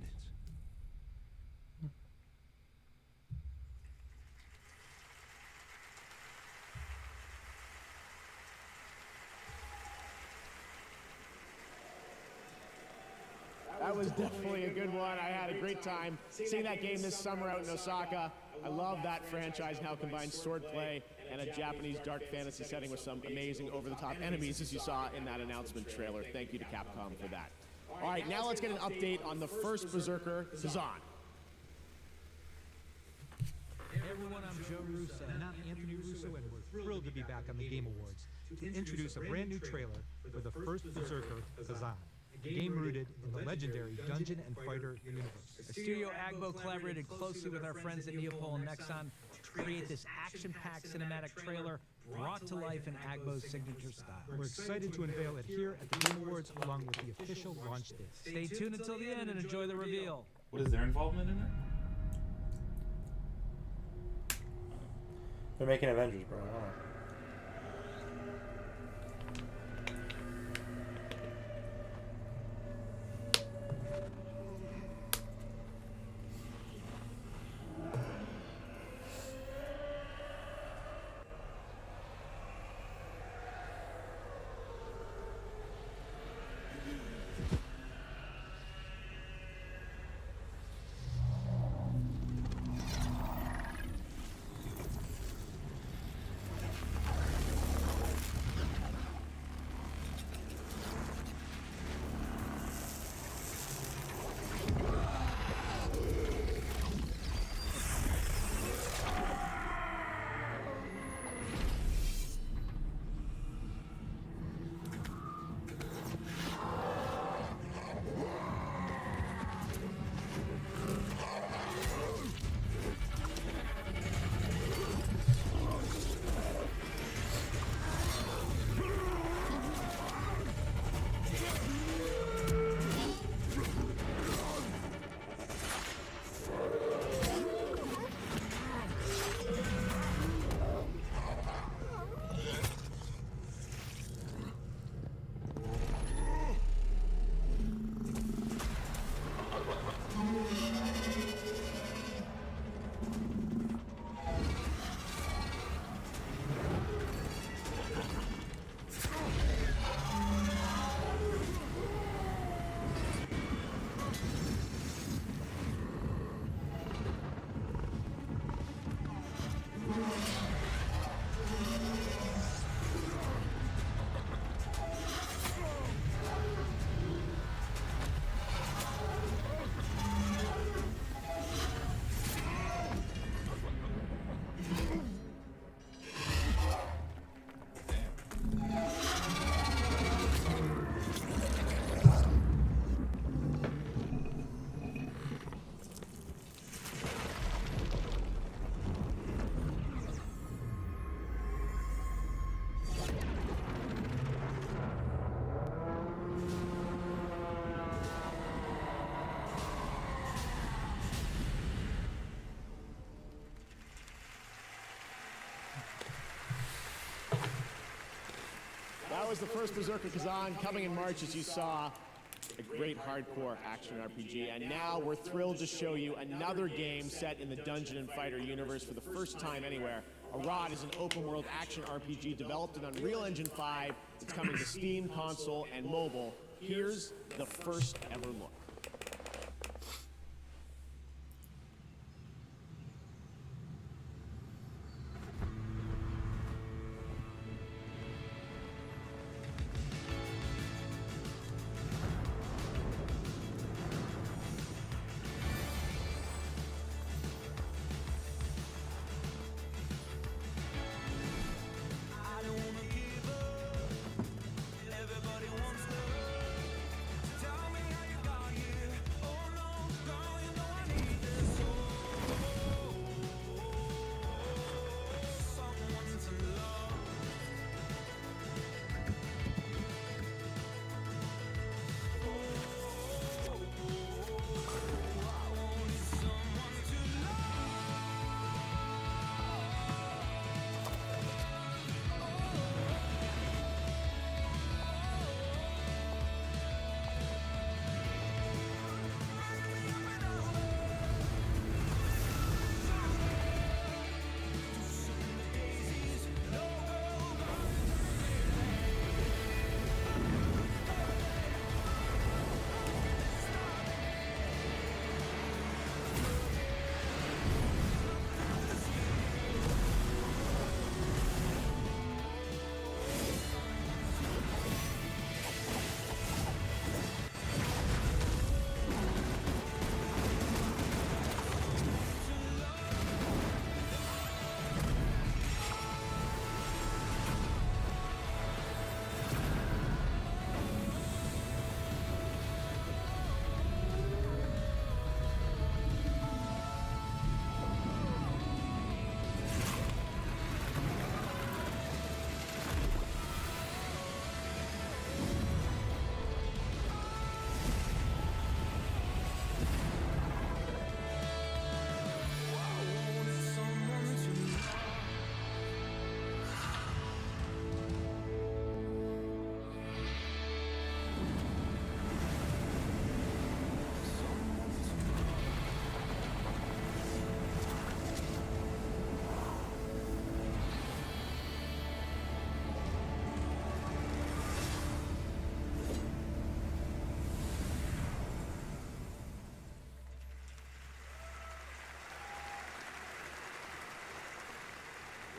That was definitely a good one. I had a great time seeing that game this summer out in Osaka. I love that franchise now combines swordplay and a Japanese dark fantasy setting with some amazing over-the-top enemies, as you saw in that announcement trailer. Thank you to Capcom for that. All right, now let's get an update on the first Berserker, Kazan. Hey everyone, I'm Joe Russo. And I'm Anthony Russo, and we're thrilled to be back on the Game Awards to introduce a brand new trailer for the first Berserker, Kazan. A game rooted in the legendary Dungeon and Fighter universe. Studio Agbo collaborated closely with our friends at Neopol and Nexon to create this action-packed cinematic trailer brought to life in Agbo's signature style. We're excited to unveil it here at the Game Awards along with the official launch date. Stay tuned until the end and enjoy the reveal. What is their involvement in it? They're making Avengers, bro. I don't know. That was the first Berserker Kazan coming in March, as you saw. A great hardcore action RPG. And now we're thrilled to show you another game set in the Dungeon and Fighter universe for the first time anywhere. Arad is an open-world action RPG developed in Unreal Engine 5. It's coming to Steam, console, and mobile. Here's the first ever look.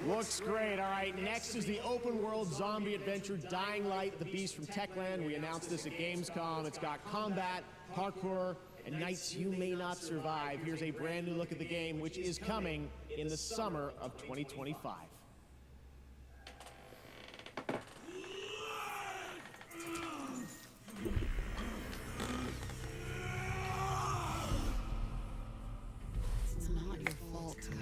Looks great. All right, next is the open world zombie adventure Dying Light, the Beast from Techland. We announced this at Gamescom. It's got combat, parkour, and nights you may not survive. Here's a brand new look at the game, which is coming in the summer of 2025. It's not your fault, Kyle.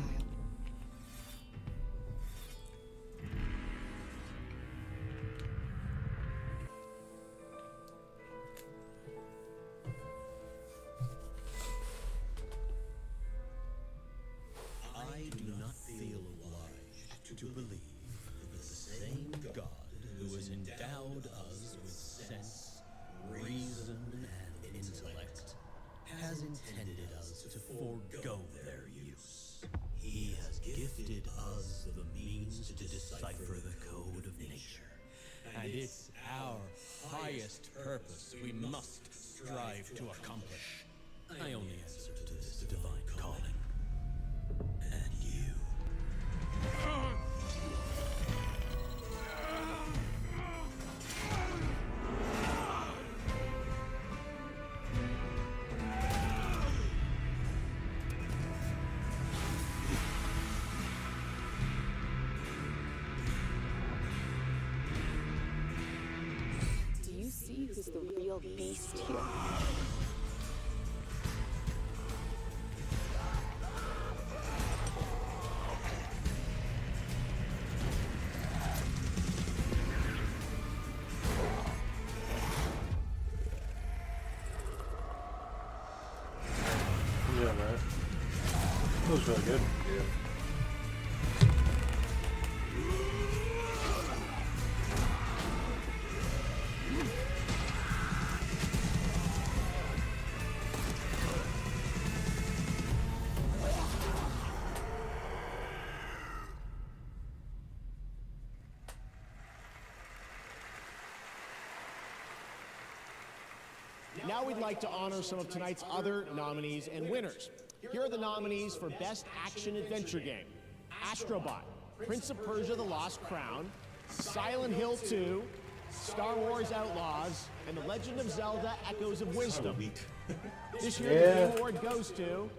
I do not feel obliged to believe that the same God who has endowed us with sense, reason, and intellect has intended us to forego their use. He has gifted us the means to decipher the code of nature, and it's our highest purpose we must strive to accomplish. I only answer to this divine calling. And you. Do you see who's the real beast here? Yeah, man. That was really good. Yeah. Now we'd like to honor some of tonight's other nominees and winners. Here are the nominees for Best Action Adventure Game: Astrobot, Prince of Persia: The Lost Crown, Silent Hill 2, Star Wars Outlaws, and The Legend of Zelda: Echoes of Wisdom. This year, the Game Award goes to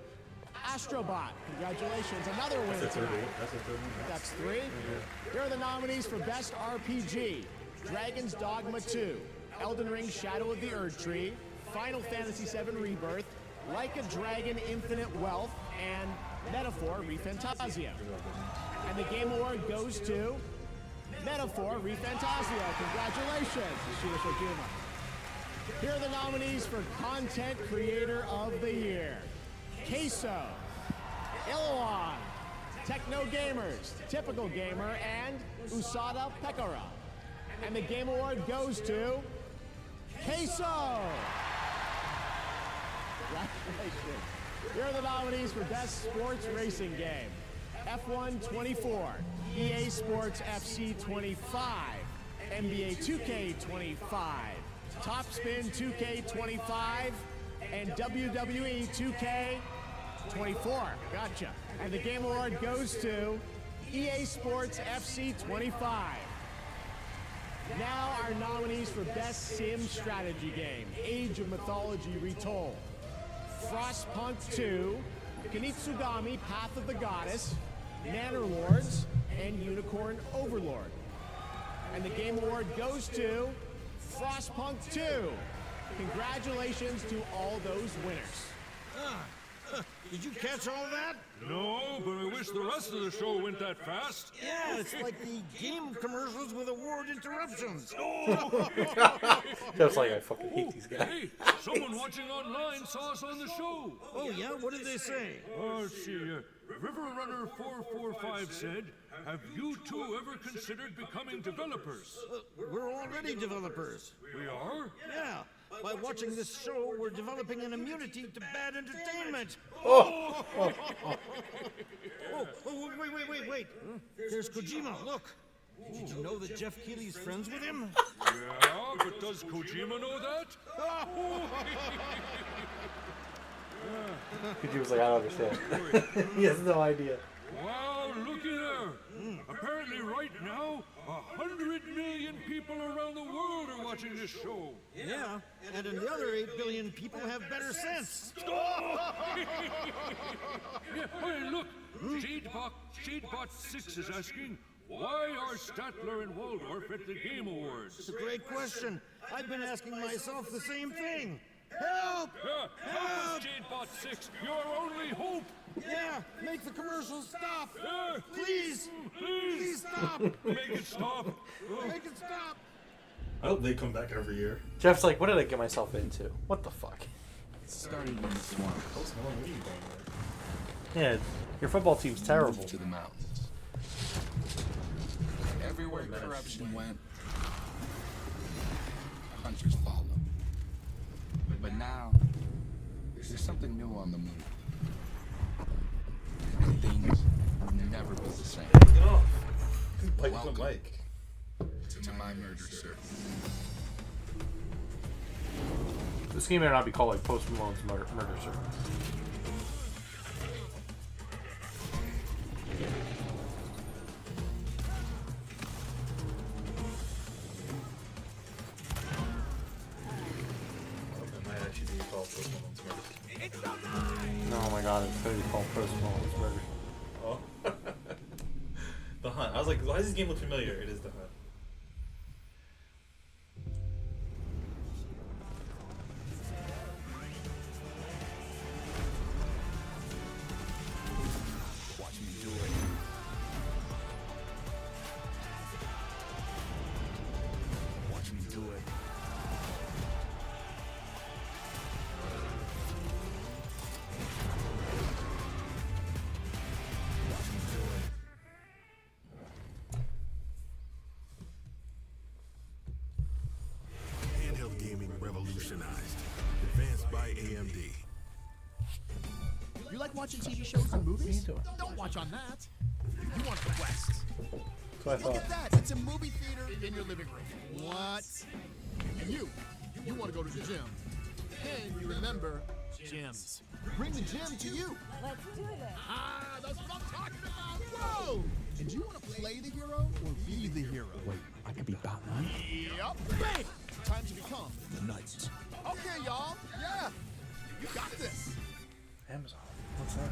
Astrobot. Congratulations, another winner That's a third tonight. one. That's a third one. That's three. Here are the nominees for Best RPG: Dragon's Dogma 2, Elden Ring: Shadow of the Erdtree, Final Fantasy VII Rebirth, Like a Dragon: Infinite Wealth, and Metaphor: ReFantasia. And the Game Award goes to Metaphor: ReFantasia. Congratulations, Yoshida Kojima. Here are the nominees for Content Creator of the Year: Queso, Illawan, Techno Gamers, Typical Gamer, and Usada Pekara. And the Game Award goes to Queso! Congratulations. Here are the nominees for Best Sports Racing Game: F1 24, EA Sports FC 25, NBA 2K 25, Top Spin 2K 25, and WWE 2K 24. Gotcha. And the Game Award goes to EA Sports FC 25. Now our nominees for Best Sim Strategy Game: Age of Mythology Retold, Frostpunk 2, Kunitsugami Path of the Goddess, Nannerlords, and Unicorn Overlord. And the Game Award goes to Frostpunk 2. Congratulations to all those winners. Did you catch all that? No, but I wish the rest of the show went that fast. Yeah, it's like the game commercials with award interruptions. Just like I fucking hate these guys. Hey, someone watching online saw us on the show. Oh, yeah? What did they say? Let's see. River Runner 445 said, "Have you two ever considered becoming developers?" We're already developers. We are? Yeah. By watching this show, we're developing an immunity to bad entertainment. Oh! Wait. There's Kojima, look. Did you know that Jeff Keighley's friends with him? Yeah, but does Kojima know that? Kojima was like, I don't understand. He has no idea. Wow, looky there. Apparently right now, 100 million people around the world are watching this show. Yeah, and the other 8 billion people have better sense. Yeah, hey, look, Shadebot 6 is asking, why are Statler and Waldorf at the Game Awards? It's a great question. I've been asking myself the same thing. Help! Help us, Shadebot 6, your only hope! Yeah, make the commercials stop! Yeah. Please! Please stop! Make it stop! Make it stop! I hope they come back every year. Jeff's like, what did I get myself into? What the fuck? It started in the swamp. Post Malone, what are you doing there? Yeah, your football team's terrible. To the mountains. Everywhere corruption went, hunters followed. But now, there's something new on the moon. And things will never be the same. Get off! Welcome to Mike. To my murder circle. This game may not be called like Post Malone's Murder Circle. It might actually be called Post Malone's Murder. Oh my god, it's totally called Post Malone's Murder. Oh. The Hunt. I was like, why does this game look familiar? It is The Hunt. Watch me do it. Watch me do it. Watch me do it. Handheld gaming revolutionized. Advanced by AMD. You like watching TV shows and movies? Don't watch on that. You want the West. That's what I Look thought. at that. It's a movie theater in your living room. What? And you want to go to the gym. And you remember gyms. Bring the gym to you. Let's do this. Ah, that's what I'm talking about. Whoa! And do you want to play the hero or be the hero? Wait, I could be Batman? Yep. Bam! Time to become The Knight. Okay, y'all. Yeah. You got this. Amazon. What's that?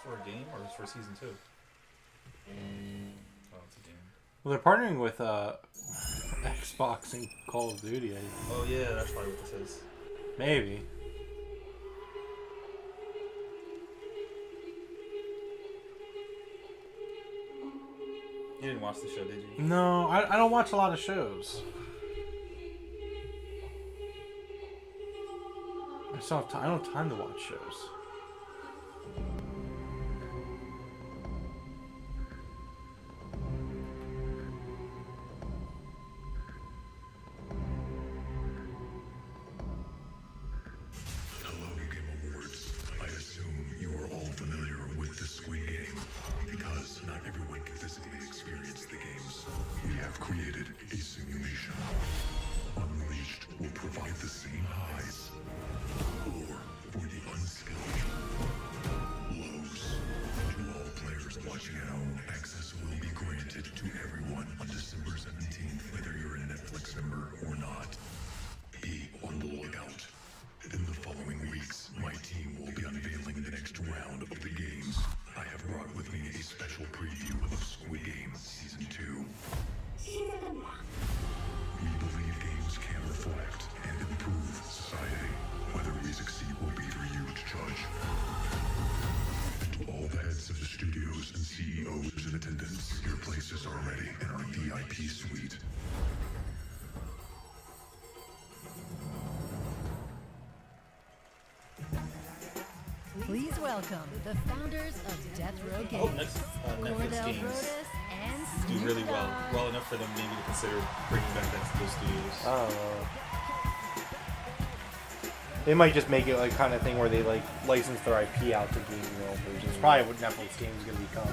For a game or for season 2? Oh, it's a game. Well, they're partnering with Xbox and Call of Duty. Oh yeah, that's probably what this is. Maybe. You didn't watch the show, did you? No, I don't watch a lot of shows. I just don't have time. I don't have time to watch shows. Hello, Game Awards. I assume you are all familiar with the Squid Game. Because not everyone can physically experience the games, we have created a simulation. Unleashed will provide the same highs. Or for the unskilled Please welcome the founders of Death Row Games, Oh, Netflix Cordell games Brodus and do Snoop really Dogg. well enough for them maybe to consider bringing back those studios. I don't know. They might just make it like kind of thing where they like license their IP out to game developers. It's probably what Netflix games is going to become.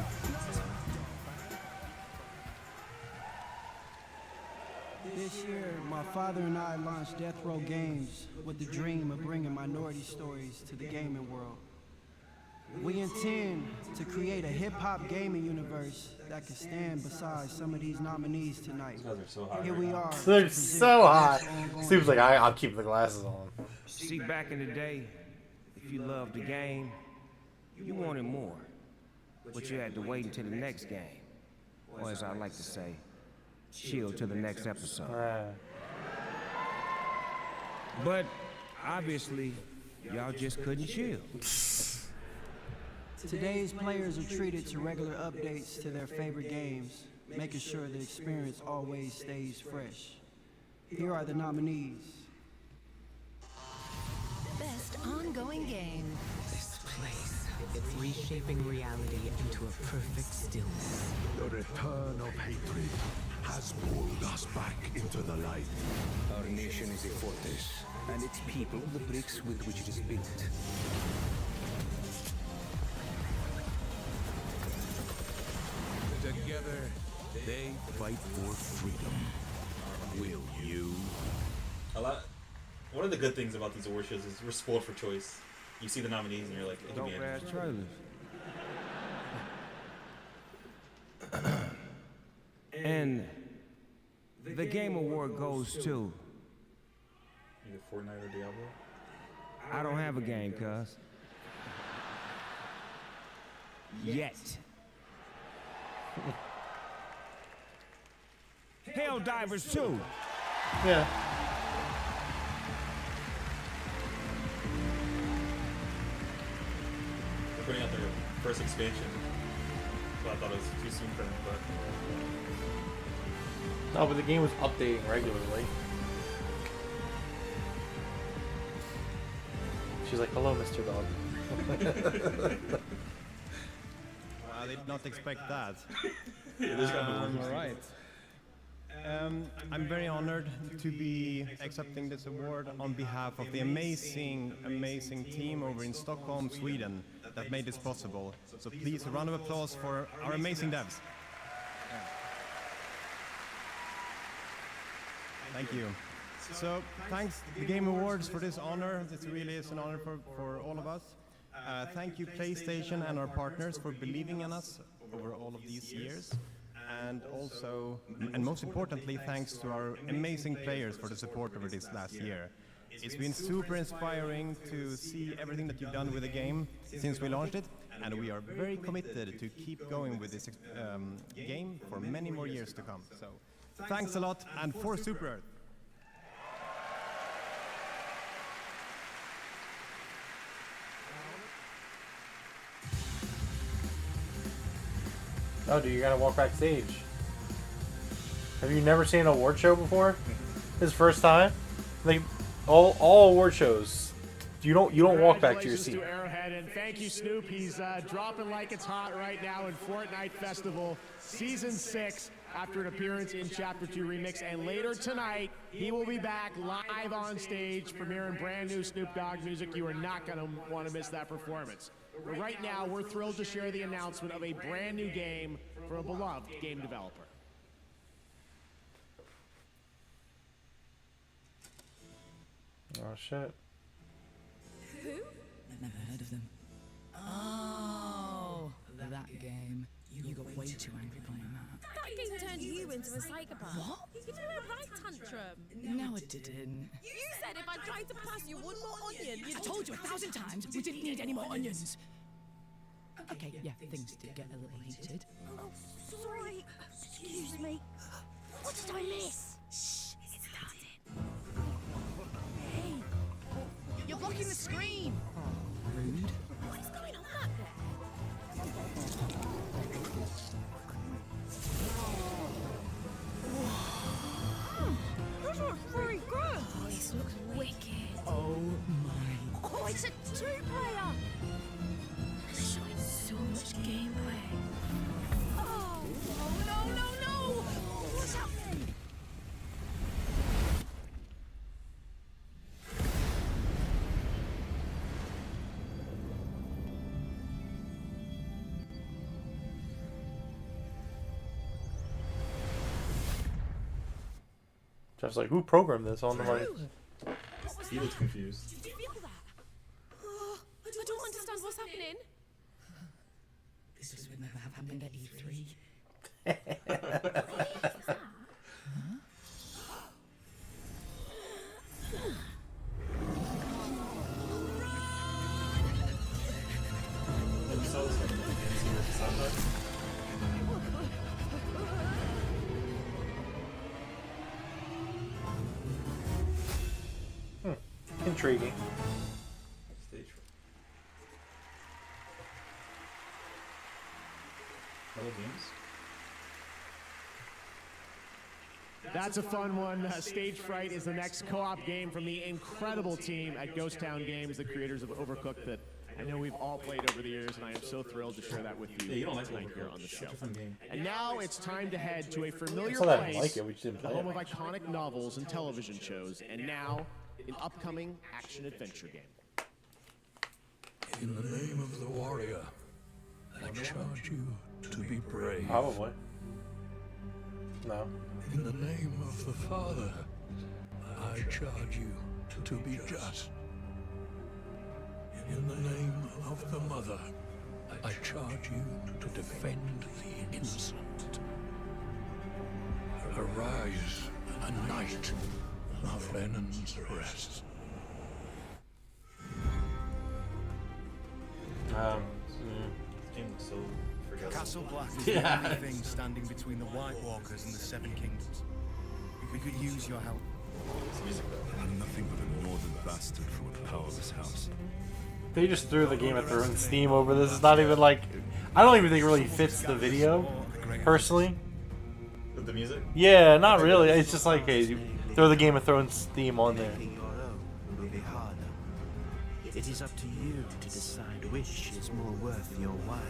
This year, my father and I launched Death Row Games with the dream of bringing minority stories to the gaming world. We intend to create a hip-hop gaming universe that can stand beside some of these nominees tonight. These guys are so hot Here right we now. are. They're to present so hot. this ongoing- Steve's like, I'll keep the glasses on. See, back in the day, if you loved the game, you wanted more. But you had to wait until the next game. Or as I like to say, chill till the next episode. But obviously, y'all just couldn't chill. Today's players are treated to regular updates to their favorite games, making sure the experience always stays fresh. Here are the nominees. Best ongoing game. This place, it's reshaping reality into a perfect stillness. The return of hatred has pulled us back into the light. Our nation is a fortress, and its people the bricks with which it is built. Together, they fight for freedom. Will you? One of the good things about these award shows is we're spoiled for choice. You see the nominees and you're like, it could be Dope anything. ass trailers. And the Game Award goes to. Either Fortnite or Diablo. I don't have a game, cuz. Yet. Helldivers 2. Yeah. They're putting out their first expansion. So I thought it was too soon for them, but No, but the game was updating regularly. She's like, hello, Mr. Dog. I did not expect that. Yeah, this got the All right. I'm very honored to be accepting this award on behalf of the amazing, amazing team over in Stockholm, Sweden that made this possible. So please, a round of applause for our amazing devs. Thank you. So thanks the Game Awards for this honor. This really is an honor for all of us. Thank you PlayStation and our partners for believing in us over all of these years. And also, and most importantly, thanks to our amazing players for the support over this last year. It's been super inspiring to see everything that you've done with the game since we launched it, and we are very committed to keep going with this game for many more years to come. So, thanks a lot, and for Super Earth. Oh, dude, you gotta walk backstage. Have you never seen an award show before? This is first time. Like all award shows, you don't walk back to your seat. Congratulations to Arrowhead, and thank you, Snoop. He's dropping like it's hot right now in Fortnite Festival Season 6 after an appearance in Chapter 2 Remix. And later tonight, he will be back live on stage premiering brand new Snoop Dogg music. You are not going to want to miss that performance. But right now, we're thrilled to share the announcement of a brand new game from a beloved game developer. Oh shit. Who? Never heard of them. Oh, that game. You got way too angry playing that. That game turned you into a psychopath. What? You did a right tantrum. No, it didn't. You said if I tried to pass you one more onion, I told you 1,000 times we didn't need any more onions. Okay, yeah, things did get a little heated. Oh, sorry. Excuse me. What did I miss? Shh, it's starting. Hey, you're blocking the screen. Rude. What is going on back there? This looks pretty good. Oh, this looks wicked. Oh my. Oh, it's a two-player. Jeff's like, who programmed this on the mic? He was confused. Did you feel that? Oh, I don't understand what's happening. This would never have happened at E3. Intriguing. Stage. Other games? That's a fun one. Stage Fright is the next co-op game from the incredible team at Ghost Town Games, the creators of Overcooked, that I know we've all played over the years, and I am so thrilled to share that with you, Yeah, you don't like tonight here Overcooked. on the show. Such a fun game. And now it's time to head to a familiar It's not that I place, don't like it, we just didn't the play home it. of iconic novels and television shows, and now an upcoming action-adventure game. In the name of the warrior, I charge you to be brave. Probably. No. In the name of the Father, I charge you to be just. In the name of the Mother, I charge you to defend the innocent. Arise, a knight of Lennon's Rest. This game looks so forgettable. Castle Black is Yeah. the only thing standing between the White Walkers and the Seven Kingdoms. We could use your help. I'm nothing but a northern bastard from a powerless house. They just threw the Game of Thrones theme over this. It's not even like, I don't even think it really fits the video, personally. With the music? Yeah, not really. It's just like, hey, you throw the Game of Thrones theme on there. Making your own will be harder. It is up to you to decide which is more worth your while.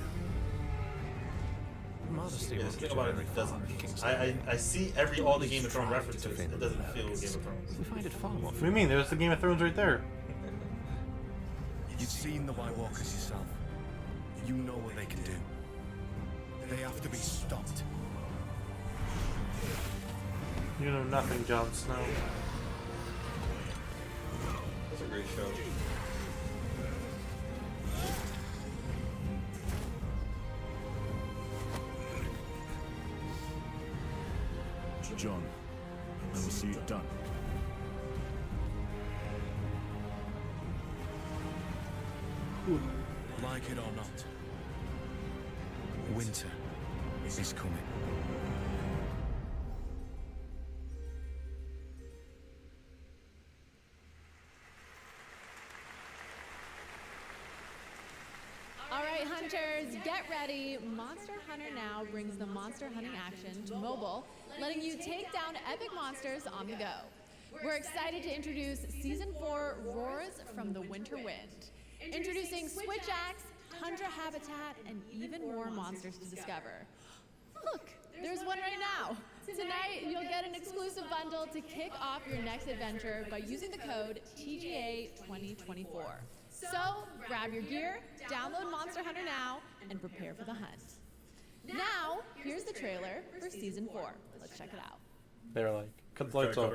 Yeah, this thing about it doesn't. I see all the Game of Thrones references. It doesn't feel Game of Thrones. We find it far more. What do you mean? There's the Game of Thrones right there. You've seen the White Walkers yourself. You know what they can do. They have to be stopped. You know nothing, Jon Snow. That's a great show. John, I will see it done. Like it or not, winter is coming. All right, hunters, get ready. Monster Hunter Now brings the monster hunting action to mobile, letting you take down epic monsters on the go. We're excited to introduce Season 4 Roars from the Winter Wind. Introducing Switch Axe, Tundra Habitat, and even more monsters to discover. Look, there's one right now. Tonight, you'll get an exclusive bundle to kick off your next adventure by using the code TGA2024. So, grab your gear, download Monster Hunter Now, and prepare for the hunt. Now, here's the trailer for Season 4. Let's check it out. They were like, cut the lights off.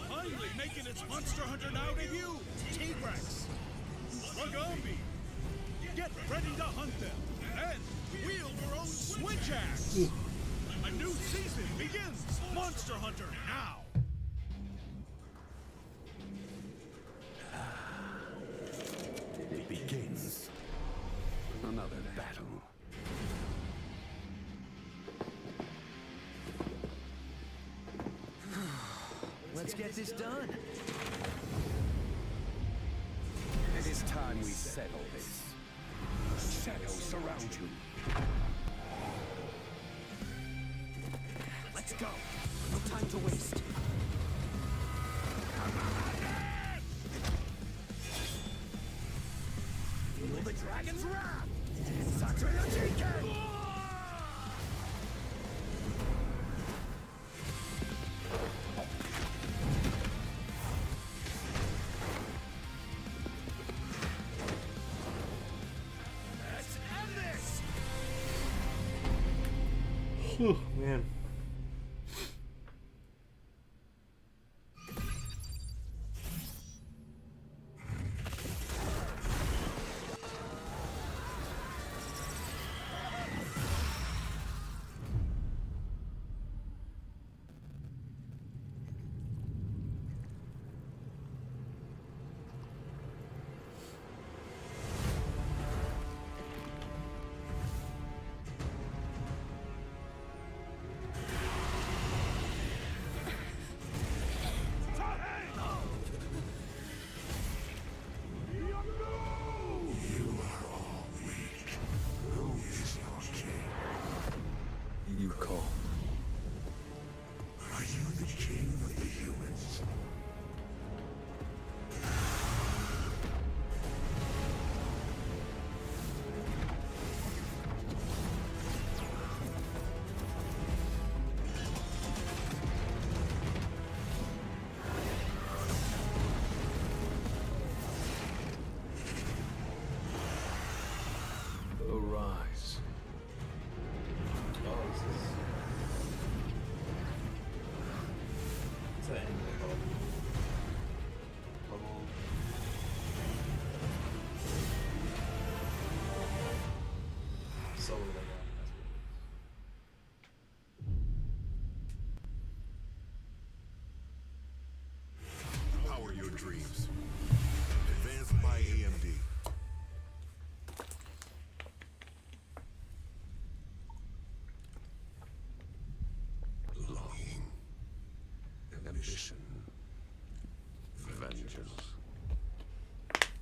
Finally making its Monster Hunter Now debut, T-Rex. Wagambi. Get ready to hunt them and wield your own Switch Axe. A new season begins. Monster Hunter Now. It begins. Another battle. Let's get this done. It is time we settle this. Shadows surround you. Let's go. No time to waste. Feel the dragon's wrath. Sakuya Whew, man. You call. Are you the king of the humans? Arise. What's that anime called? Bubble. Solo Level. Power your dreams. Advanced by AMD. Longing. Ambition. Vengeance.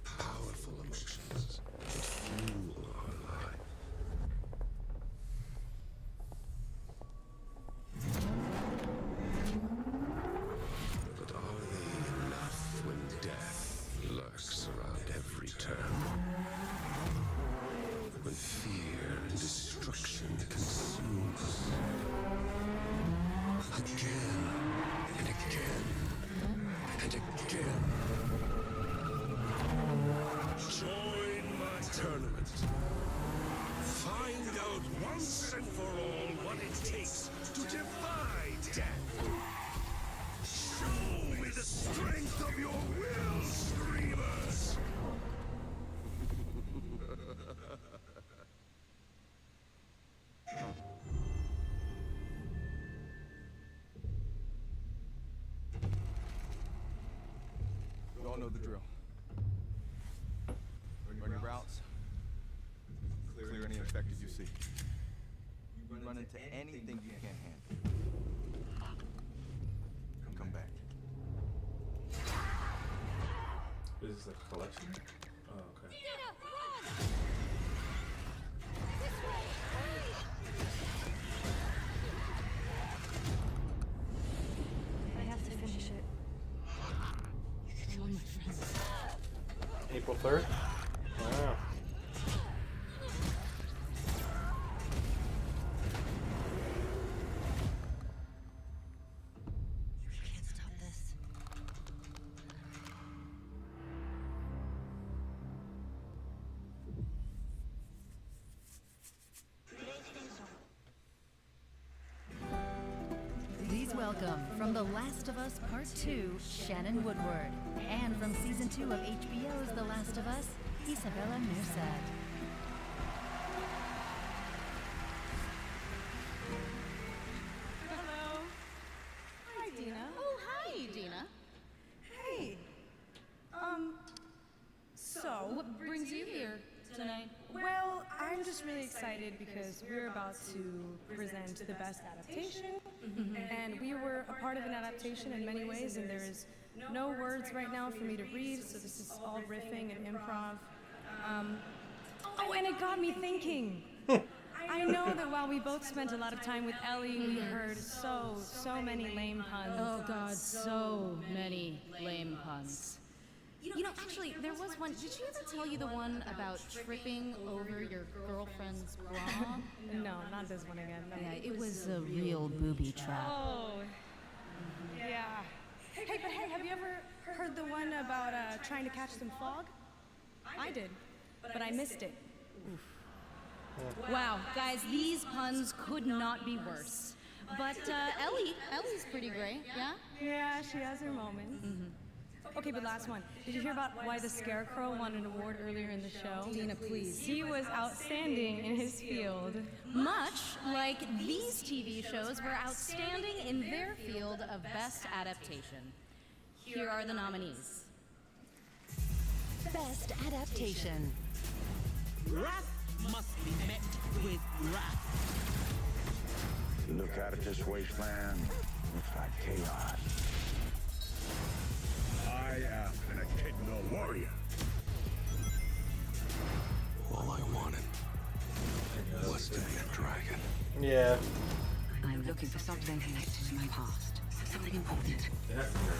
Powerful emotions that fuel our life. But are they enough when death lurks around every turn? When fear and destruction consume us? Again and again and again. Join my tournament. Find out once and for all what it takes to defy death. Show me the strength of your will, Screamers! You all know the drill. Run your routes. Clear any infected you see. Run into anything you can't handle. Come back. Is this like a collection? Oh, okay. I have to finish it. Tell my friends. April 3rd? Wow. You can't stop this. Please welcome, from The Last of Us Part 2, Shannon Woodward. And from Season 2 of HBO's The Last of Us, Isabella Mirsad. Hello. Hi, Dina. Oh, hi, Dina. Hey. So. What brings you here tonight? Well, I'm just really excited because we're about to present the best adaptation. And we were a part of an adaptation in many ways, and there is no words right now for me to read, so this is all riffing and improv. Oh, and it got me thinking. I know that while we both spent a lot of time with Ellie, we heard so many lame puns. Oh, God, so many lame puns. You know, actually, there was one. Did she ever tell you the one about tripping over your girlfriend's bra? No, not this one again. No. Yeah, it was a real booby trap. Oh, yeah. Hey, but hey, have you ever heard the one about trying to catch some fog? I did, but I missed it. Wow, guys, these puns could not be worse. But Ellie's pretty great, yeah? Yeah, she has her moments. Okay, but last one. Did you hear about why the Scarecrow won an award earlier in the show? Dina, please. He was outstanding in his field. Much like these TV shows were outstanding in their field of best adaptation. Here are the nominees. Best adaptation. Wrath must be met with wrath. Look out at this wasteland. Looks like chaos. I am an Echidna warrior. All I wanted was to be a dragon. Yeah. I'm looking for something connected to my past. Something important. It has to be great.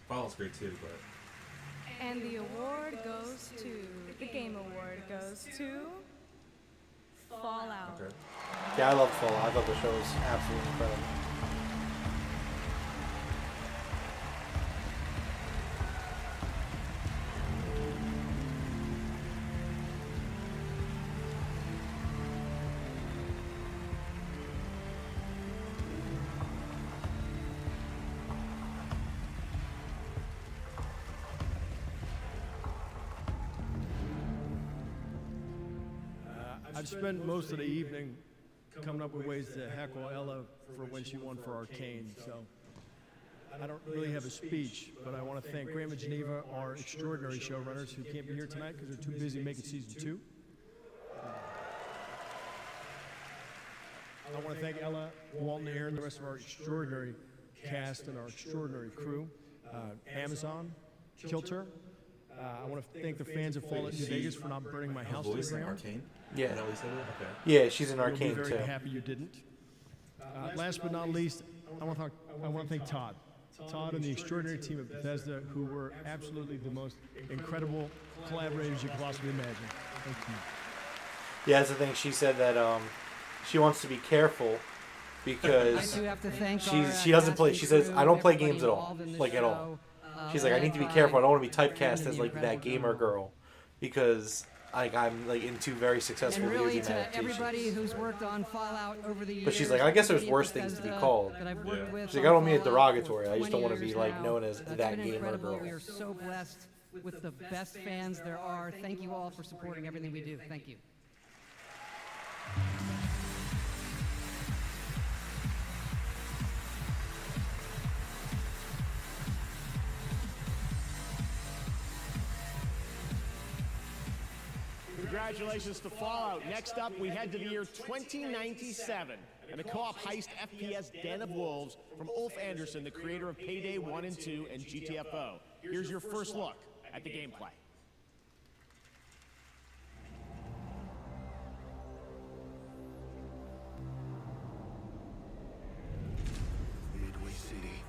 Fallout's great too, but. And the award goes to, the Game Award goes to Fallout. Okay. Yeah, I love Fallout. I thought the show was absolutely incredible. I've spent most of the evening coming up with ways to heckle Ella for when she won for Arcane, so I don't really have a speech, but I want to thank Graham and Geneva, our extraordinary showrunners who can't be here tonight because they're too busy making season 2. I want to thank Ella, Walton, Aaron, the rest of our extraordinary cast and our extraordinary crew, Amazon, Kilter. I want to thank the fans of Fallout New Vegas for not burning my house to the ground. Arcane? Yeah. Is that what you said? Okay. Yeah, she's in You'll Arcane be too. very happy you didn't. Last but not least, I want to thank Todd. Todd and the extraordinary team at Bethesda, who were absolutely the most incredible collaborators you could possibly imagine. Thank you. Yeah, that's the thing. She said that she wants to be careful because I do have to thank she doesn't play. She says I don't play games at all, like at all. She's like I need to be careful. I don't want to be typecast as like that gamer girl because I'm like into very successful And video really, game to adaptations. everybody who's worked on Fallout over the years. But she's like, I guess there's worse things to be called. That I've worked with She's like, I don't mean it on derogatory. I just 20 don't want to be years like now. known as It's that been gamer incredible. girl. We are so blessed with the best fans there are. Thank you all for supporting everything we do. Thank you. Congratulations to Fallout. Next up, we head to the year 2097 and the co-op heist FPS Den of Wolves from Ulf Anderson, the creator of Payday 1 and 2 and GTFO. Here's your first look at the gameplay. Midway City.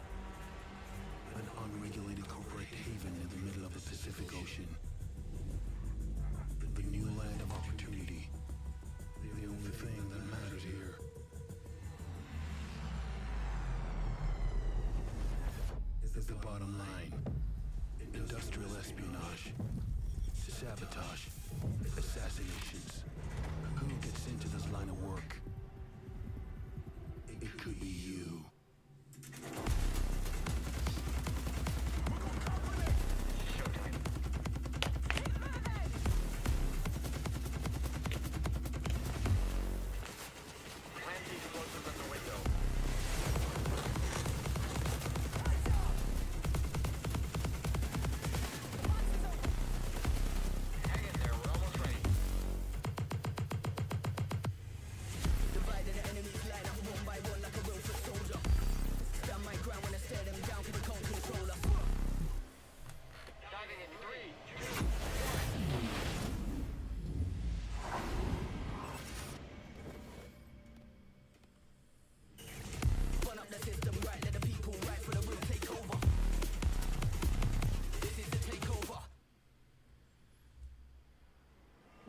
An unregulated corporate haven in the middle of the Pacific Ocean. The new land of opportunity. The only thing that matters here. Is the bottom line. Industrial espionage. Sabotage. Assassinations. Who gets into this line of work? It could be you.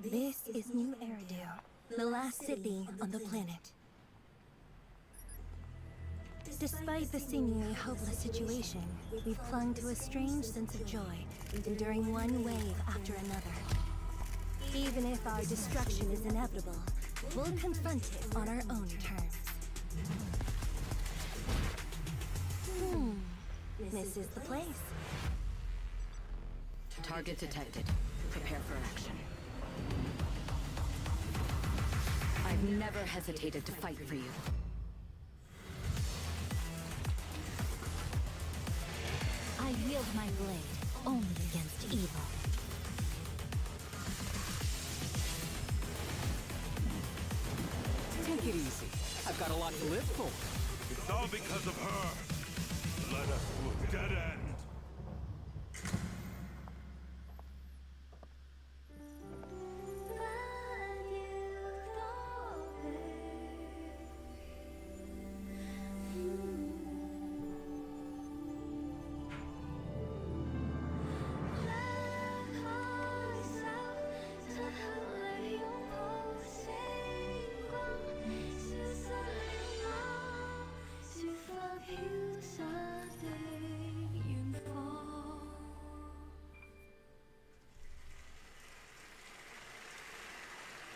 This is New Eridu, the last city on the planet. Despite the seemingly hopeless situation, we've clung to a strange sense of joy, enduring one wave after another. Even if our destruction is inevitable, we'll confront it on our own terms. This is the place. Target detected. Prepare for action. I've never hesitated to fight for you. I wield my blade only against evil. Take it easy. I've got a lot to live for. It's all because of her. Led us to a dead end.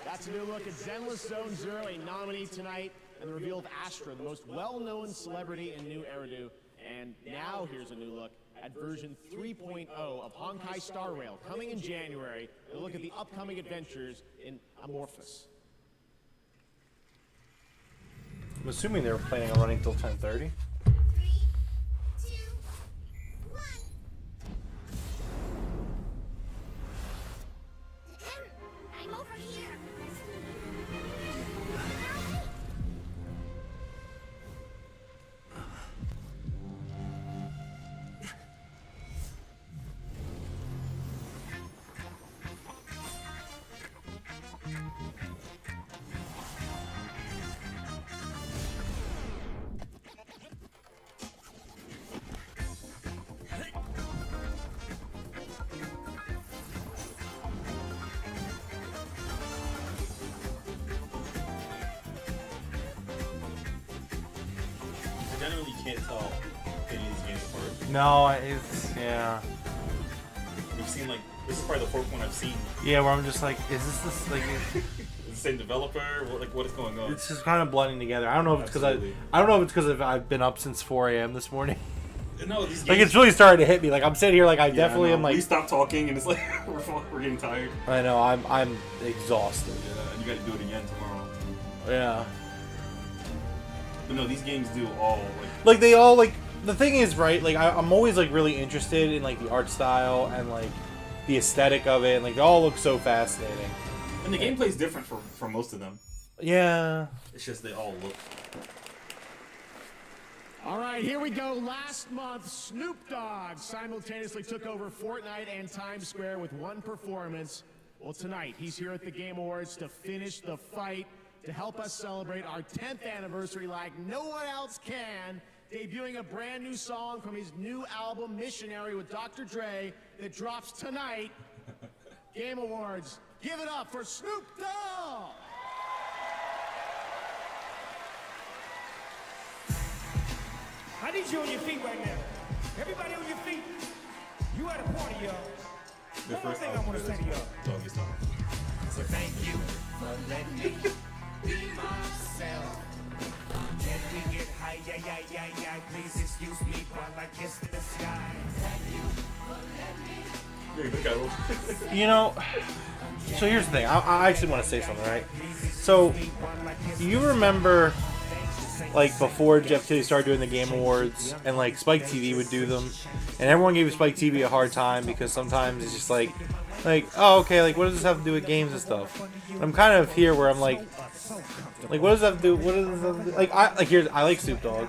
That's a new look at Zenless Zone Zero, a nominee tonight, and the reveal of Astra, the most well-known celebrity in New Eridu. And now here's a new look at version 3.0 of Honkai Star Rail, coming in January. A look at the upcoming adventures in Amorphous. I'm assuming they were planning on running till 10:30. I'm over here. I genuinely can't tell any of these games apart. No, it's yeah. We've seen like this is probably the fourth one I've seen. Yeah, where I'm just like, is this like? The same developer? What is going on? It's just kind of blending together. I don't know if it's because I don't know if it's because I've been up since 4 a.m. this morning. No, these games, like it's really starting to hit me. Like I'm sitting here, like I definitely no, am like. We stop talking and it's like we're getting tired. I know I'm exhausted. Yeah, and you got to do it again tomorrow. Yeah. But no, these games do all like they all like the thing is right. Like I'm always like really interested in like the art style and like the aesthetic of it, and like they all look so fascinating. And the gameplay is different for most of them. Yeah. It's just they all look. All right, here we go. Last month, Snoop Dogg simultaneously took over Fortnite and Times Square with one performance. Well, tonight, he's here at the Game Awards to finish the fight, to help us celebrate our 10th anniversary like no one else can, debuting a brand new song from his new album, Missionary, with Dr. Dre, that drops tonight. Game Awards, give it up for Snoop Dogg! I need you on your feet right now. Everybody on your feet. You at a party, y'all. One more thing I want to say to y'all. So thank you for letting me be myself. Can we get high? Yeah. Please excuse me while I kiss the sky. Thank you for letting me. You know, so here's the thing. I actually want to say something, right? So, you remember, like, before Jeff Keighley started doing the Game Awards, and, like, Spike TV would do them, and everyone gave Spike TV a hard time because sometimes it's just like, oh, okay, like, what does this have to do with games and stuff? And I'm kind of here where I'm like, what does that have to do, I like Snoop Dogg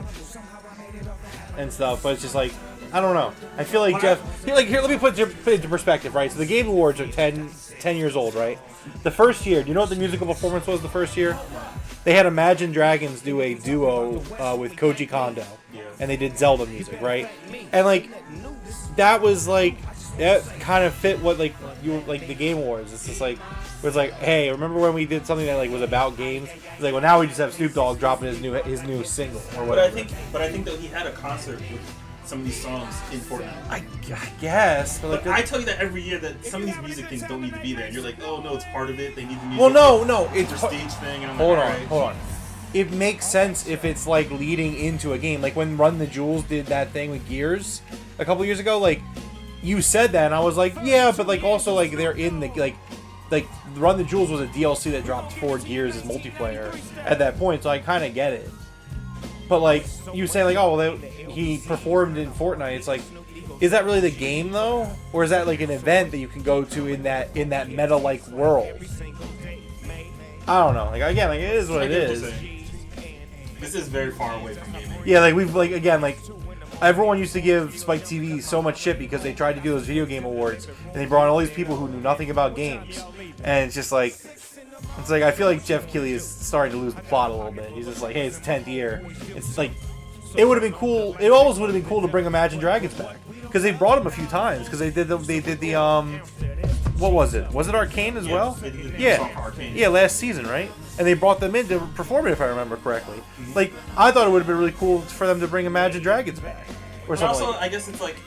and stuff, but it's just like, I don't know. I feel like Jeff, here, let me put it into perspective, right? So the Game Awards are 10 years old, right? The first year, do you know what the musical performance was the first year? They had Imagine Dragons do a duo with Koji Kondo, and they did Zelda music, right? And like that was like that kind of fit what like the Game Awards. It's just like it was like, hey, remember when we did something that like was about games? It's like, well, now we just have Snoop Dogg dropping his new single or whatever. But I think that he had a concert some of these songs in Fortnite. I guess. But I tell you that every year that some of these music things don't need to be there, and you're like, oh no, it's part of it. They need the music. Well, no, it's a stage thing. And I'm hold like, on, alright. hold on. It makes sense if it's like leading into a game, like when Run the Jewels did that thing with Gears a couple years ago. Like you said that, and I was like, yeah, but like also like they're in the like Run the Jewels was a DLC that dropped 4 Gears as multiplayer at that point, so I kind of get it. But like you say, like, oh well, he performed in Fortnite. It's like, is that really the game though, or is that like an event that you can go to in that meta like world? I don't know. Like again, like it is what it is. This is very far away from gaming. Yeah, like we've like again like everyone used to give Spike TV so much shit because they tried to do those video game awards and they brought all these people who knew nothing about games, and it's just like. It's like I feel like Jeff Keighley is starting to lose the plot a little bit. He's just like, hey, it's the 10th year. It's like, it would have been cool. It always would have been cool to bring Imagine Dragons back because they brought him a few times because they did the what was it? Was it Arcane as well? Yeah, last season, right? And they brought them in to perform it if I remember correctly. Like I thought it would have been really cool for them to bring Imagine Dragons back or But something. also, like that. I guess it's like.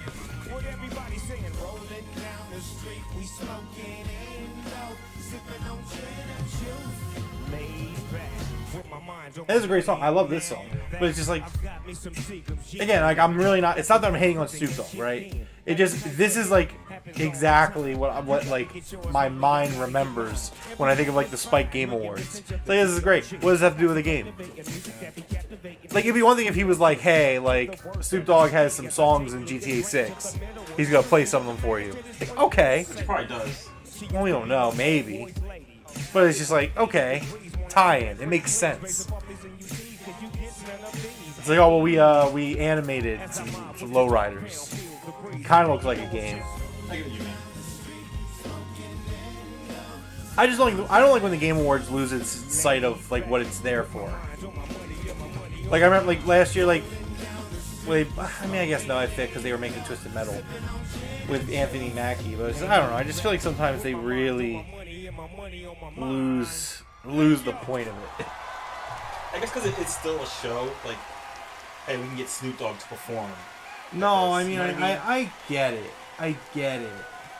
It is a great song. I love this song, but it's just like, again, like I'm really not. It's not that I'm hating on Snoop Dogg, right? It just this is like exactly what like my mind remembers when I think of like the Spike Game Awards. Like this is great. What does that have to do with the game? Like it'd be one thing if he was like, hey, like Snoop Dogg has some songs in GTA 6. He's gonna play some of them for you. Like, okay. He probably does. Well, we don't know. Maybe. But it's just like, okay, tie-in. It makes sense. It's like, oh well, we animated some lowriders. Kind of looks like a game. I get what you mean. I don't like when the Game Awards lose its sight of like what it's there for. Like I remember like last year, like I mean I guess no, I fit because they were making Twisted Metal with Anthony Mackie, but it's, I don't know. I just feel like sometimes they really lose the point of it. I guess because it's still a show. Like, hey, we can get Snoop Dogg to perform. No, I mean, You know what I get it. I get it.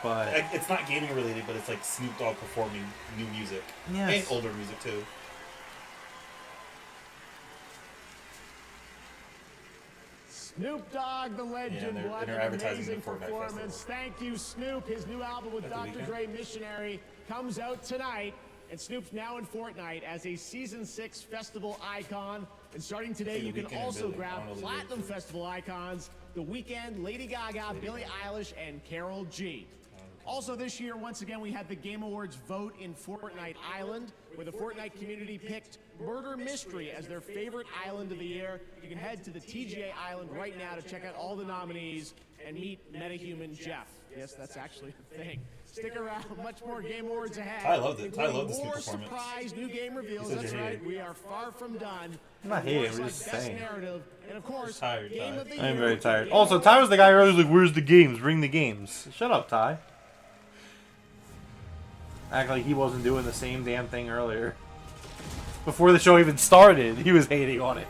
But Like, it's not gaming related, but it's like Snoop Dogg performing new music. Yes. And older music too. Snoop Dogg, the legend, they're what an advertising amazing the Fortnite performance. Thank you, Snoop. His new album with At the Dr. weekend? Dre, Missionary, comes out tonight. And Snoop's now in Fortnite as a Season 6 festival icon. And starting today, Hey, The you can Weeknd and also Billie. grab I don't know the Platinum lyrics. Festival icons, The Weeknd, Lady Gaga, Billie Eilish, and Karol G. Also this year, once again, we had the Game Awards vote in Fortnite Island, where the Fortnite community picked Murder Mystery as their favorite island of the year. You can head to the TGA Island right now to check out all the nominees and meet MetaHuman Jeff. Yes, that's actually a thing. Stick around, much more Game Awards ahead. I loved it. I including love this new more performance. surprise new game reveals. He says That's you're right, hating. we are far from done. I'm not Awards hating, we're like just Best saying. Narrative, and of course, tired, Game Ty. of the I am Year. very tired. Also, Ty was the guy earlier who's like, where's the games? Bring the games. Shut up, Ty. Act like he wasn't doing the same damn thing earlier. Before the show even started, he was hating on it.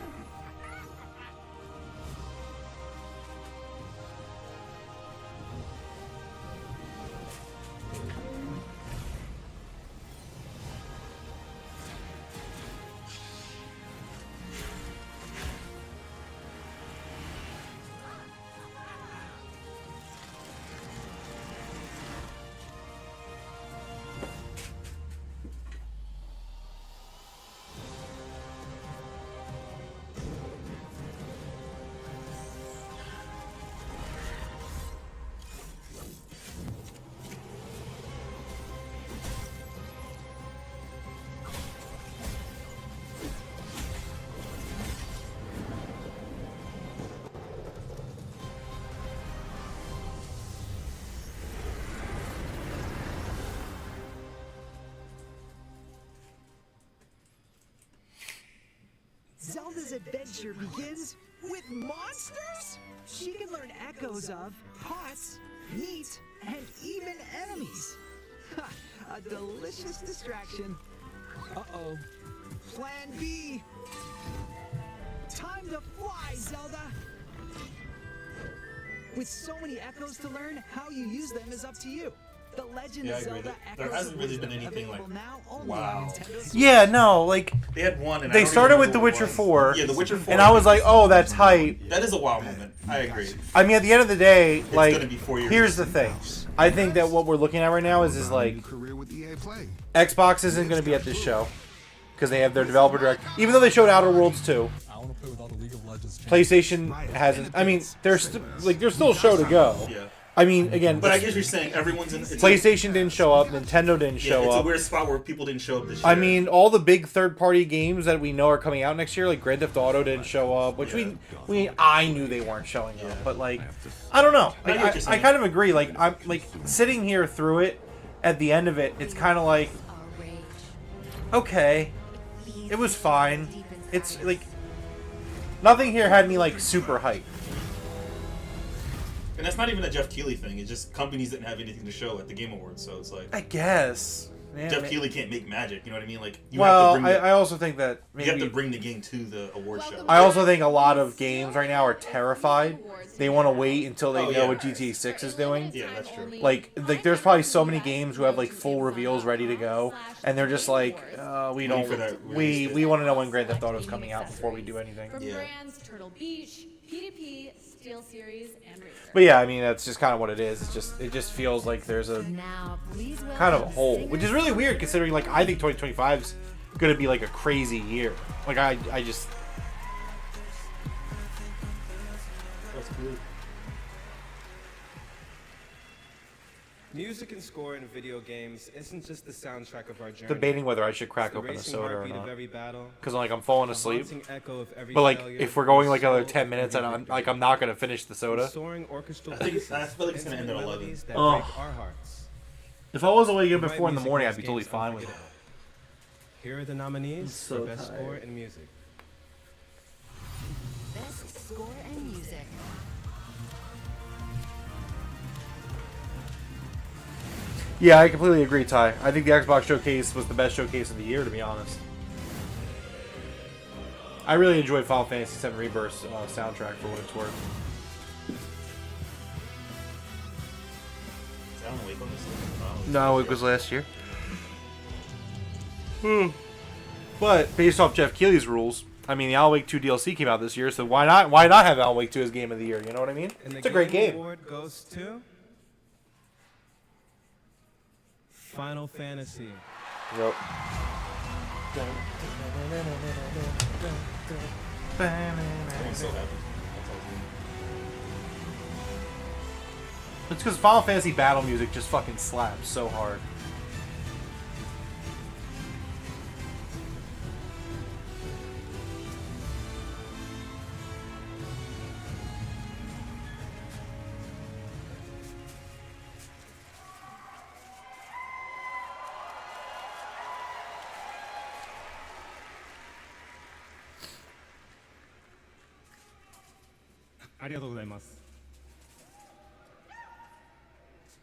Zelda's adventure begins with monsters? She can learn echoes of pots, meat, and even enemies. Ha, a delicious distraction. Uh-oh. Plan B. Time to fly, Zelda! With so many echoes to learn, how you use them is up to you. The Legend Yeah, I of agree. Zelda There Echoes hasn't of really been Wisdom, anything like, available now only wow. on Nintendo Switch. Yeah, no, like They had one, and I they don't started even with The remember what Witcher it was. 4. Yeah, The Witcher 4. And I was like, oh, that's hype. That is a wow moment. I agree. I mean, at the end of the day, like, gonna be 4 years. here's the thing. I think that what we're looking at right now is like, Xbox isn't going to be at this show because they have their developer direct. Even though they showed Outer Worlds 2, PlayStation hasn't. I mean, there's still a show to go. Yeah. I mean, again, But I guess you're saying everyone's in. PlayStation didn't show up, Nintendo didn't show It's up. a weird spot where people didn't show up this year. I mean, all the big third-party games that we know are coming out next year, like Grand Theft Auto, didn't show up, which I knew they weren't showing up, but like, I don't know. I get what you're I saying. kind of agree. Like, I'm like sitting here through it. At the end of it, it's kind of like, okay, it was fine. It's like nothing here had me like super hyped. And that's not even a Jeff Keighley thing. It's just companies didn't have anything to show at the Game Awards, so it's like I guess. Yeah, Jeff Keighley can't make magic. You know what I mean? Like, you Well, have to bring I also think that you have to maybe bring the game to the award show. I also think a lot of games right now are terrified. They want to wait until they Oh, know yeah. what GTA 6 is doing. Yeah, that's true. Like there's probably so many games who have like full reveals ready to go, and they're just like, we Waiting don't, for that we want to know when Grand Theft Auto is coming out before we do anything. From brands Turtle Beach, PvP, SteelSeries, and Razer. But yeah, I mean that's just kind of what it is. It just feels like there's a Now, please kind of a welcome hole, singer which is really weird considering like I think 2025 is gonna be like a crazy year. Like I just. That's cool. Music and score in video games isn't just the soundtrack of our journey. Debating whether I should crack It's the open a racing soda or heartbeat of not. every battle, Because like I'm falling the asleep. haunting echo of every But like failure, if we're going like the another soul 10 of minutes and every I'm not gonna finish the soda. soaring orchestral I pieces, feel like it's gonna end at intimate 11. melodies that Oh. break our hearts. If I wasn't waking up The at right 4 in the music morning, I'd makes be totally games fine with it. unforgettable. Here are the nominees so for best tired. score in music. Best score and music. Yeah, I completely agree, Ty. I think the Xbox Showcase was the best showcase of the year, to be honest. I really enjoyed Final Fantasy VII Rebirth's soundtrack for what it's worth. Is Alan Wake on this list? No, it was last year. But based off Jeff Keighley's rules, I mean, the Alan Wake 2 DLC came out this year, so why not have Alan Wake 2 as Game of the Year? You know what I mean? And the It's a great game. Award goes to Final Fantasy. Yep. I'm so happy. It's because Final Fantasy battle music just fucking slaps so hard.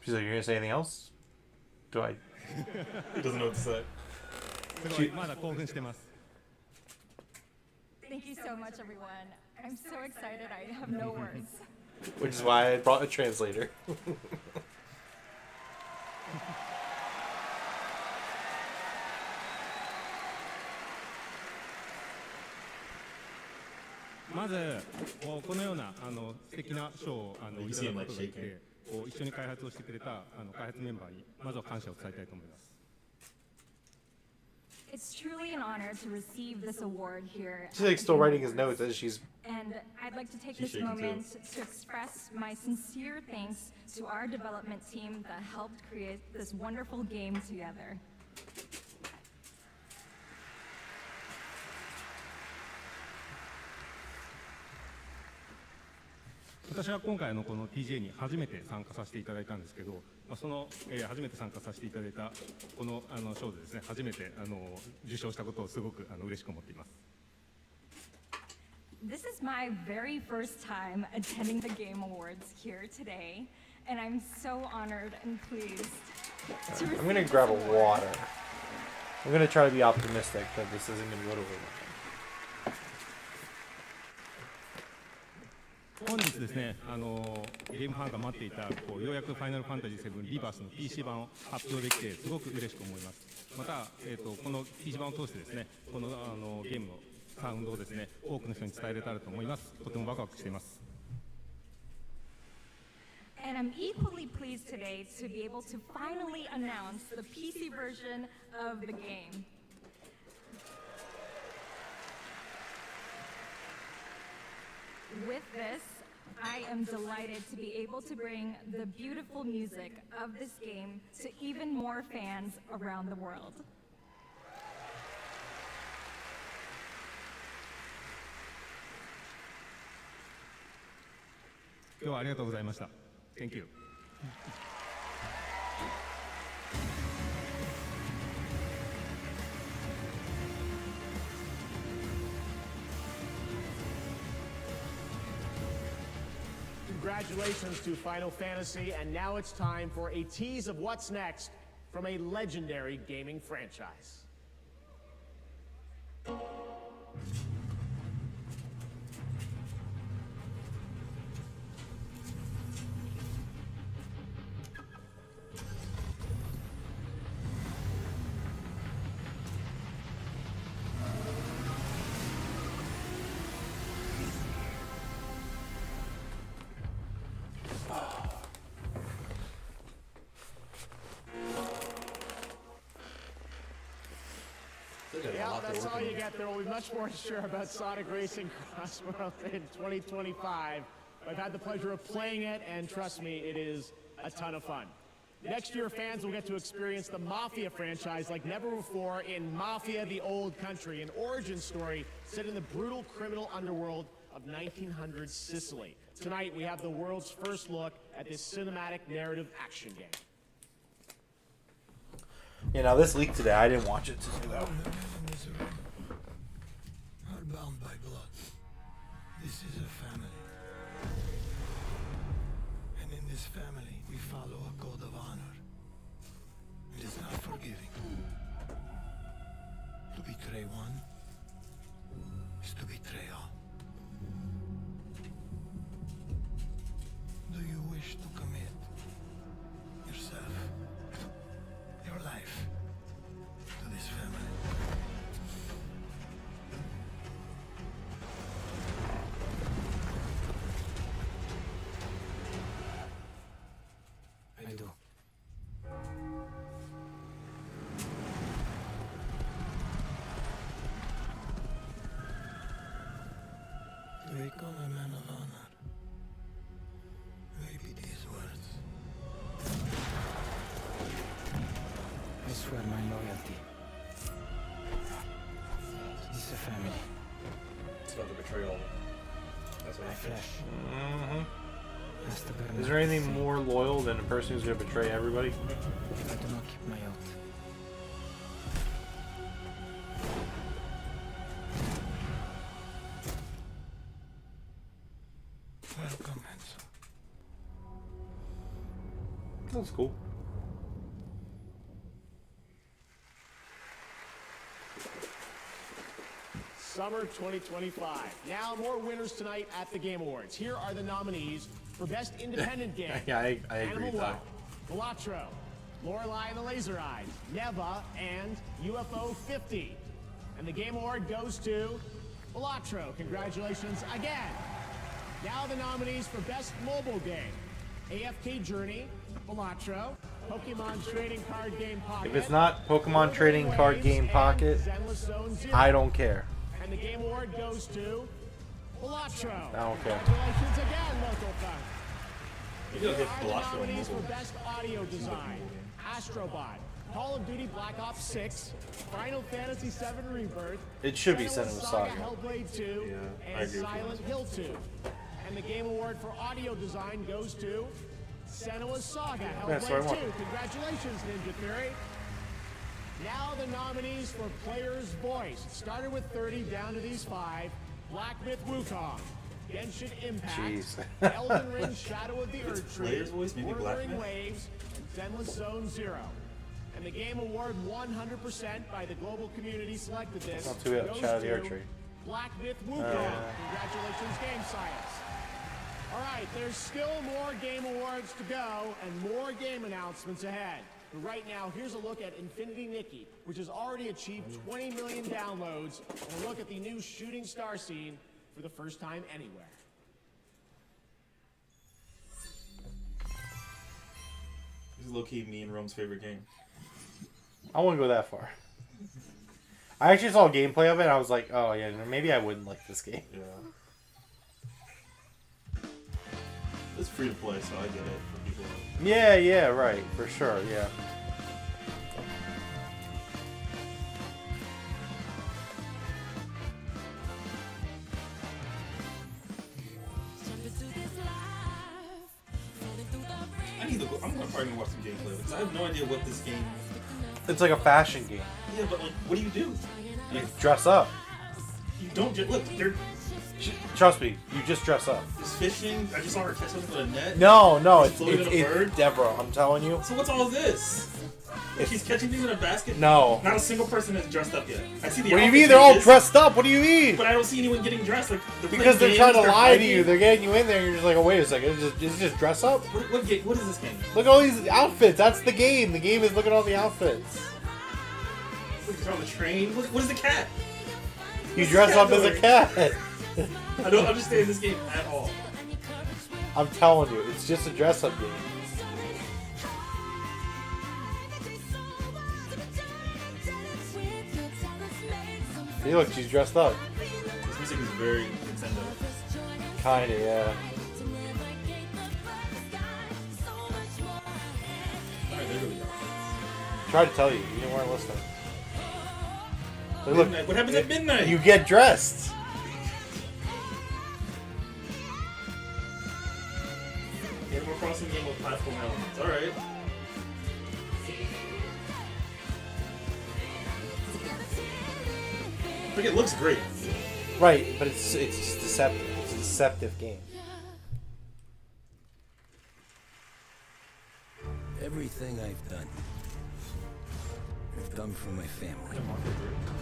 She's like, you're gonna say anything else? Do I? He doesn't know what to say. Thank you so much, everyone. I'm so excited. I have no words. Which is why I brought a translator. まずこのような素敵な賞をいただくことができて、一緒に開発をしてくれた開発メンバーにまずは感謝を伝えたいと思います。 It's truly an honor to receive this award here. She's like still writing his notes as she's. And I'd like to take She's this shaking moment to express my sincere thanks to our development team that helped create this wonderful game together. 私は今回この TGA に初めて参加させていただいたんですけど、その、初めて参加させていただいたこの賞でですね、初めて受賞したことをすごく嬉しく思っています。 This is my very first time attending the Game Awards here today, and I'm so honored and pleased to I'm gonna receive grab a this award. water. I'm gonna try to be optimistic that this isn't gonna go to 本日ですね、ゲームファンが待っていたこうようやくファイナルファンタジー7リバースの PC 版を発表できてすごく嬉しく思います。また、この PC 版を通してですね、このゲームのサウンドをですね、多くの人に伝えられたらと思います。とてもワクワクしています。And I'm equally pleased today to be able to finally announce the PC version of the game. With this, I am delighted to be able to bring the beautiful music of this game to even more fans around the world. 今日はありがとうございました。Thank you. Congratulations to Final Fantasy, and now it's time for a tease of what's next from a legendary gaming franchise. Yeah, that's all you get. There will be much more to share about Sonic Racing Cross World in 2025. I've had the pleasure of playing it, and trust me, it is a ton of fun. Next year, fans will get to experience the Mafia franchise like never before in Mafia: The Old Country, an origin story set in the brutal criminal underworld of 1900 Sicily. Tonight, we have the world's first look at this cinematic narrative action game. You know, this leaked today. I didn't watch it today, though. Are bound by blood. This is a family. And in this family, we follow a code of honor. It is not forgiving. To betray one is to betray all. Do you wish to commit yourself, your life, to this family? I do. To become a man of honor, maybe these words. I swear my loyalty. This is a family. It's about the betrayal. That's what My I think. flesh. Has to burn Is there anything more loyal than a person who's going to betray everybody? if I do not keep my oath. Welcome, Enzo. That's cool. Summer 2025. Now, more winners tonight at the Game Awards. Here are the nominees for Best Independent Game. Yeah, I agree Animal with that. Well, Balatro, Lorelei and the Laser Eyes, Neva, and UFO 50. And the Game Award goes to Balatro. Congratulations again. Now the nominees for Best Mobile Game. AFK Journey, Balatro, Pokemon Trading Card Game Pocket. If it's not Pokemon Trading Card Game Pocket, Zenless Zone Zero. I don't care. And the Game Award goes to Balatro. I don't care. Congratulations again, Local Funk. You Here gotta get are the Balatro nominees mobile. for Best Audio Design. Astrobot, Call of Duty Black Ops 6, Final Fantasy VII Rebirth, It should be Senua Senua Saga Saga. Hellblade 2, Yeah, I and agree with Silent Hill 2. And the Game Award for Audio Design goes to Senua Saga That's what I Hellblade want. 2. Congratulations, Ninja Theory. Now the nominees for Player's Voice. It started with 30, down to these 5. Black Myth Wukong, Genshin Impact, Jeez. Elden Ring Shadow of the Earth Tree, Player's Voice, maybe Black Wuthering Myth? Waves, and Zenless Zone Zero. And the Game Award 100% by the global community selected this. Not too bad, goes Shadow of the to Earth Tree. Black Myth Wukong. Congratulations, Game Science. All right, there's still more Game Awards to go and more game announcements ahead. But right now, here's a look at Infinity Nikki, which has already achieved 20 million downloads, and a look at the new shooting star scene for the first time anywhere. This is low-key me and Rome's favorite game. I wouldn't go that far. I actually saw gameplay of it and I was like, oh yeah, maybe I wouldn't like this game. Yeah. It's free to play, so I get it for people. Yeah, right, for sure, yeah. I need to go. I'm gonna probably watch some gameplay because I have no idea what this game. It's like a fashion game. Yeah, but like, what do you do? You dress up. You don't just look. Trust me, you just dress up. There's fishing. I just saw her catch something with a net. No, She's floating in a bird. it's Deborah, I'm telling you. So what's all this? She's catching things in a basket? No. Not a single person is dressed up yet. I see the What do you outfits mean? They're like all this, dressed up. What do you mean? But I don't see anyone getting dressed. Like Because they're trying to lie to fighting. you. They're getting you in there and you're just like, oh, wait a second. Is it just dress up? What is this game? Look at all these outfits. That's the game. The game is look at all the outfits. Look, it's on the train. What is the cat? You dress up as a cat. I don't understand this game at all. I'm telling you, it's just a dress up game. Hey, look, she's dressed up. This music is very Nintendo. Kinda, yeah. Alright, there we go. Tried to tell you, you weren't listening. Hey, Midnight. What happens at midnight? You get dressed. Animal Crossing game with platform elements. Alright. Like, it looks great. Right, but it's just deceptive. It's a deceptive game. Everything I've done for my family.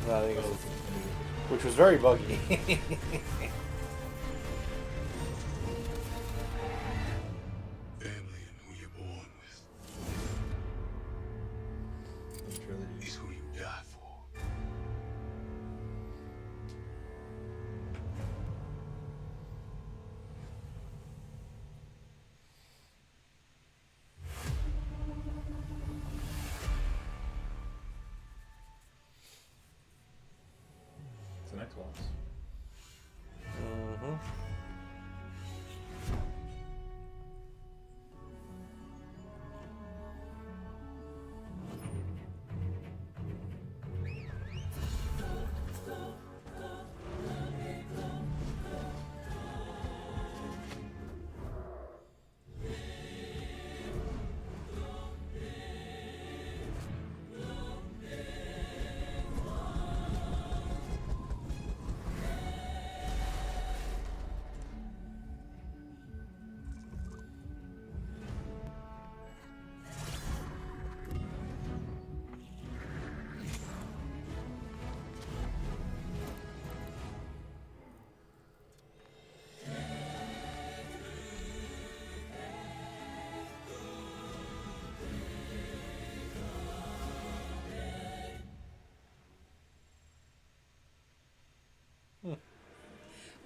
No, I think it was, which was very buggy. Family and who you're born with is who you die for. It's an Xbox. Mm-hmm.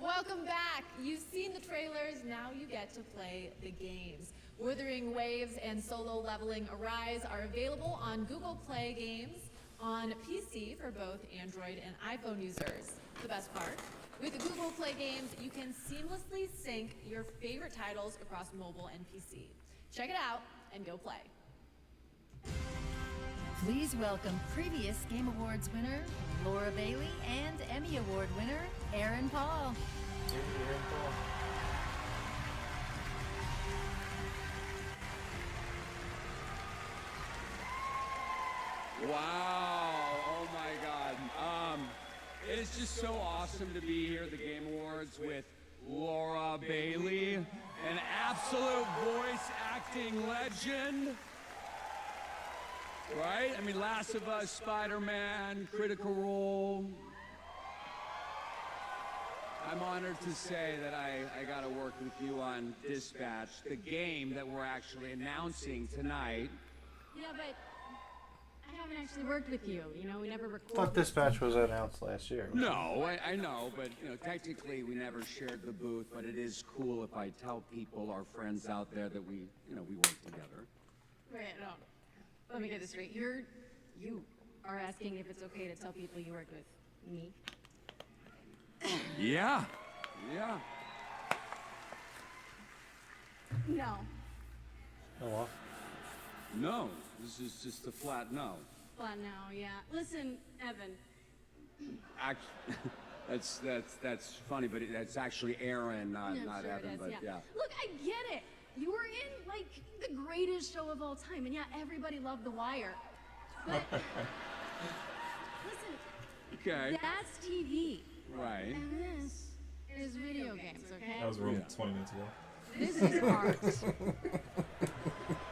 Welcome back. You've seen the trailers, now you get to play the games. Withering Waves and Solo Leveling Arise are available on Google Play Games on PC for both Android and iPhone users. The best part, with the Google Play Games, you can seamlessly sync your favorite titles across mobile and PC. Check it out and go play. Please welcome previous Game Awards winner Laura Bailey and Emmy Award winner Aaron Paul. Wow, oh my God. It is just so awesome to be here at the Game Awards with Laura Bailey, an absolute voice acting legend. Right? I mean, Last of Us, Spider-Man, Critical Role. I'm honored to say that I got to work with you on Dispatch, the game that we're actually announcing tonight. Yeah, but I haven't actually worked with you. You know, we never I recorded. thought Dispatch was announced last year. No, I know, but you know, technically we never shared the booth. But it is cool if I tell people, our friends out there, that we work together. Wait, no. Let me get this straight. You are asking if it's okay to tell people you worked with me? Yeah. No. Oh well. No, this is just a flat no. Flat now, yeah. Listen, Evan. That's funny, but that's actually Aaron, not sure Evan. it is, But yeah. Look, I get it. You were in like the greatest show of all time, and yeah, everybody loved The Wire. But listen, Okay. that's TV, Right. and this is video games. Okay. That was room 20 minutes ago. This is art. Plus,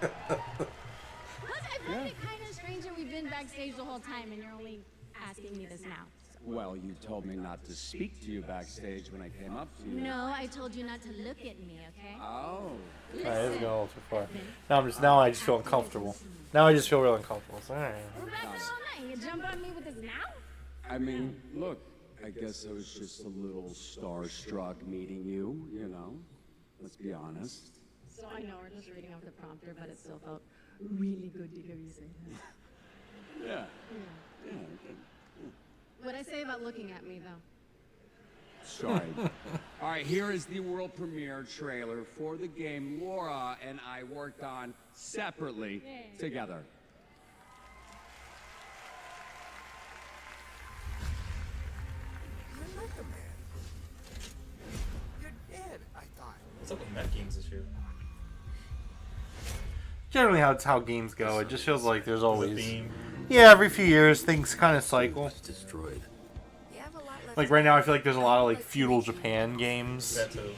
I find it kind of strange that we've been backstage the whole time, and you're only asking me this now. Well, you told me not to speak to you backstage when I came up to you. No, I told you not to look at me. Okay. Oh. Alright, this is going a little too far. Now I just feel uncomfortable. Now I just feel real uncomfortable. It's alright. We're back there all night. You jump on me with this now? I mean, look, I guess I was just a little starstruck meeting you, you know. Let's be honest. So I know we're just reading off the prompter, but it still felt really good to hear you say that. Yeah. What'd I say about looking at me, though? Sorry. All right, here is the world premiere trailer for the game Laura and I worked on separately together. You're not the man. You're dead, I thought. What's up with Met games this year? Generally, how games go, it just feels like there's always. theme. Yeah, every few years things kind of cycle. Destroyed. Like right now, I feel like there's a lot of like feudal Japan games. That too.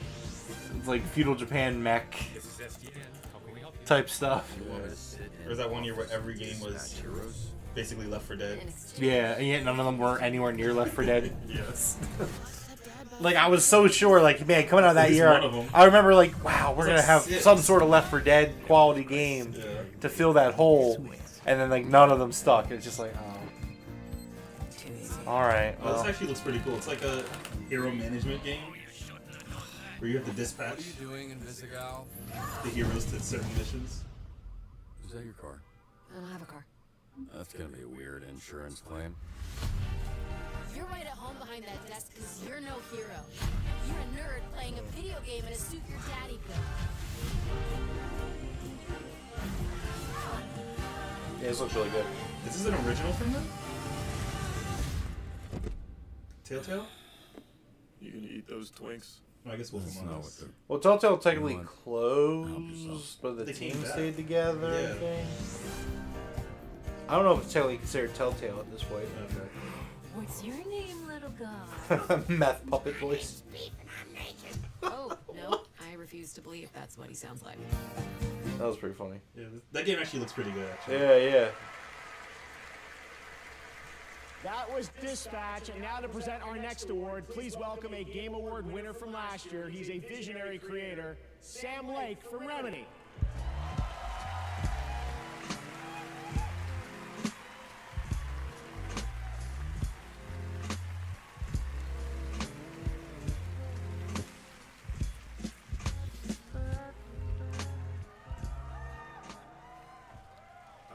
It's like feudal Japan mech type stuff. There was that one year where every game was basically Left 4 Dead. Yeah, and yet none of them were anywhere near Left 4 Dead. Yes. Like I was so sure, like man, coming out of that At least year, one of them. I remember like, wow, we're It's gonna like have 6. some sort of Left 4 Dead quality game to fill that hole, and then like none of them stuck. It's just like, oh. All right. Oh, Well. this actually looks pretty cool. It's like a hero management game where you have to dispatch doing in Visigal? the heroes to certain missions. Is that your car? I don't have a car. That's gonna be a weird insurance claim. You're right at home behind that desk because you're no hero. You're a nerd playing a video game in a suit your daddy built. Yeah, this looks really good. This is an original from them? Telltale? You gonna eat those Twinks? I guess Wolf Among Us. Well, Telltale technically closed, but the They came team back. stayed together. I Yeah. think. I don't know if it's technically considered Telltale at this point. What's your name, little guy? Meth puppet voice. Oh, no. I refuse to believe that's what he sounds like. That was pretty funny. Yeah, that game actually looks pretty good, actually. Yeah. That was Dispatch, and now to present our next award, please welcome a Game Award winner from last year. He's a visionary creator, Sam Lake from Remedy.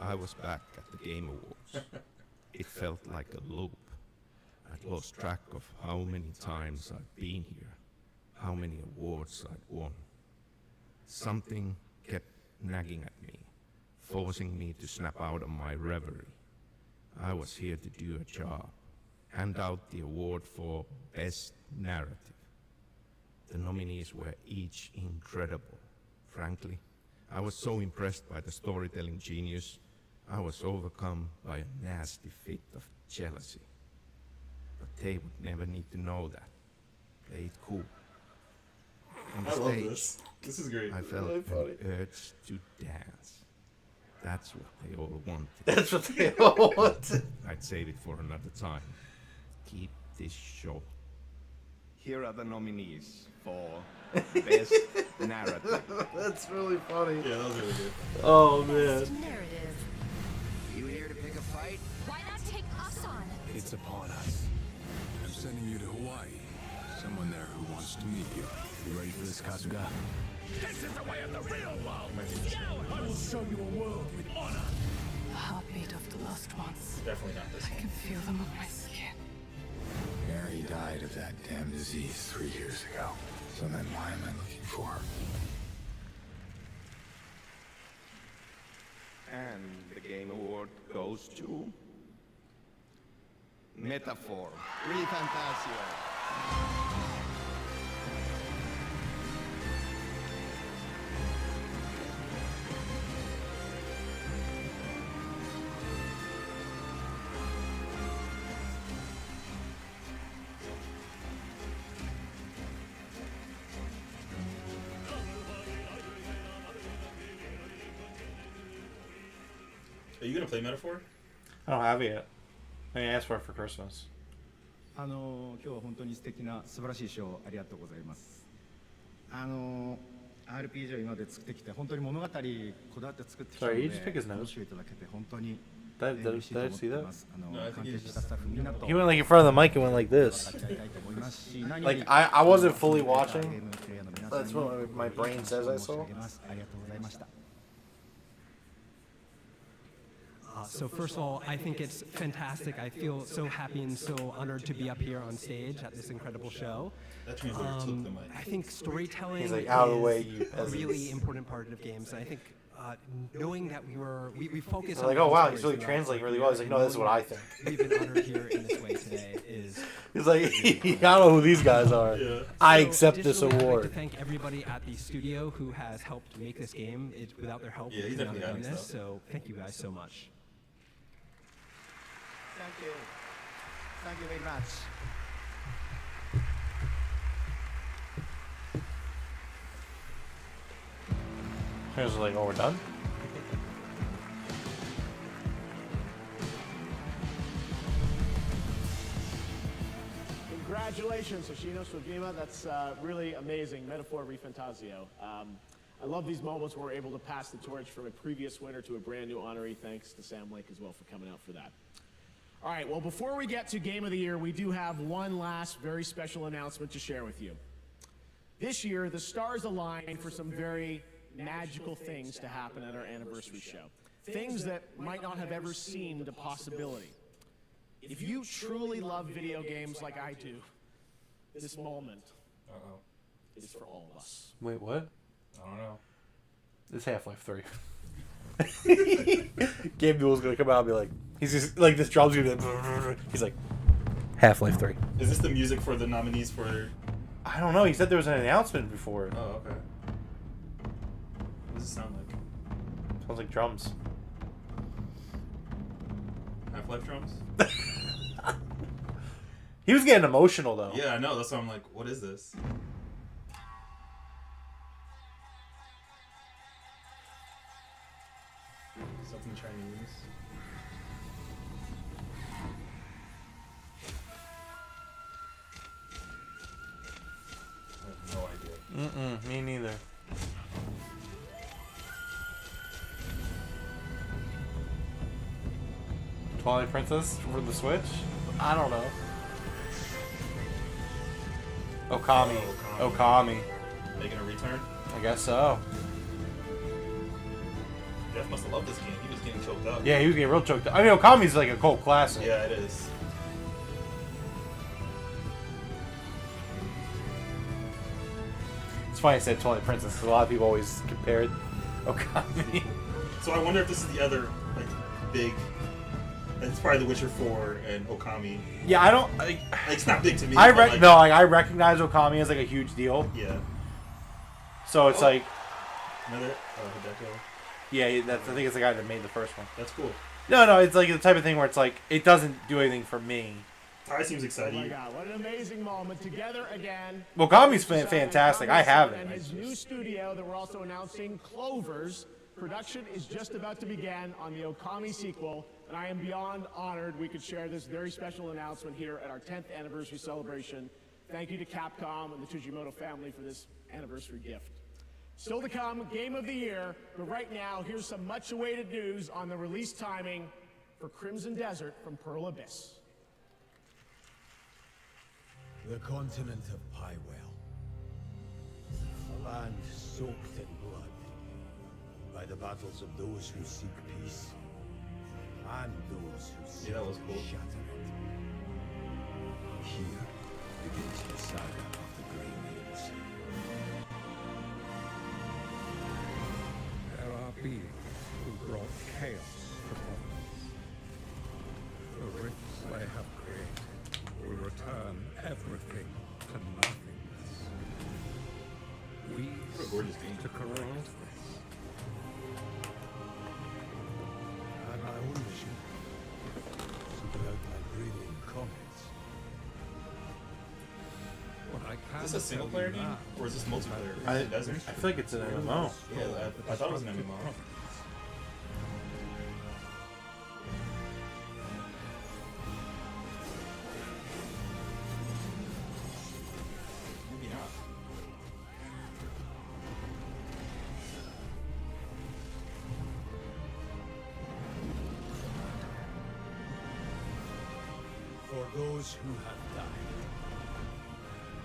I was back at the Game Awards. It felt like a loop. I'd lost track of how many times I'd been here, how many awards I'd won. Something kept nagging at me, forcing me to snap out of my reverie. I was here to do a job, hand out the award for Best Narrative. The nominees were each incredible. Frankly, I was so impressed by the storytelling genius, I was overcome by a nasty fit of jealousy. But they would never need to know that. Play it cool. On the I love stage, this. This is great. I felt Really an funny. urge to dance. That's what they all wanted. That's what they all wanted. I'd save it for another time. Keep this short. Here are the nominees for Best Narrative. That's really funny. Yeah, that was really good. Oh man. Narrative. You here to pick a fight? Why not take us on? It's upon us. I'm sending you to Hawaii. Someone there who wants to meet you. You ready for this, Kasuga? This is the way of the real world. I will show you a world with honor. The heartbeat of the lost ones. Definitely not this I can feel them on my skin. Mary died of that damn disease 3 years ago. So then why am I looking for her? And the Game Award goes to Metaphor. ReFantazio. Are you gonna play Metaphor? I don't have it yet. I asked for it for Christmas. 今日は本当に素敵な素晴らしい賞をありがとうございます。RPG を今まで作ってきて本当に物語こだわって作ってきたの Sorry, で you just pick his nose. 楽しんでいただけて本当に Did 嬉しいと I 思っ see てい that? ます。 No, I think 関係 he's したスタッフみんなと He went like in front of the mic and went like this. 分かち合いたいと思いますし、何より Like I wasn't fully ゲー watching. ムプレイヤーの皆さんに That's what my brain says I 申し上 saw. げますありがとうございました。 So first of all, I think it's fantastic. I feel so happy and so honored to be up here on stage at this incredible show. That translator took the mic. I think storytelling He's like, "Out of the way, is you a really peasants." important part of games. And I think knowing that we focus They're on like, oh wow, he's stories really throughout translating the really well. He's like, no, this is what I think. We've been honored here in this way today. He's like, I don't know who these guys are. Yeah. I So accept this additionally, I'd like award. to thank everybody at the studio who has helped make this game. Without their help, Yeah, we he's could not definitely have done adding this. stuff. So thank you guys so much. Thank you. Thank you very much. He was like, oh, we're done? Congratulations, Hoshino Sugima. That's really amazing. Metaphor ReFantazio. I love these moments where we're able to pass the torch from a previous winner to a brand new honoree. Thanks to Sam Lake as well for coming out for that. All right, well, before we get to Game of the Year, we do have one last very special announcement to share with you. This year, the stars aligned for some very magical things to happen at our anniversary show. Things that might not have ever seemed a possibility. If you truly love video games like I do, this moment is for all of us. Wait, what? I don't know. It's Half-Life 3. Gabe Newell's gonna come out and be like, he's just like, this drum's gonna be like, he's like, Half-Life 3. Is this the music for the nominees for? I don't know. He said there was an announcement before it. Oh, okay. What does it sound like? Sounds like drums. Half-Life drums? He was getting emotional though. Yeah, I know. That's why I'm like, what is this? Something Chinese. I have no idea. Me neither. Twilight Princess for the Switch? I don't know. Okami. Okami. Making a return? I guess so. Jeff must have loved this game. He was getting choked up. Yeah, he was getting real choked up. I mean, Okami's like a cult classic. Yeah, it is. It's funny I said Twilight Princess because a lot of people always compared Okami. So I wonder if this is the other like big. It's probably The Witcher 4 and Okami. Yeah, I don't. Like, it's not big to me. I but, like, no, like I recognize Okami as like a huge deal. Yeah. So it's like. Another Hideko. Yeah, that's, I think it's the guy that made the first one. That's cool. No, it's like the type of thing where it's like it doesn't do anything for me. Ty seems excited. Oh my God, what an amazing moment. Together again. Okami's fantastic. I have And it. his new studio that we're also announcing, Clovers. Production is just about to begin on the Okami sequel, and I am beyond honored we could share this very special announcement here at our 10th anniversary celebration. thank you to Capcom and the Tujimoto family for this anniversary gift. Still to come, Game of the Year, but right now, here's some much-awaited news on the release timing for Crimson Desert from Pearl Abyss. The continent of Pywell. A land soaked in blood by the battles of those who seek peace and those who seek to shatter it. Here begins the saga of the Grey Maids. There are beings who brought chaos upon us. The rifts they have created will return everything to nothingness. We seek to correct this. And my own mission is to put out my brilliant comments. What I can Is this a single player game? Or is this multiplayer? I Desert? feel like it's an MMO. Yeah, I thought it was an MMO. Maybe not. For those who have died,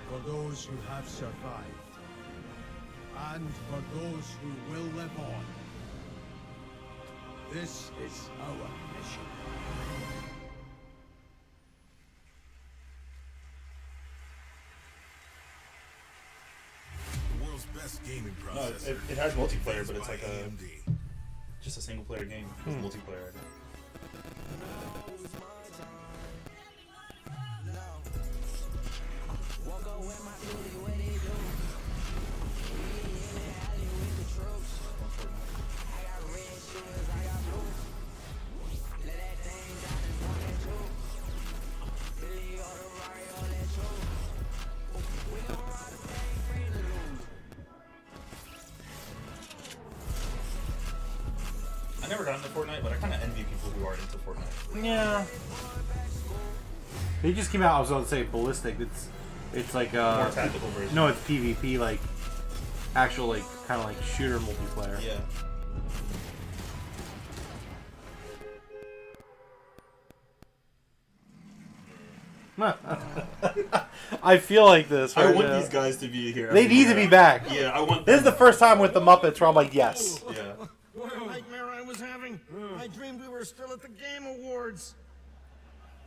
for those who have survived, and for those who will live on. This is our mission. The world's best gaming No, processor. it has multiplayer, but it's by like AMD. just a single player game. It's multiplayer. I never got into Fortnite, but I kind of envy people who are into Fortnite. Yeah. They just came out. I was going to say ballistic. It's like More tactical version. No, it's PvP, like actual, like kind of like shooter multiplayer. Yeah. I feel like this. I right want now. these guys to be here. They every need year. to be back. Yeah, I want. This is the first time with the Muppets where I'm like, yes. Yeah. What a nightmare I was having. I dreamed we were still at the Game Awards.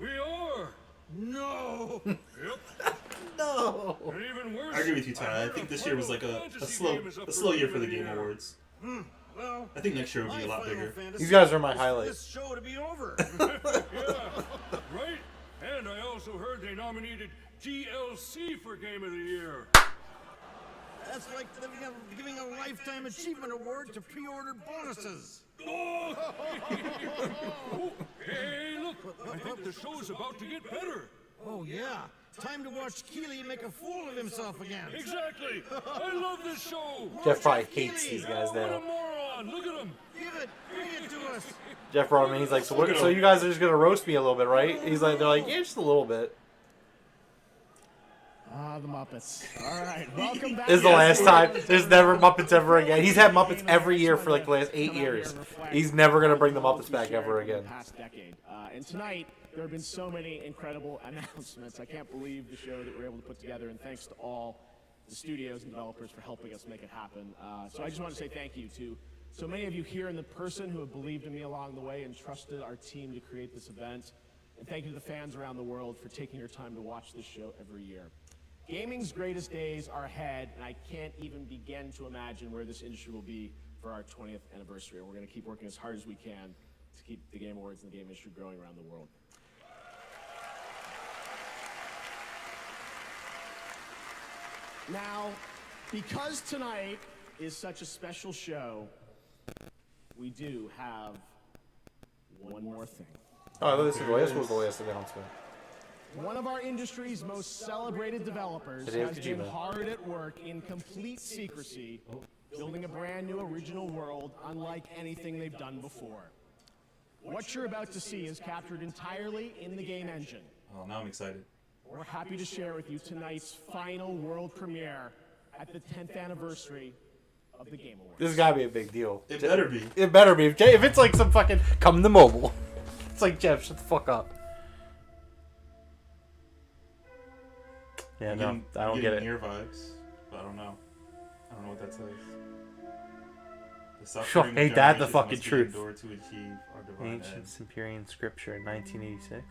We are. No. Yep. No. And even worse. I agree with you, Ty. I think this year was like a slow year for the Game Awards. Well, I think next year will be a lot bigger. These guys are my highlight. This show to be over. Yeah, right? And I also heard they nominated GLC for Game of the Year. That's like giving a Lifetime Achievement Award to pre-order bonuses. Oh! Hey, look! I think the show's about to get better. Oh, yeah. Time to watch Keeley make a fool of himself again. Exactly! I love this show! Jeff probably hates these guys What a now. moron! Look at him! Give it! Bring it to us! Jeff brought him in. He's like, so you guys are just gonna roast me a little bit, right? He's like, they're like, yeah, just a little bit. Ah, the Muppets. All right, welcome back. This is the last time. There's never Muppets ever again. He's had Muppets every year for like the last 8 years. He's never gonna bring the Muppets back ever again. Past decade. And tonight, there have been so many incredible announcements. I can't believe the show that we're able to put together, and thanks to all the studios and developers for helping us make it happen. So I just want to say thank you to so many of you here in the person who have believed in me along the way and trusted our team to create this event. And thank you to the fans around the world for taking your time to watch this show every year. Gaming's greatest days are ahead, and I can't even begin to imagine where this industry will be for our 20th anniversary. And we're going to keep working as hard as we can to keep the Game Awards and the game industry growing around the world. Now, because tonight is such a special show, we do have one more thing. Oh, this was the last announcement. One of our industry's most celebrated developers Hideo has been Kojima. hard at work in complete secrecy, building a brand new original world unlike anything they've done before. What you're about to see is captured entirely in the game engine. Oh, now I'm excited. we're happy to share with you tonight's final world premiere at the 10th anniversary of the Game Awards. This has got to be a big deal. It better be. It better be. If it's like some fucking come to mobile, it's like Jeff, shut the fuck up. Yeah, no, I don't get it. Near vibes, but I don't know. I don't know what that says. The Sure, suffering ain't that the generations fucking must be truth? endured to achieve our divine Ancient end. Sumerian scripture in 1986.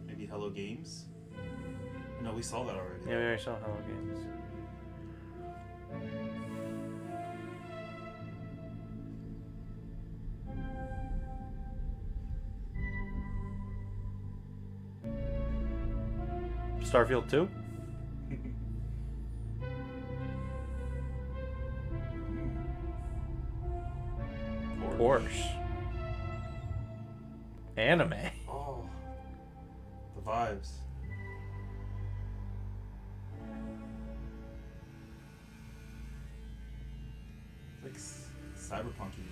Maybe Hello Games? No, we saw that already. Yeah, we already saw Hello Games. Starfield 2? Porsche. Anime. Oh, the vibes. Like cyberpunky.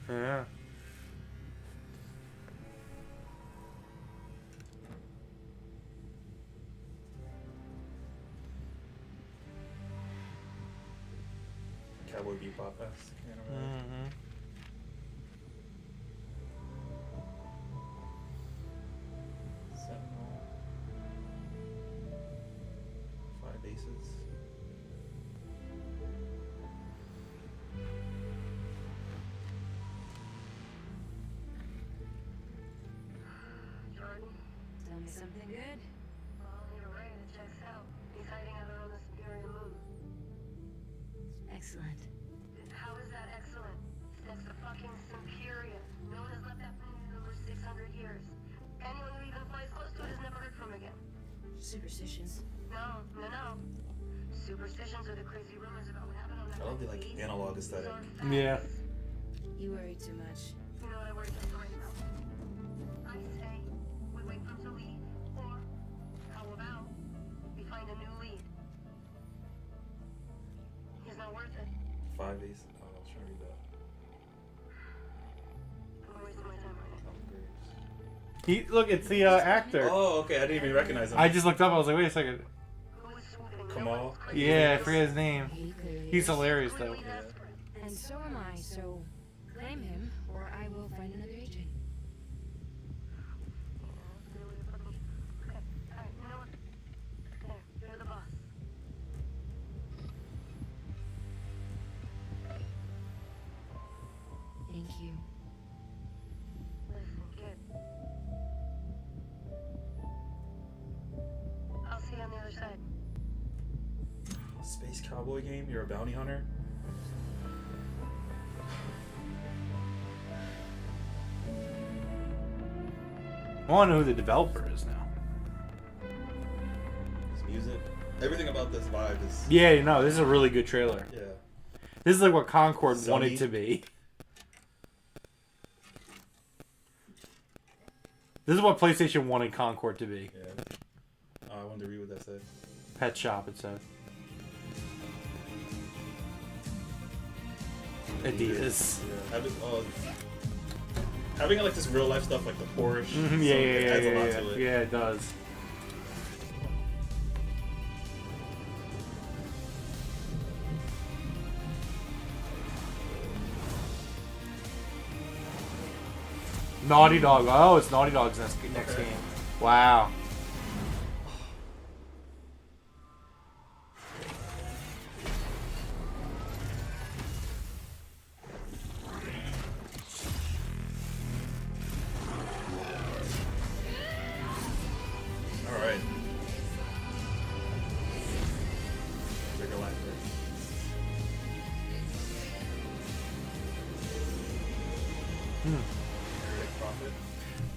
Yeah. Cowboy Bebop-esque. Mm-hmm. Sentinel. 5 bases. Jordan, tell me something good. Well, you're right. It checks out. He's hiding out on the Superior Moon. Excellent. How is that excellent? That's the fucking Superior. No one has left that moon in over 600 years. Anyone who even flies close to it is never heard from again. Superstitions? No. Superstitions are the crazy rumors about what happened on that I love the like analog aesthetic. Yeah. You worry too much. You know what I worry just right about? I say we wait for him to leave, or how about we find a new lead? He's not worth it. 5 bases. Oh, I was trying to read that. I'm wasting my time right now. He look, it's the actor. Oh, okay. I didn't even recognize him. I just looked up. I was like, wait a second. Kamal. Yeah, I forget his name. He's hilarious though. And so am I, so claim him, or I will find another agent. Okay, alright, you know what? There, you're the boss. Thank you. Listen, kid. I'll see you on the other side. Space cowboy game? You're a bounty hunter? I want to know who the developer is now. His music. Everything about this vibe is. Yeah, you know, this is a really good trailer. Yeah. This is like what Concord Sony. wanted to be. This is what PlayStation wanted Concord to be. Yeah. Oh, I wanted to read what that said. Pet shop, it said. Adidas. Yeah. Having like this real life stuff like the Porsche. Yeah, adds a lot to it. yeah, it does. Naughty Dog. Oh, it's Naughty Dog's next game. Wow. All right. Trigger line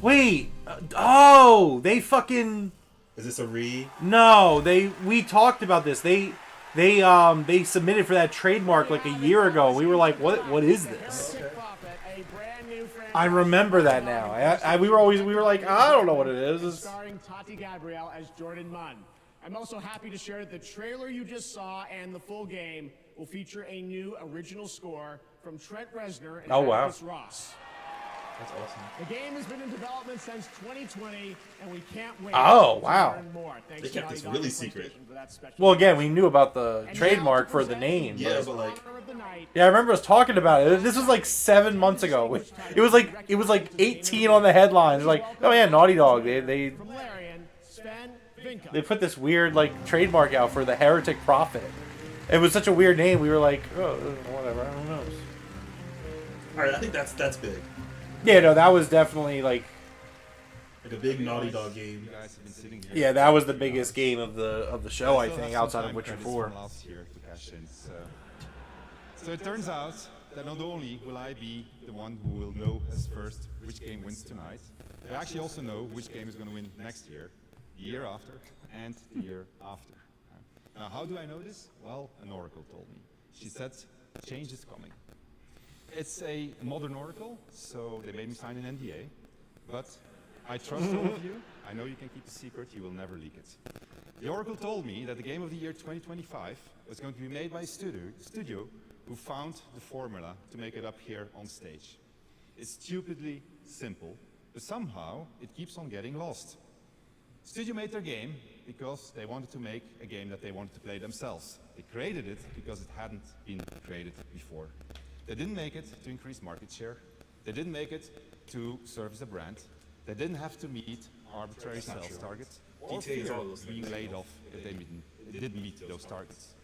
Wait. Oh, they fucking. Is this a re? No, we talked about this. They submitted for that trademark like a year ago. We were like, what is this? I remember that now. We were like, I don't know what it is. Starring Tati Gabrielle as Jordan Munn. I'm also happy to share that the trailer you just saw and the full game will feature a new original score from Trent Reznor and Oh, wow. Atticus Ross. That's awesome. The game has been in development since 2020, and we can't wait Oh, to wow. learn more. Thanks They to kept Naughty this Dog really and secret. PlayStation for that special Well, again, we knew about the And trademark now for to the present name. Yeah, but- but like, honor of the night, Yeah, I remember us talking about it. This was like 7 months ago. It was like 18 on the headlines. Like, oh yeah, Naughty Dog. They from Larian, Sven Vinca. they put this weird like trademark out for the Heretic Prophet. It was such a weird name. We were like, oh, whatever. I don't know. all right, I think that's big. Yeah, no, that was definitely like, Like a big Naughty Dog game. You guys have been sitting here. yeah, that was the biggest game of the show, I still think, have outside some of Witcher time 4. credits from last year to cash in, so it turns out that not only will I be the one who will know as first which game wins tonight, I actually also know which game is going to win next year, the year after, and the year after. Now, how do I know this? Well, an oracle told me. She said, change is coming. It's a modern oracle, so they made me sign an NDA, but I trust all of you. I know you can keep a secret, you will never leak it. The oracle told me that the game of the year 2025 was going to be made by a studio who found the formula to make it up here on stage. It's stupidly simple, but somehow it keeps on getting lost. Studio made their game because they wanted to make a game that they wanted to play themselves. They created it because it hadn't been created before. They didn't make it to increase market share. They didn't make it to serve as a brand. They didn't have to meet arbitrary sales targets or GTA is fear all those being things. laid off if they didn't meet those targets.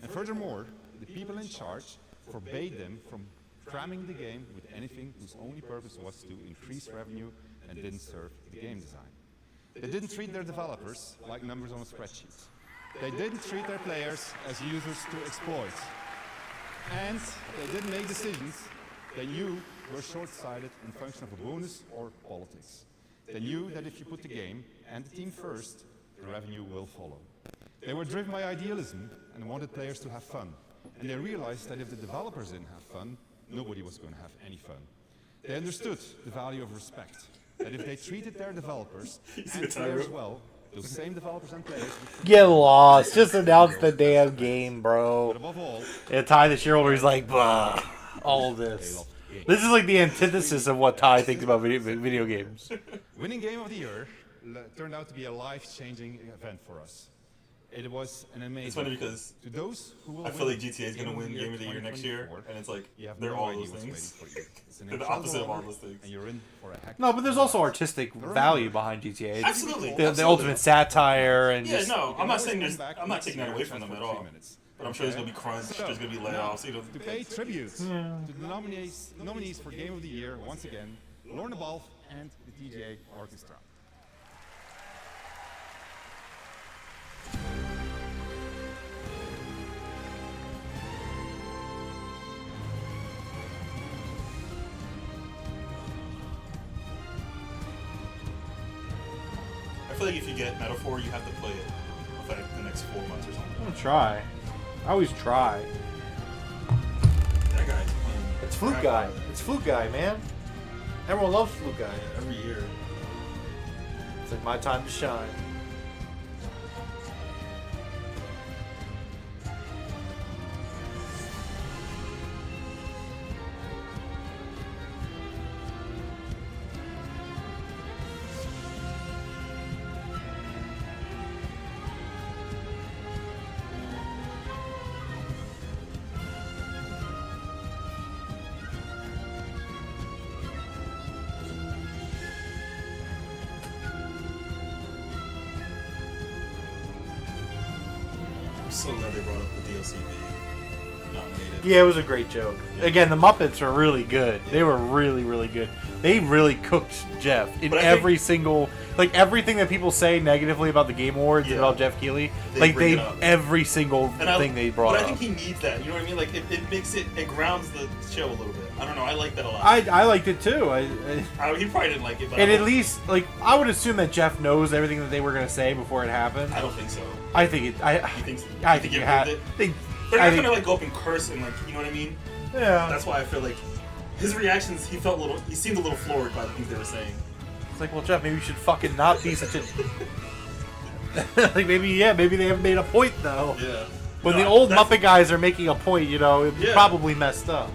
And furthermore, the people in charge forbade them from cramming the game with anything whose only purpose was to increase revenue and didn't serve the game design. They didn't treat their developers like numbers on a spreadsheet. They didn't treat their players as users to exploit. And they didn't make decisions they knew were short-sighted in function of a bonus or politics. They knew that if you put the game and the team first, the revenue will follow. They were driven by idealism and wanted players to have fun. And they realized that if the developers didn't have fun, nobody was going to have any fun. They understood the value of respect. That if they treated their developers and players well, those same developers and players would Get lost. Just announce the damn game, bro. But above all, And Ty the shareholder is like, bah, all this. This is like the antithesis of what Ty thinks about video games. winning Game of the Year turned out to be a life-changing event for us. It was an amazing. It's funny because to those who will I feel win like GTA is going to win Game of the Year next year, 2024, and it's like you have they're no all idea those what's things. waiting for you. It's an They're the incredible opposite of all honor, those things. And you're in for a heck No, of but a there's ride. also artistic value behind GTA. It's Absolutely, The absolutely. ultimate satire and Yeah, just, no, I'm not saying always there's. come back I'm not next taking that year away from just them for at 3 all. minutes. But I'm sure there's going to be crunch. So, There's going to be now, layoffs. You know. to pay tribute to the nominees for Game of the Year, once again, Lorna Balf and the TGA Orchestra. I feel like if you get Metaphor, you have to play it for like the next 4 months or something. I'm gonna try. I always try. That guy's playing. It's Flute Guy. It's Flute Guy, man. Everyone loves Flute Guy. Every year. It's like my time to shine. I'm so glad they brought up the DLC being nominated. Yeah, it was a great joke. Again, the Muppets are really good. They were really, really good. They really cooked Jeff in But I think- every single, like everything that people say negatively about the Game Awards and Yeah. about Jeff Keighley. They Like bring they, it up. every single thing they brought but up. I think he needs that. You know what I mean? Like it makes it grounds the show a little bit. I don't know. I like that a lot. I liked it too. He probably didn't like it, but And I at hope- least, like, I would assume that Jeff knows everything that they were gonna say before it happened. I don't think so. I think it. I think so? I You think think you it had. ruined They, They're I not think, gonna like go up and curse and like, you know what I mean? Yeah. That's why I feel like his reactions. He seemed a little floored by the things they were saying. It's like, well, Jeff, maybe you should fucking not be such a. Like maybe they haven't made a point though. Yeah. When No, the old that's- Muppet guys are making a point, you know, it's Yeah. probably messed up.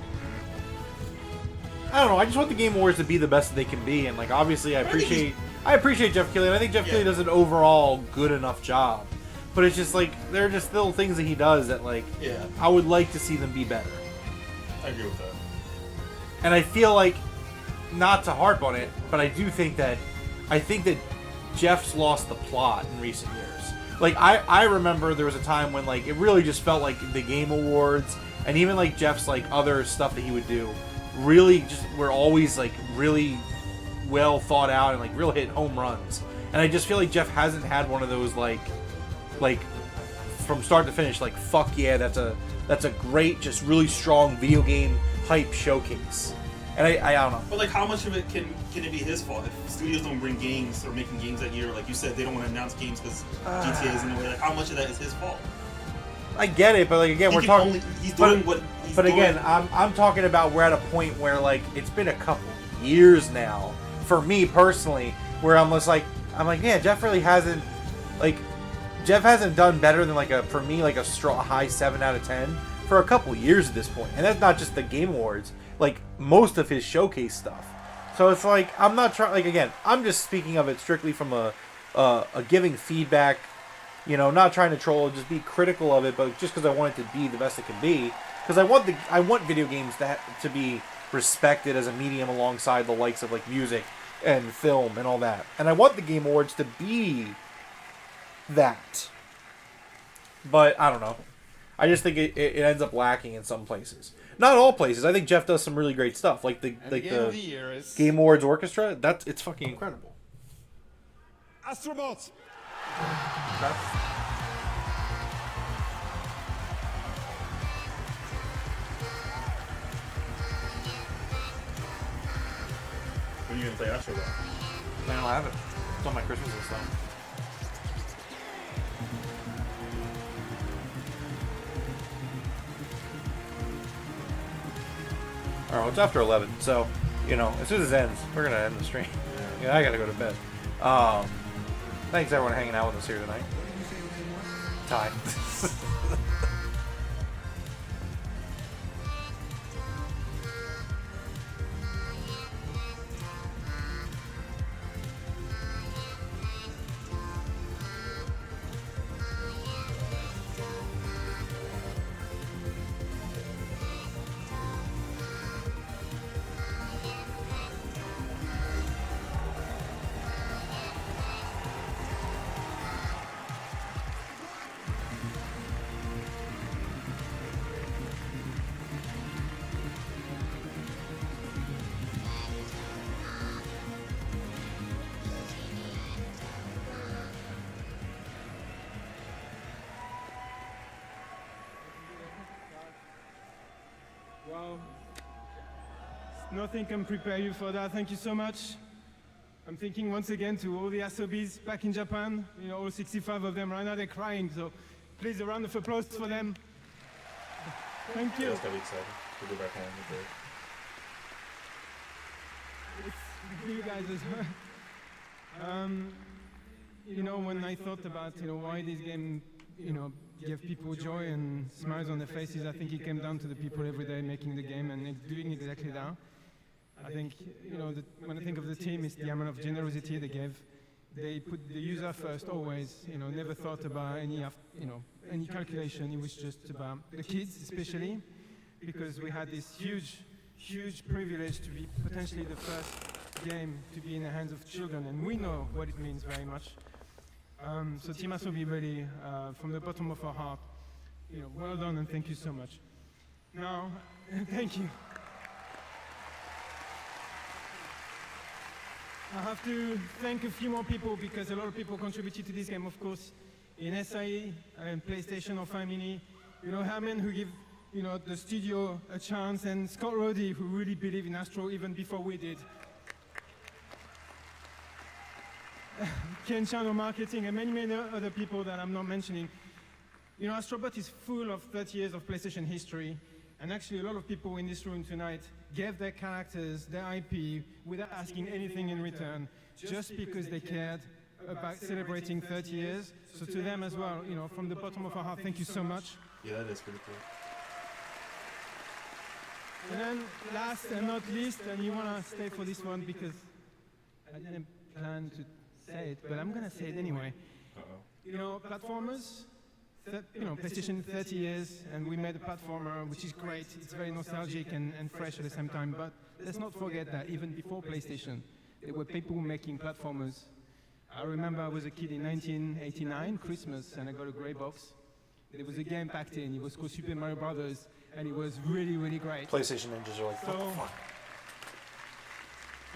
I don't know. I just want the Game Awards to be the best that they can be, and like obviously I appreciate Jeff Keighley, and I think Jeff Keighley does an overall good enough job. But it's just like there are just little things that he does that like I would like to see them be better. I agree with that. And I feel like, not to harp on it, but I think that Jeff's lost the plot in recent years. Like I remember there was a time when like it really just felt like the Game Awards and even like Jeff's like other stuff that he would do really just were always like really well thought out and like real hit home runs. And I just feel like Jeff hasn't had one of those like from start to finish like fuck yeah, that's a great, just really strong video game hype showcase. And I don't know. But like, how much of it can it be his fault if studios don't bring games or making games that year? Like you said, they don't want to announce games because GTA is in the way. Like, how much of that is his fault? I get it, but like again, we're talking. He's doing what. But again, I'm talking about we're at a point where like it's been a couple years now for me personally, where I'm like, yeah, Jeff really hasn't done better than like for me a high 7 out of 10 for a couple years at this point, and that's not just the Game Awards. Like most of his showcase stuff. So it's like I'm not trying. Like again, I'm just speaking of it strictly from a giving feedback. You know, not trying to troll, just be critical of it, but just because I want it to be the best it can be. Because I want video games to be respected as a medium alongside the likes of like music and film and all that. And I want the Game Awards to be that. But I don't know. I just think it ends up lacking in some places. Not all places. I think Jeff does some really great stuff, like the Game of the Year is Game Awards Orchestra. It's fucking incredible. Astrobots. When are you gonna play Astro Bot? I don't have it. It's on my Christmas list though. Alright, well, it's after 11, so, you know, as soon as it ends, we're going to end the stream. Yeah, I got to go to bed. Thanks, everyone, hanging out with us here tonight. Ty. Wow. Nothing can prepare you for that. Thank you so much. I'm thinking once again to all the Asobis back in Japan. You know, all 65 of them right now, they're crying. So please, a round of applause for them. Thank you. Yeah, it's gonna be exciting to go back home with it. It's you guys as well. You know, when I thought about, you know, why this game, you know, give people joy and smiles on their faces, I think it came down to the people every day making the game and doing exactly that. I think, you know, when I think of the team, it's the amount of generosity they gave. They put the user first always, you know, never thought about any, you know, any calculation. It was just about the kids especially, because we had this huge privilege to be potentially the first game to be in the hands of children, and we know what it means very much. So Team Asobi, really, from the bottom of our heart, you know, well done and thank you so much. Now, thank you. I have to thank a few more people because a lot of people contributed to this game, of course, in SIE and PlayStation or Family. You know, Herman, who gave, you know, the studio a chance, and Scott Roddy, who really believed in Astro even before we did. Ken Chan on marketing, and many other people that I'm not mentioning. You know, Astrobot is full of 30 years of PlayStation history, and actually a lot of people in this room tonight gave their characters, their IP, without asking anything in return, just because they cared about celebrating 30 years. So to them as well, you know, from the bottom of our heart, thank you so much. Yeah, that is pretty cool. And then last and not least, and you want to stay for this one because I didn't plan to say it, but I'm going to say it anyway. You know, platformers, PlayStation 30 years, and we made a platformer, which is great. It's very nostalgic and fresh at the same time, but let's not forget that even before PlayStation, there were people making platformers. I remember I was a kid in 1989, Christmas, and I got a grey box. There was a game packed in. It was called Super Mario Brothers, and it was really, really great. PlayStation ninjas are like, what the fuck?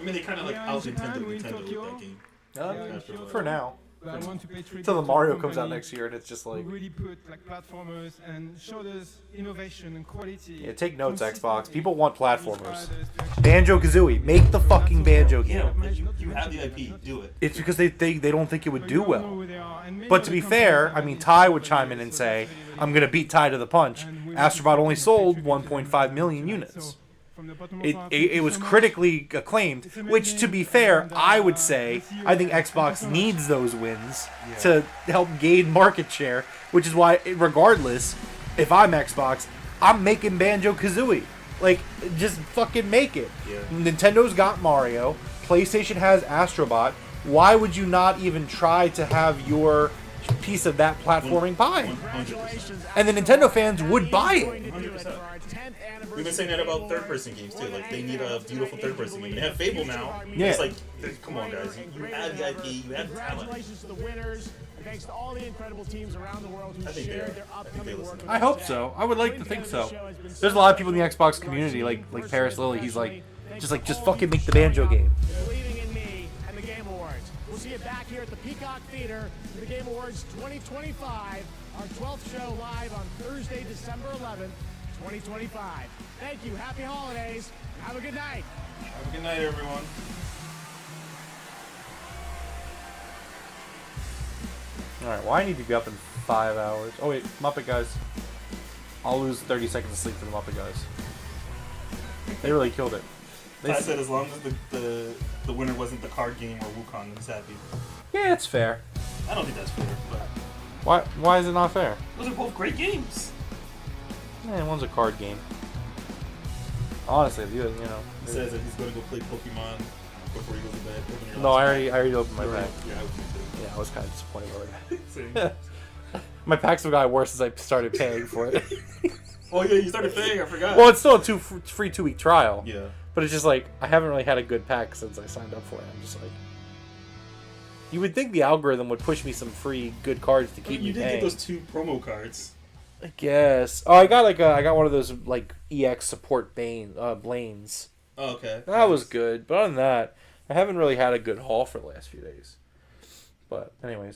I mean, they kind of like out Nintendo with that game. For now. But I want to pay tribute Until the to Mario a comes out company next year, and it's just like. who really put like platformers and showed us innovation and quality. Yeah, take notes, Xbox. People want platformers. Banjo-Kazooie, make the fucking Banjo game. Yeah, you have the IP, do it. It's because they don't think it would do well. But to be fair, I mean, Ty would chime in and say, I'm going to beat Ty to the punch. Astrobot only sold 1.5 million units. It was critically acclaimed, which, to be fair, I would say, I think Xbox needs those wins to help gain market share, which is why, regardless, if I'm Xbox, I'm making Banjo-Kazooie. Like, just fucking make it. Yeah. Nintendo's got Mario. PlayStation has Astrobot. Why would you not even try to have your piece of that platforming pie? 100%. And the Nintendo fans would buy it. 100%. We've been saying that about third-person games too. Like they need a beautiful third-person game. They have Fable now. Yeah. It's like, come on, guys. You had the IP. You had the talent. Congratulations to the winners, and thanks to all the incredible teams around the world who I think shared they their are. I think upcoming they work. listen. I hope so. I would like to think so. There's a lot of people in the Xbox community, like Paris Lilly. He's like, just fucking make the Banjo game. Believing in me and the Game Awards. We'll see you back here at the Peacock Theater for the Game Awards 2025. Our 12th show live on Thursday, December 11th, 2025. Thank you. Happy holidays. Have a good night. Have a good night, everyone. Alright, well, I need to be up in 5 hours. Oh, wait, Muppet Guys. I'll lose 30 seconds of sleep for the Muppet Guys. They really killed it. I said as long as the winner wasn't the card game or Wukong, I was happy. Yeah, it's fair. I don't think that's fair, but Why is it not fair? those are both great games. Yeah, one's a card game. Honestly, you know. He says that he's going to go play Pokemon before he goes to bed. Open your No, last I already opened my pack. Yeah, I opened it Yeah, I was kind of disappointed already. Same. My packs have got worse as I started paying for it. Oh yeah, you started paying. I forgot. Well, it's still a free 2-week trial. Yeah. But it's just like I haven't really had a good pack since I signed up for it. I'm just like, you would think the algorithm would push me some free good cards to keep me You did paying. get those 2 promo cards. I guess. Oh, I got one of those like EX support Blaines. Oh, okay. That was good. But other than that, I haven't really had a good haul for the last few days. But anyways.